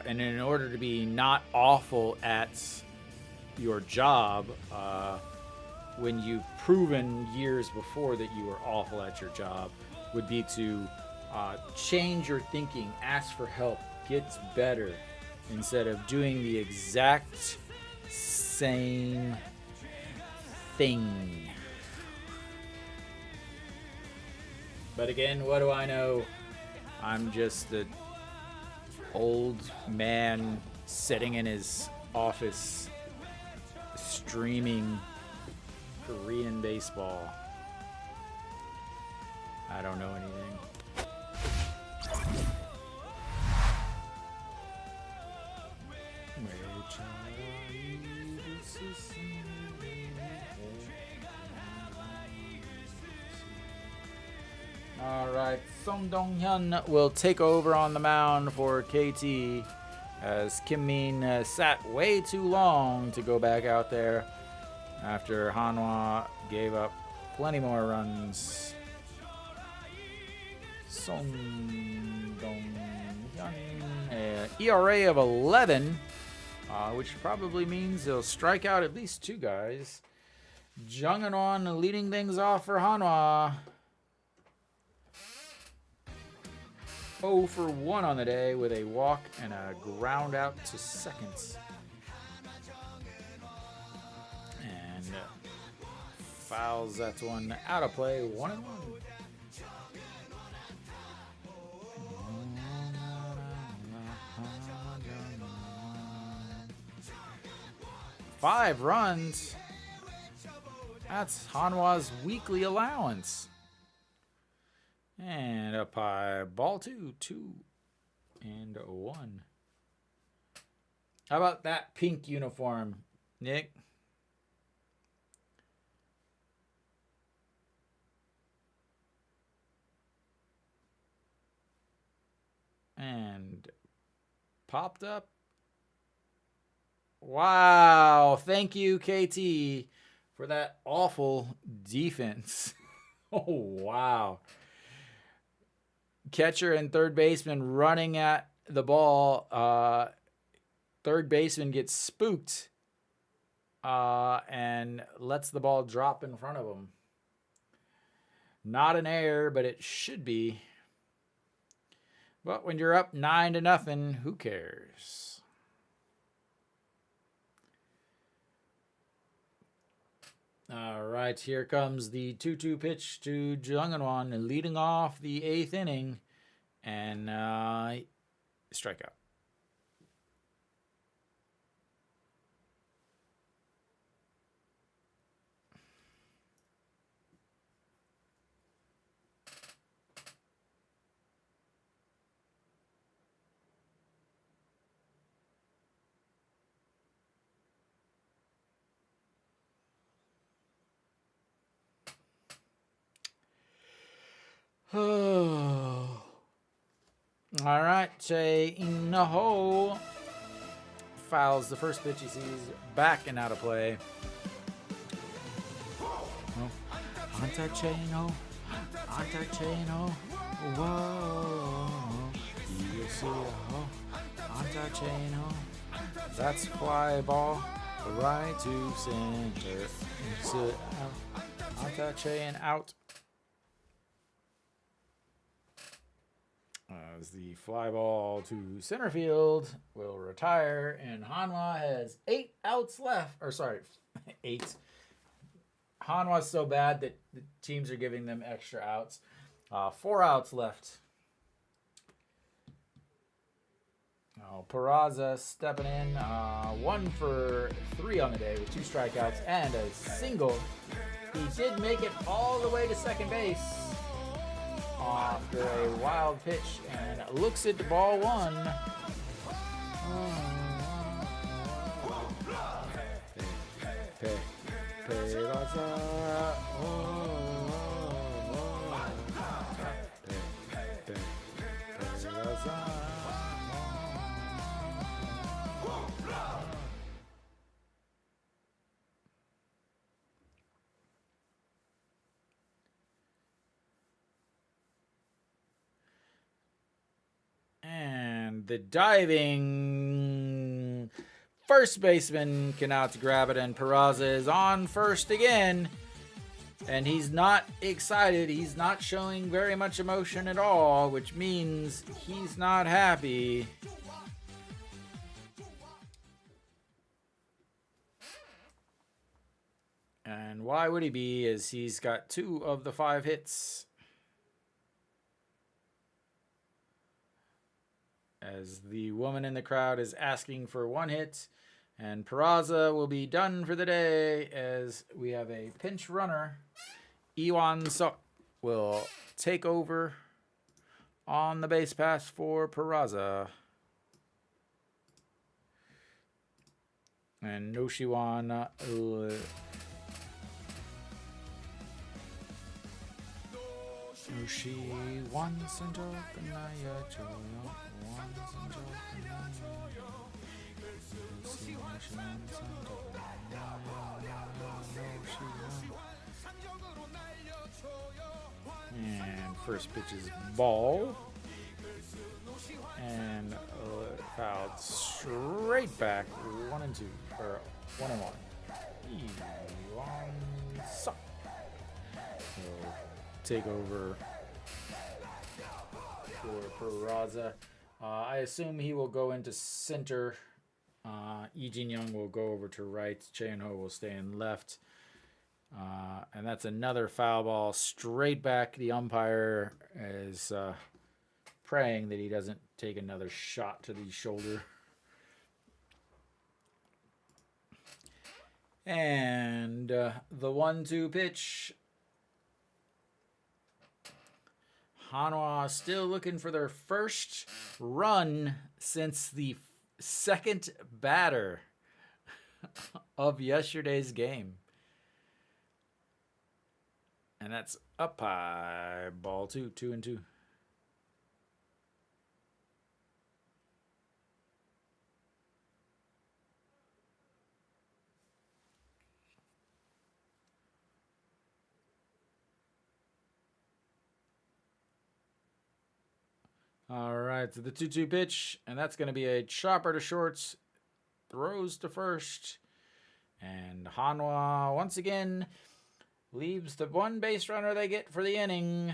And in order to be not awful at your job, when you've proven years before that you were awful at your job, would be to change your thinking, ask for help, get better, instead of doing the exact same thing. But again, what do I know? I'm just the old man sitting in his office streaming Korean baseball. I don't know anything. Alright, Song Dong-hyun will take over on the mound for KT as Kim Min sat way too long to go back out there after Hanwha gave up plenty more runs. Song Dong-hyun, ERA of 11, which probably means he'll strike out at least 2 guys. Jung Eun-won leading things off for Hanwha. 0 for 1 on the day with a walk and a ground out to second. And fouls that one out of play, 1-1. 5 runs. That's Hanwha's weekly allowance. And up high, ball 2, 2-1. How about that pink uniform, Nick? And popped up. Wow. Thank you, KT, for that awful defense. Oh, wow. Catcher and third baseman running at the ball. Third baseman gets spooked and lets the ball drop in front of him. Not an error, but it should be. But when you're up 9-0, who cares? All right, here comes the 2-2 pitch to Jung Eun-won, leading off the 8th inning, and strikeout. Oh. All right, Che In-ho fouls the first pitch he sees, back and out of play. Anta Che In-ho, Anta Che In-ho, whoa, you see Anta Che In-ho. That's fly ball, right to center. Anta Che In out. As the fly ball to center field will retire, and Hanwha has 8 outs left. Or sorry, 8. Hanwha's so bad that the teams are giving them extra outs. 4 outs left. Peraza stepping in. 1 for 3 on the day with 2 strikeouts and a single. He did make it all the way to second base after a wild pitch and looks at the ball 1. And the diving first baseman cannot grab it, and Peraza is on first again. And he's not excited. He's not showing very much emotion at all, which means he's not happy. And why would he be, as he's got 2 of the 5 hits. As the woman in the crowd is asking for 1 hit. And Peraza will be done for the day, as we have a pinch runner. Iwan Sok will take over on the base pass for Peraza. And Noshiwan and first pitch is ball, and fouled straight back. 1-2 or 1-1. Will take over for Peraza. I assume he will go into center. Lee Jin Young will go over to right. Cheon Ho will stay in left. And that's another foul ball straight back. The umpire is praying that he doesn't take another shot to the shoulder. And the 1-2 pitch. Hanwha still looking for their first run since the second batter of yesterday's game. And that's up high. Ball 2, 2-2. All right, so the 2-2 pitch, and that's going to be a chopper to shorts, throws to first, and Hanwha once again leaves the 1 base runner they get for the inning,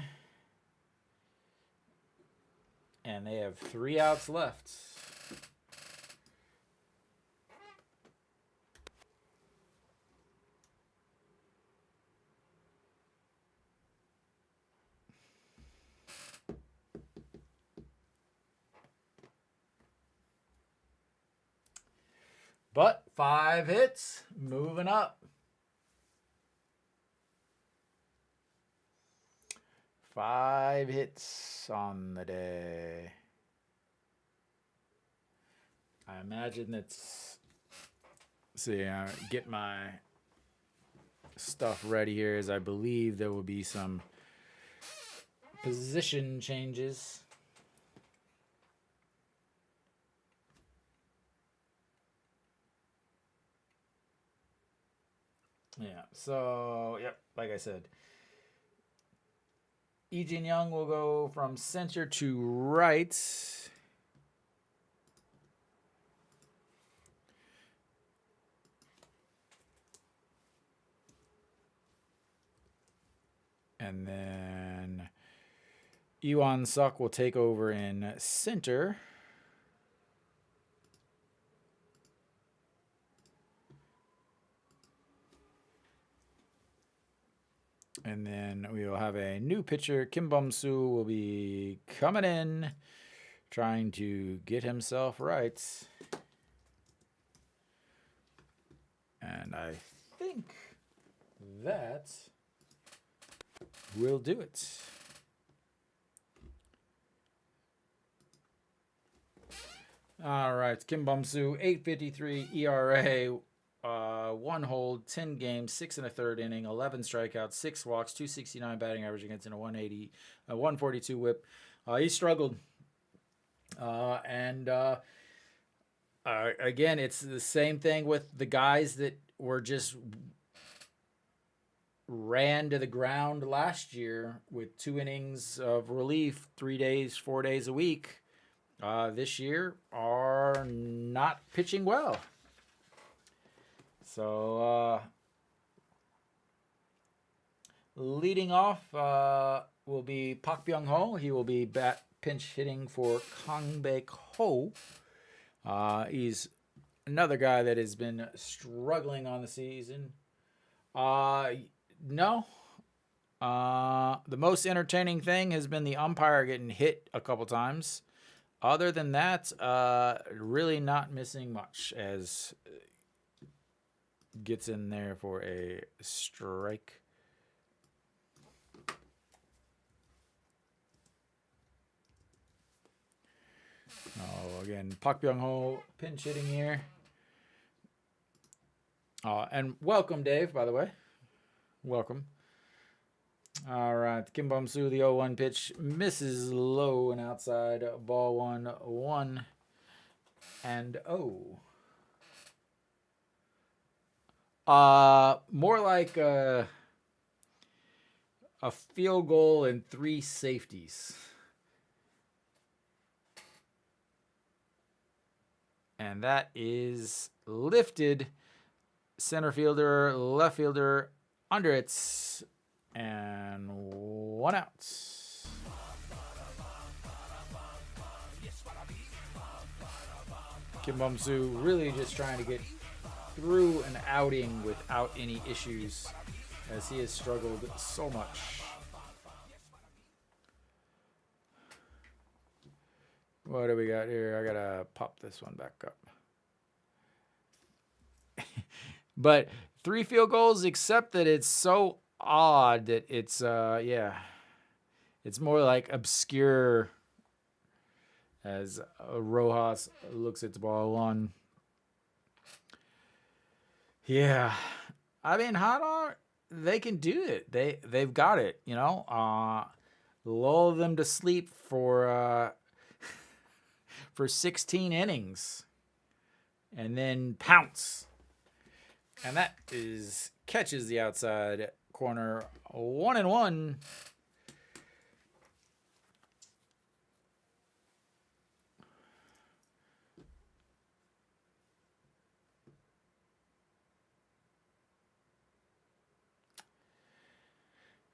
and they have 3 outs left. But 5 hits, moving up. 5 hits on the day. I imagine that's... See, get my stuff ready here, as I believe there will be some position changes. Yeah, so, yep, like I said, Lee Jin Young will go from center to right. And then Yuan Suk will take over in center. And then we will have a new pitcher. Kim Bum-soo will be coming in, trying to get himself right. And I think that will do it. All right, Kim Bum-soo, 8.53 ERA, 1 hold, 10 games, 6 and a third inning, 11 strikeouts, 6 walks, 269 batting average against in a 142 whip. He struggled. Again, it's the same thing with the guys that were just ran to the ground last year with 2 innings of relief, 3 days, 4 days a week. This year are not pitching well. So leading off will be Pak Byung-ho. He will be pinch hitting for Kang Baek-ho. He's another guy that has been struggling on the season. No. The most entertaining thing has been the umpire getting hit a couple times. Other than that, really not missing much as gets in there for a strike. Oh, again, Pak Byung-ho pinch hitting here. And welcome, Dave, by the way. Welcome. All right, Kim Bum-soo, the 0-1 pitch, misses low and outside. Ball 1-1 and 0. More like a field goal and 3 safeties. And that is lifted. Center fielder, left fielder, under it. And 1 out. Kim Bum-soo really just trying to get through an outing without any issues, as he has struggled so much. What do we got here? I gotta pop this one back up. But 3 field goals, except that it's so odd that it's it's more like obscure, as Rojas looks at the ball 1. Yeah, I mean, Hanwha, they can do it. They've got it, you know. Lull them to sleep for 16 innings, and then pounce. And that catches the outside corner, 1-1.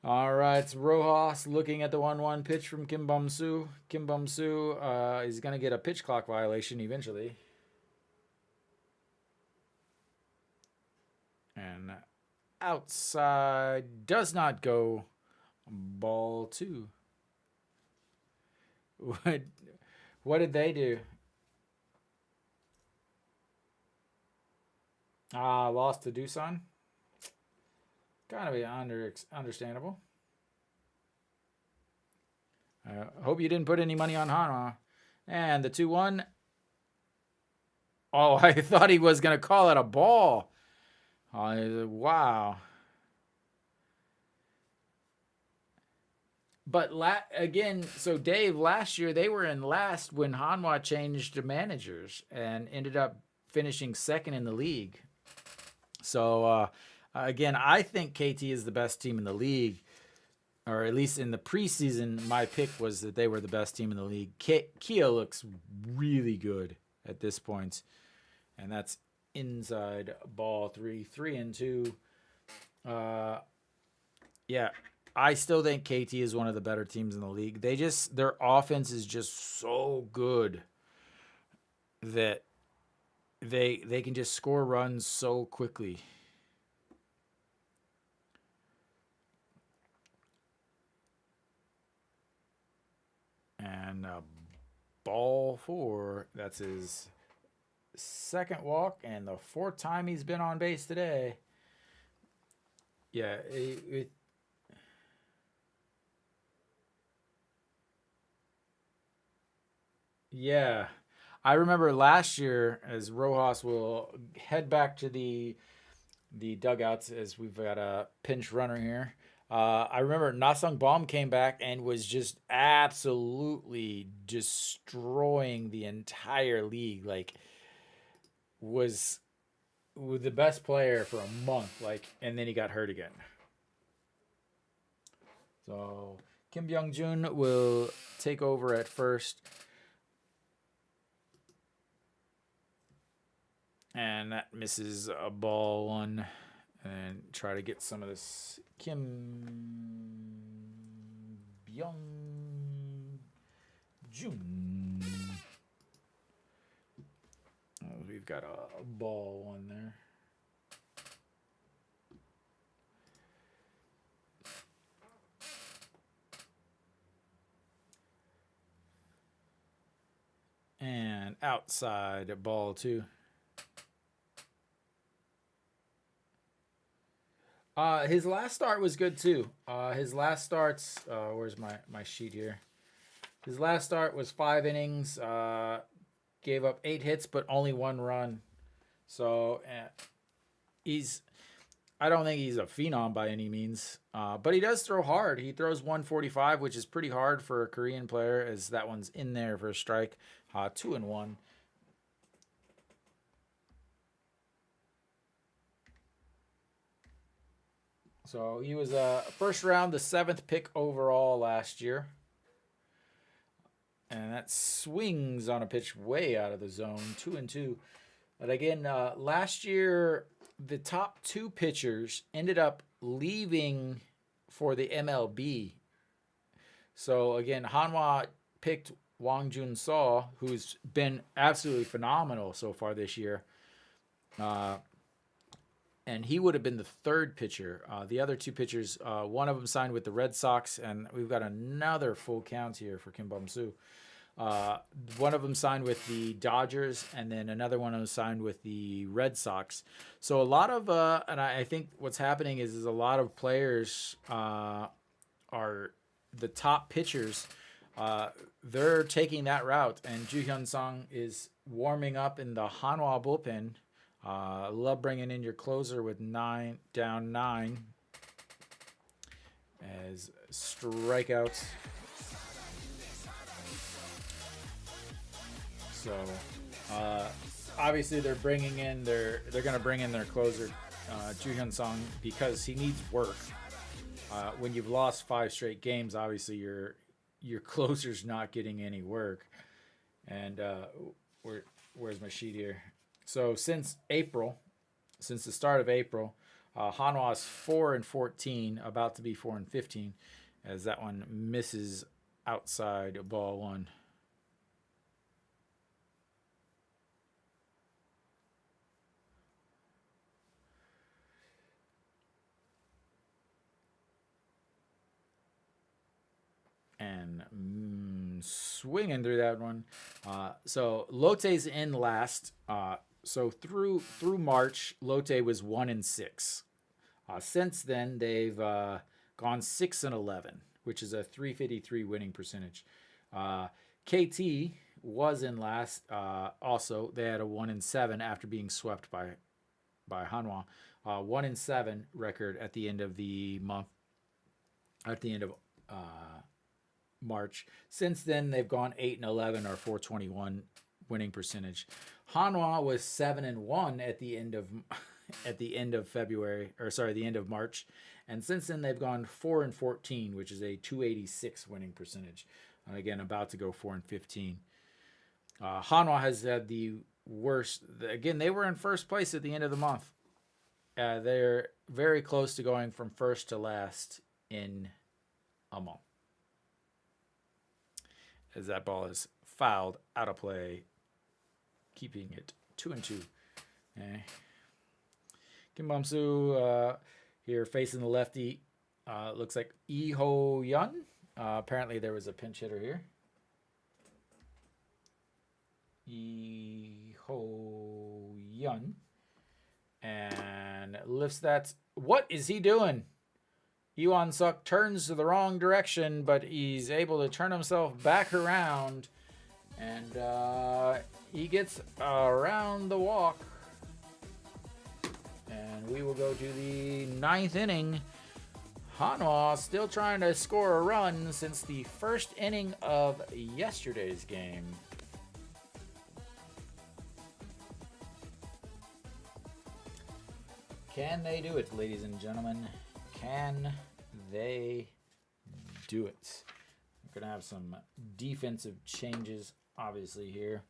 All right, it's Rojas looking at the 1-1 pitch from Kim Bum-soo. Kim Bum-soo is going to get a pitch clock violation eventually. And outside does not go. Ball 2. What did they do? Lost to Doosan. Kind of be understandable. Hope you didn't put any money on Hanwha. And the 2-1. Oh, I thought he was going to call it a ball. Wow. But again, so Dave, last year they were in last when Hanwha changed managers and ended up finishing second in the league. So, again, I think KT is the best team in the league, or at least in the preseason, my pick was that they were the best team in the league. Kia looks really good at this point, and that's inside ball 3, 3-2. Yeah, I still think KT is one of the better teams in the league. Their offense is just so good that they can just score runs so quickly. And ball four. That's his second walk and the fourth time he's been on base today. Yeah, yeah. I remember last year as Rojas will head back to the dugouts as we've got a pinch runner here. I remember Nasung Baum came back and was just absolutely destroying the entire league. Like, was the best player for a month. Like, and then he got hurt again. So Kim Byung Jun will take over at first. And that misses a ball one. And try to get some of this Kim Byung Jun. Oh, we've got a ball one there. And outside ball two. His last start was good too. His last starts, where's my sheet here? His last start was 5 innings, gave up 8 hits, but only 1 run. So I don't think he's a phenom by any means, but he does throw hard. He throws 145, which is pretty hard for a Korean player, as that one's in there for a strike. 2-1. So he was first round, the 7th pick overall last year. And that swings on a pitch way out of the zone, 2-2. But again, last year, the top 2 pitchers ended up leaving for the MLB. So again, Hanwha picked Wang Jun Saw, who's been absolutely phenomenal so far this year. And he would have been the 3rd pitcher. The other 2 pitchers, one of them signed with the Red Sox, and we've got another full count here for Kim Bum Soo. One of them signed with the Dodgers, and then another one of them signed with the Red Sox. So a lot of, and I think what's happening is a lot of players are the top pitchers. They're taking that route, and Ju Hyun Sung is warming up in the Hanwha bullpen. Love bringing in your closer with down 9 as strikeouts. So obviously they're going to bring in their closer, Ju Hyun Sung, because he needs work. When you've lost 5 straight games, obviously your closer's not getting any work. And where's my sheet here? So since the start of April, Hanwha is 4-14, about to be 4-15, as that one misses outside ball 1. And swinging through that one. So Lotte's in last. So through March, Lotte was 1-6. Since then, they've gone 6-11, which is a .353 winning percentage. KT was in last. Also, they had a 1-7 after being swept by Hanwha. 1-7 record at the end of the month. At the end of March. Since then, they've gone 8-11 or .421 winning percentage. Hanwha was 7-1 at the end of February, or sorry, the end of March, and since then they've gone 4-14, which is a .286 winning percentage. And again, about to go 4-15. Hanwha has had the worst. Again, they were in first place at the end of the month. They're very close to going from first to last in Amon. As that ball is fouled out of play, keeping it 2-2. Okay. Kim Bum-soo here facing the lefty. Looks like Lee Ho-yun. Apparently there was a pinch hitter here. Lee Ho-yun. And lifts that. What is he doing? Iwan Suk turns to the wrong direction, but he's able to turn himself back around. And he gets around the walk. And we will go to the 9th inning. Hanwha still trying to score a run since the first inning of yesterday's game. Can they do it, ladies and gentlemen? Can they do it? We're going to have some defensive changes, obviously, here.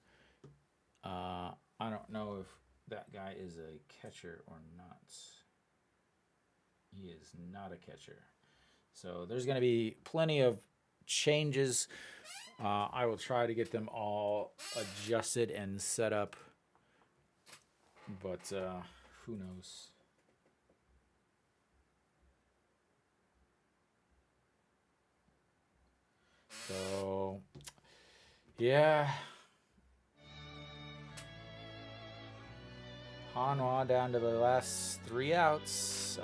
I don't know if that guy is a catcher or not. He is not a catcher. So there's going to be plenty of changes. I will try to get them all adjusted and set up. But who knows? So, yeah. Hanwha down to the last 3 outs.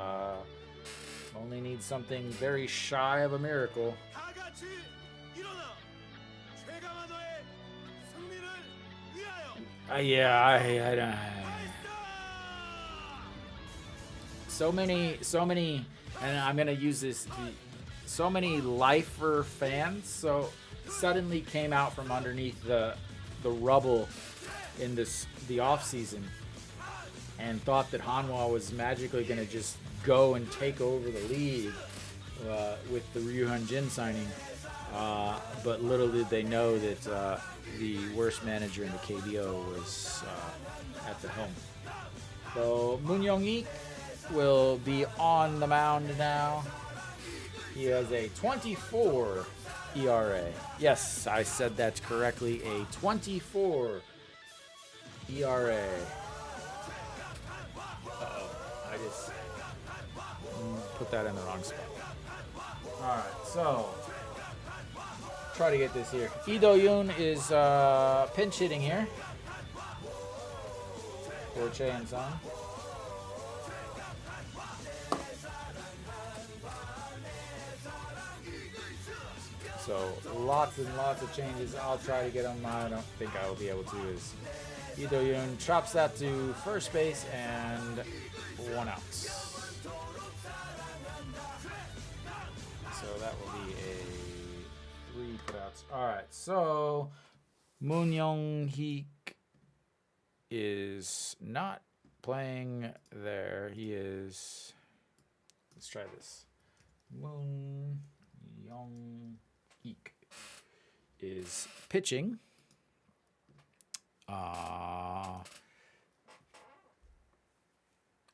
Only need something very shy of a miracle. I don't. So many, and I'm gonna use this. So many lifer fans suddenly came out from underneath the rubble in the off season and thought that Hanwha was magically going to just go and take over the league with the Ryu Hyun-jin signing. But little did they know that the worst manager in the KBO was at the helm. So Moon Young-ik will be on the mound now. He has a 24 ERA. Yes, I said that correctly. A 24 ERA. Uh-oh. I just put that in the wrong spot. Alright, so try to get this here. Lee Do-yoon is pinch hitting here for Chae-in-sung. So lots and lots of changes. I'll try to get them. I don't think I will be able to. Is Lee Do-yoon chops that to first base and 1 out. So that will be a 3 putouts. All right. So Moon Young-ik is not playing there. He is. Let's try this. Moon Young-ik is pitching.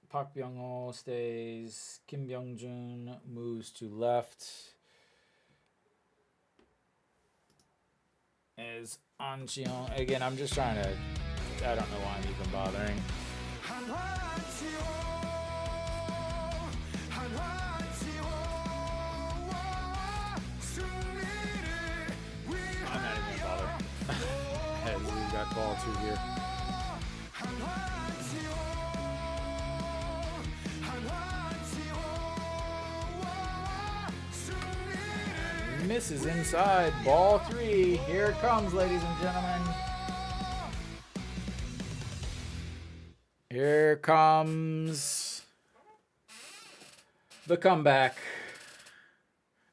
Park Byung-ho stays. Kim Byung-jun moves to left. As An Chi-hong. Again, I'm just trying to. I don't know why I'm even bothering. I'm not even gonna bother. As we got ball 2 here. Misses inside. Ball 3. Here it comes, ladies and gentlemen. Here comes the comeback.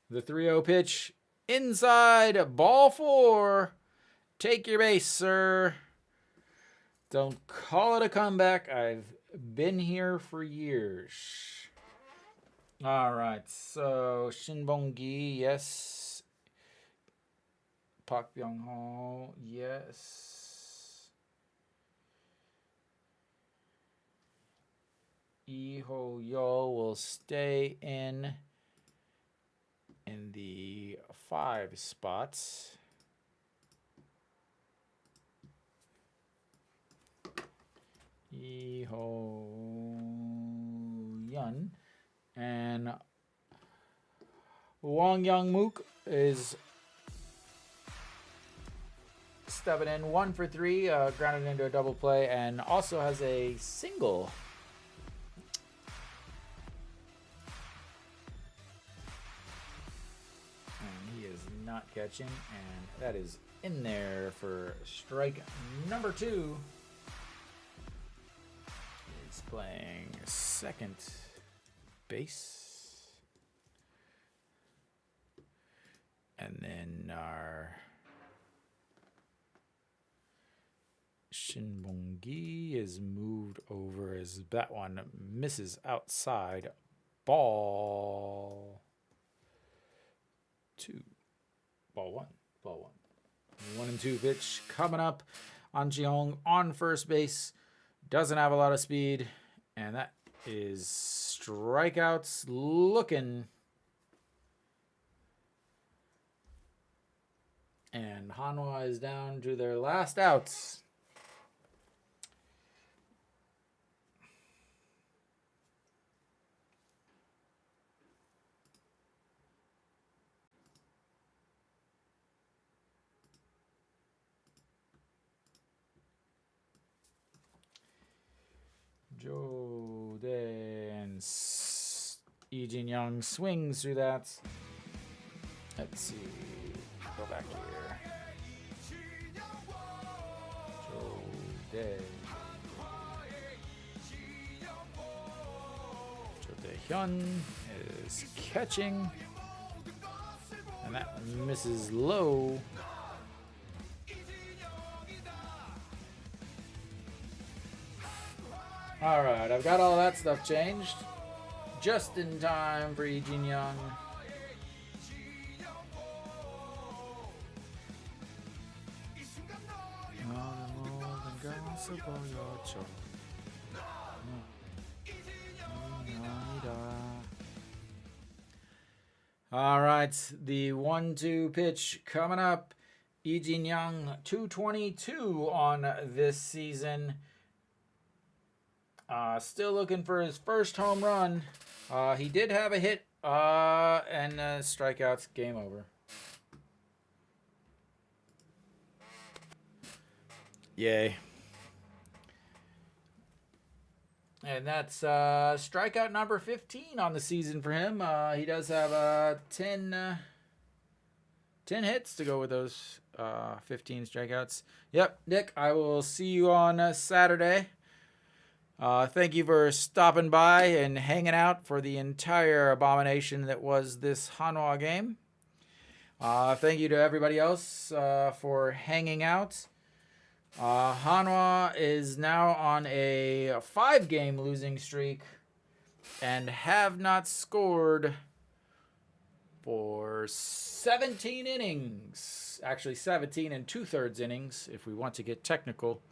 The 3-0 pitch. Inside. Ball 4. Take your base, sir. Don't call it a comeback. I've been here for years. All right. So, Shin Bong-gi, yes. Park Byung-ho, yes. Lee Ho-yo will stay in. in the 5 spots. Ho Yun and Wong Young Mook is stepping in 1 for 3, grounded into a double play, and also has a single. And he is not catching, and that is in there for strike number 2. He's playing second base. And then our Shinbongi is moved over as that one misses outside. Ball 2. Ball 1. Ball 1. 1 and 2 pitch coming up. An Ji-hong on first base. Doesn't have a lot of speed. And that is strikeouts looking. And Hanwha is down to their last outs. Joe and Lee Jin-young swings through that. Let's see. Go back here. Joe Dae. Joe Dae-hyun is catching. And that misses low. Alright, I've got all that stuff changed. Just in time for Lee Jin-young. All right, the 1-2 pitch coming up. Lee Jin-young, 222 on this season. Still looking for his first home run. He did have a hit and strikeouts. Game over. Yay. And that's strikeout number 15 on the season for him. He does have 10 hits to go with those 15 strikeouts. Yep, Nick, I will see you on Saturday. Thank you for stopping by and hanging out for the entire abomination that was this Hanwha game. Thank you to everybody else for hanging out. Hanwha is now on a 5-game losing streak and have not scored for 17 innings. Actually, 17 and 2/3 innings, if we want to get technical.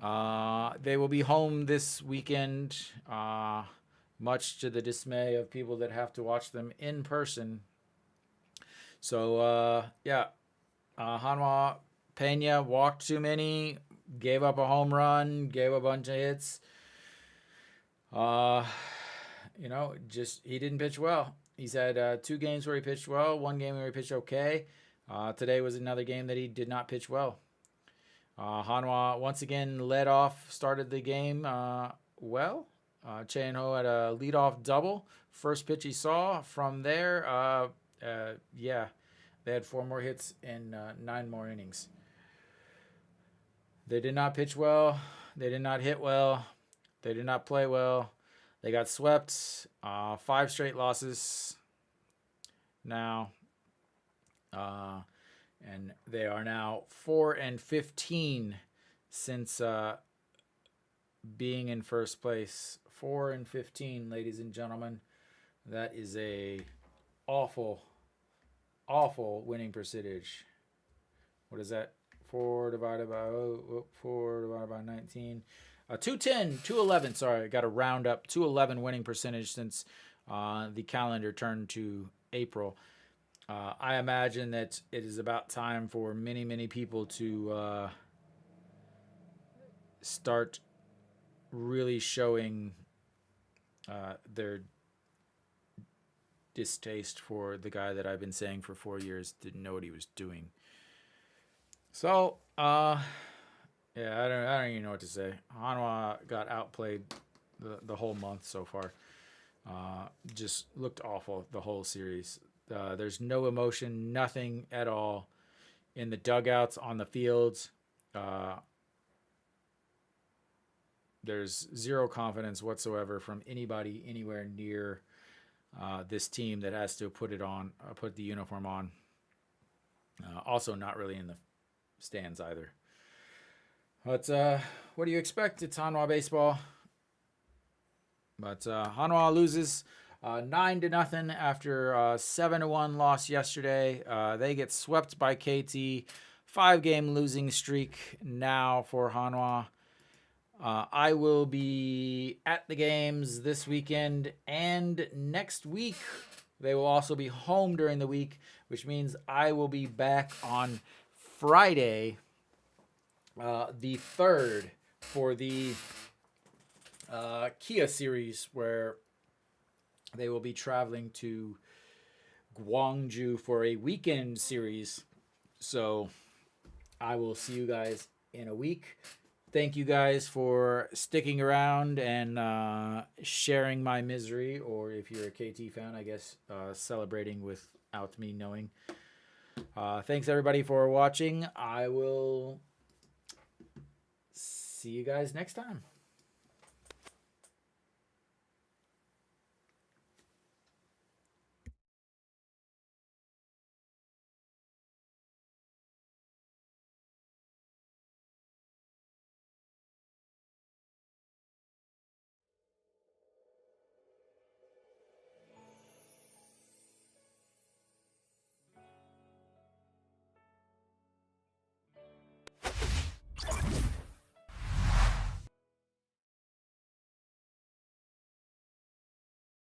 They will be home this weekend, much to the dismay of people that have to watch them in person. So, Hanwha Pena walked too many, gave up a home run, gave a bunch of hits. He didn't pitch well. He's had 2 games where he pitched well, 1 game where he pitched okay. Today was another game that he did not pitch well. Hanwha once again led off, started the game well. Chae-in-ho had a leadoff double. First pitch he saw. From there, they had 4 more hits and 9 more innings. They did not pitch well. They did not hit well. They did not play well. They got swept. 5 straight losses now. And they are now 4-15 since being in first place. 4-15, ladies and gentlemen. That is a awful winning percentage. What is that? 4 divided by 19. 211. Sorry, I got to round up. 211 winning percentage since the calendar turned to April. I imagine that it is about time for many, many people to start really showing their distaste for the guy that I've been saying for 4 years didn't know what he was doing. So, yeah, I don't even know what to say. Hanwha got outplayed the whole month so far. Just looked awful the whole series. There's no emotion, nothing at all in the dugouts, on the fields. There's zero confidence whatsoever from anybody anywhere near this team that has to put the uniform on. Also, not really in the stands either. But what do you expect? It's Hanwha baseball. But Hanwha loses 9-0 after a 7-1 loss yesterday. They get swept by KT. 5-game losing streak now for Hanwha. I will be at the games this weekend and next week. They will also be home during the week, which means I will be back on Friday, the 3rd, for the Kia series, where they will be traveling to Gwangju for a weekend series. So I will see you guys in a week. Thank you guys for sticking around and sharing my misery, or if you're a KT fan, I guess celebrating without me knowing. Thanks everybody for watching. I will see you guys next time.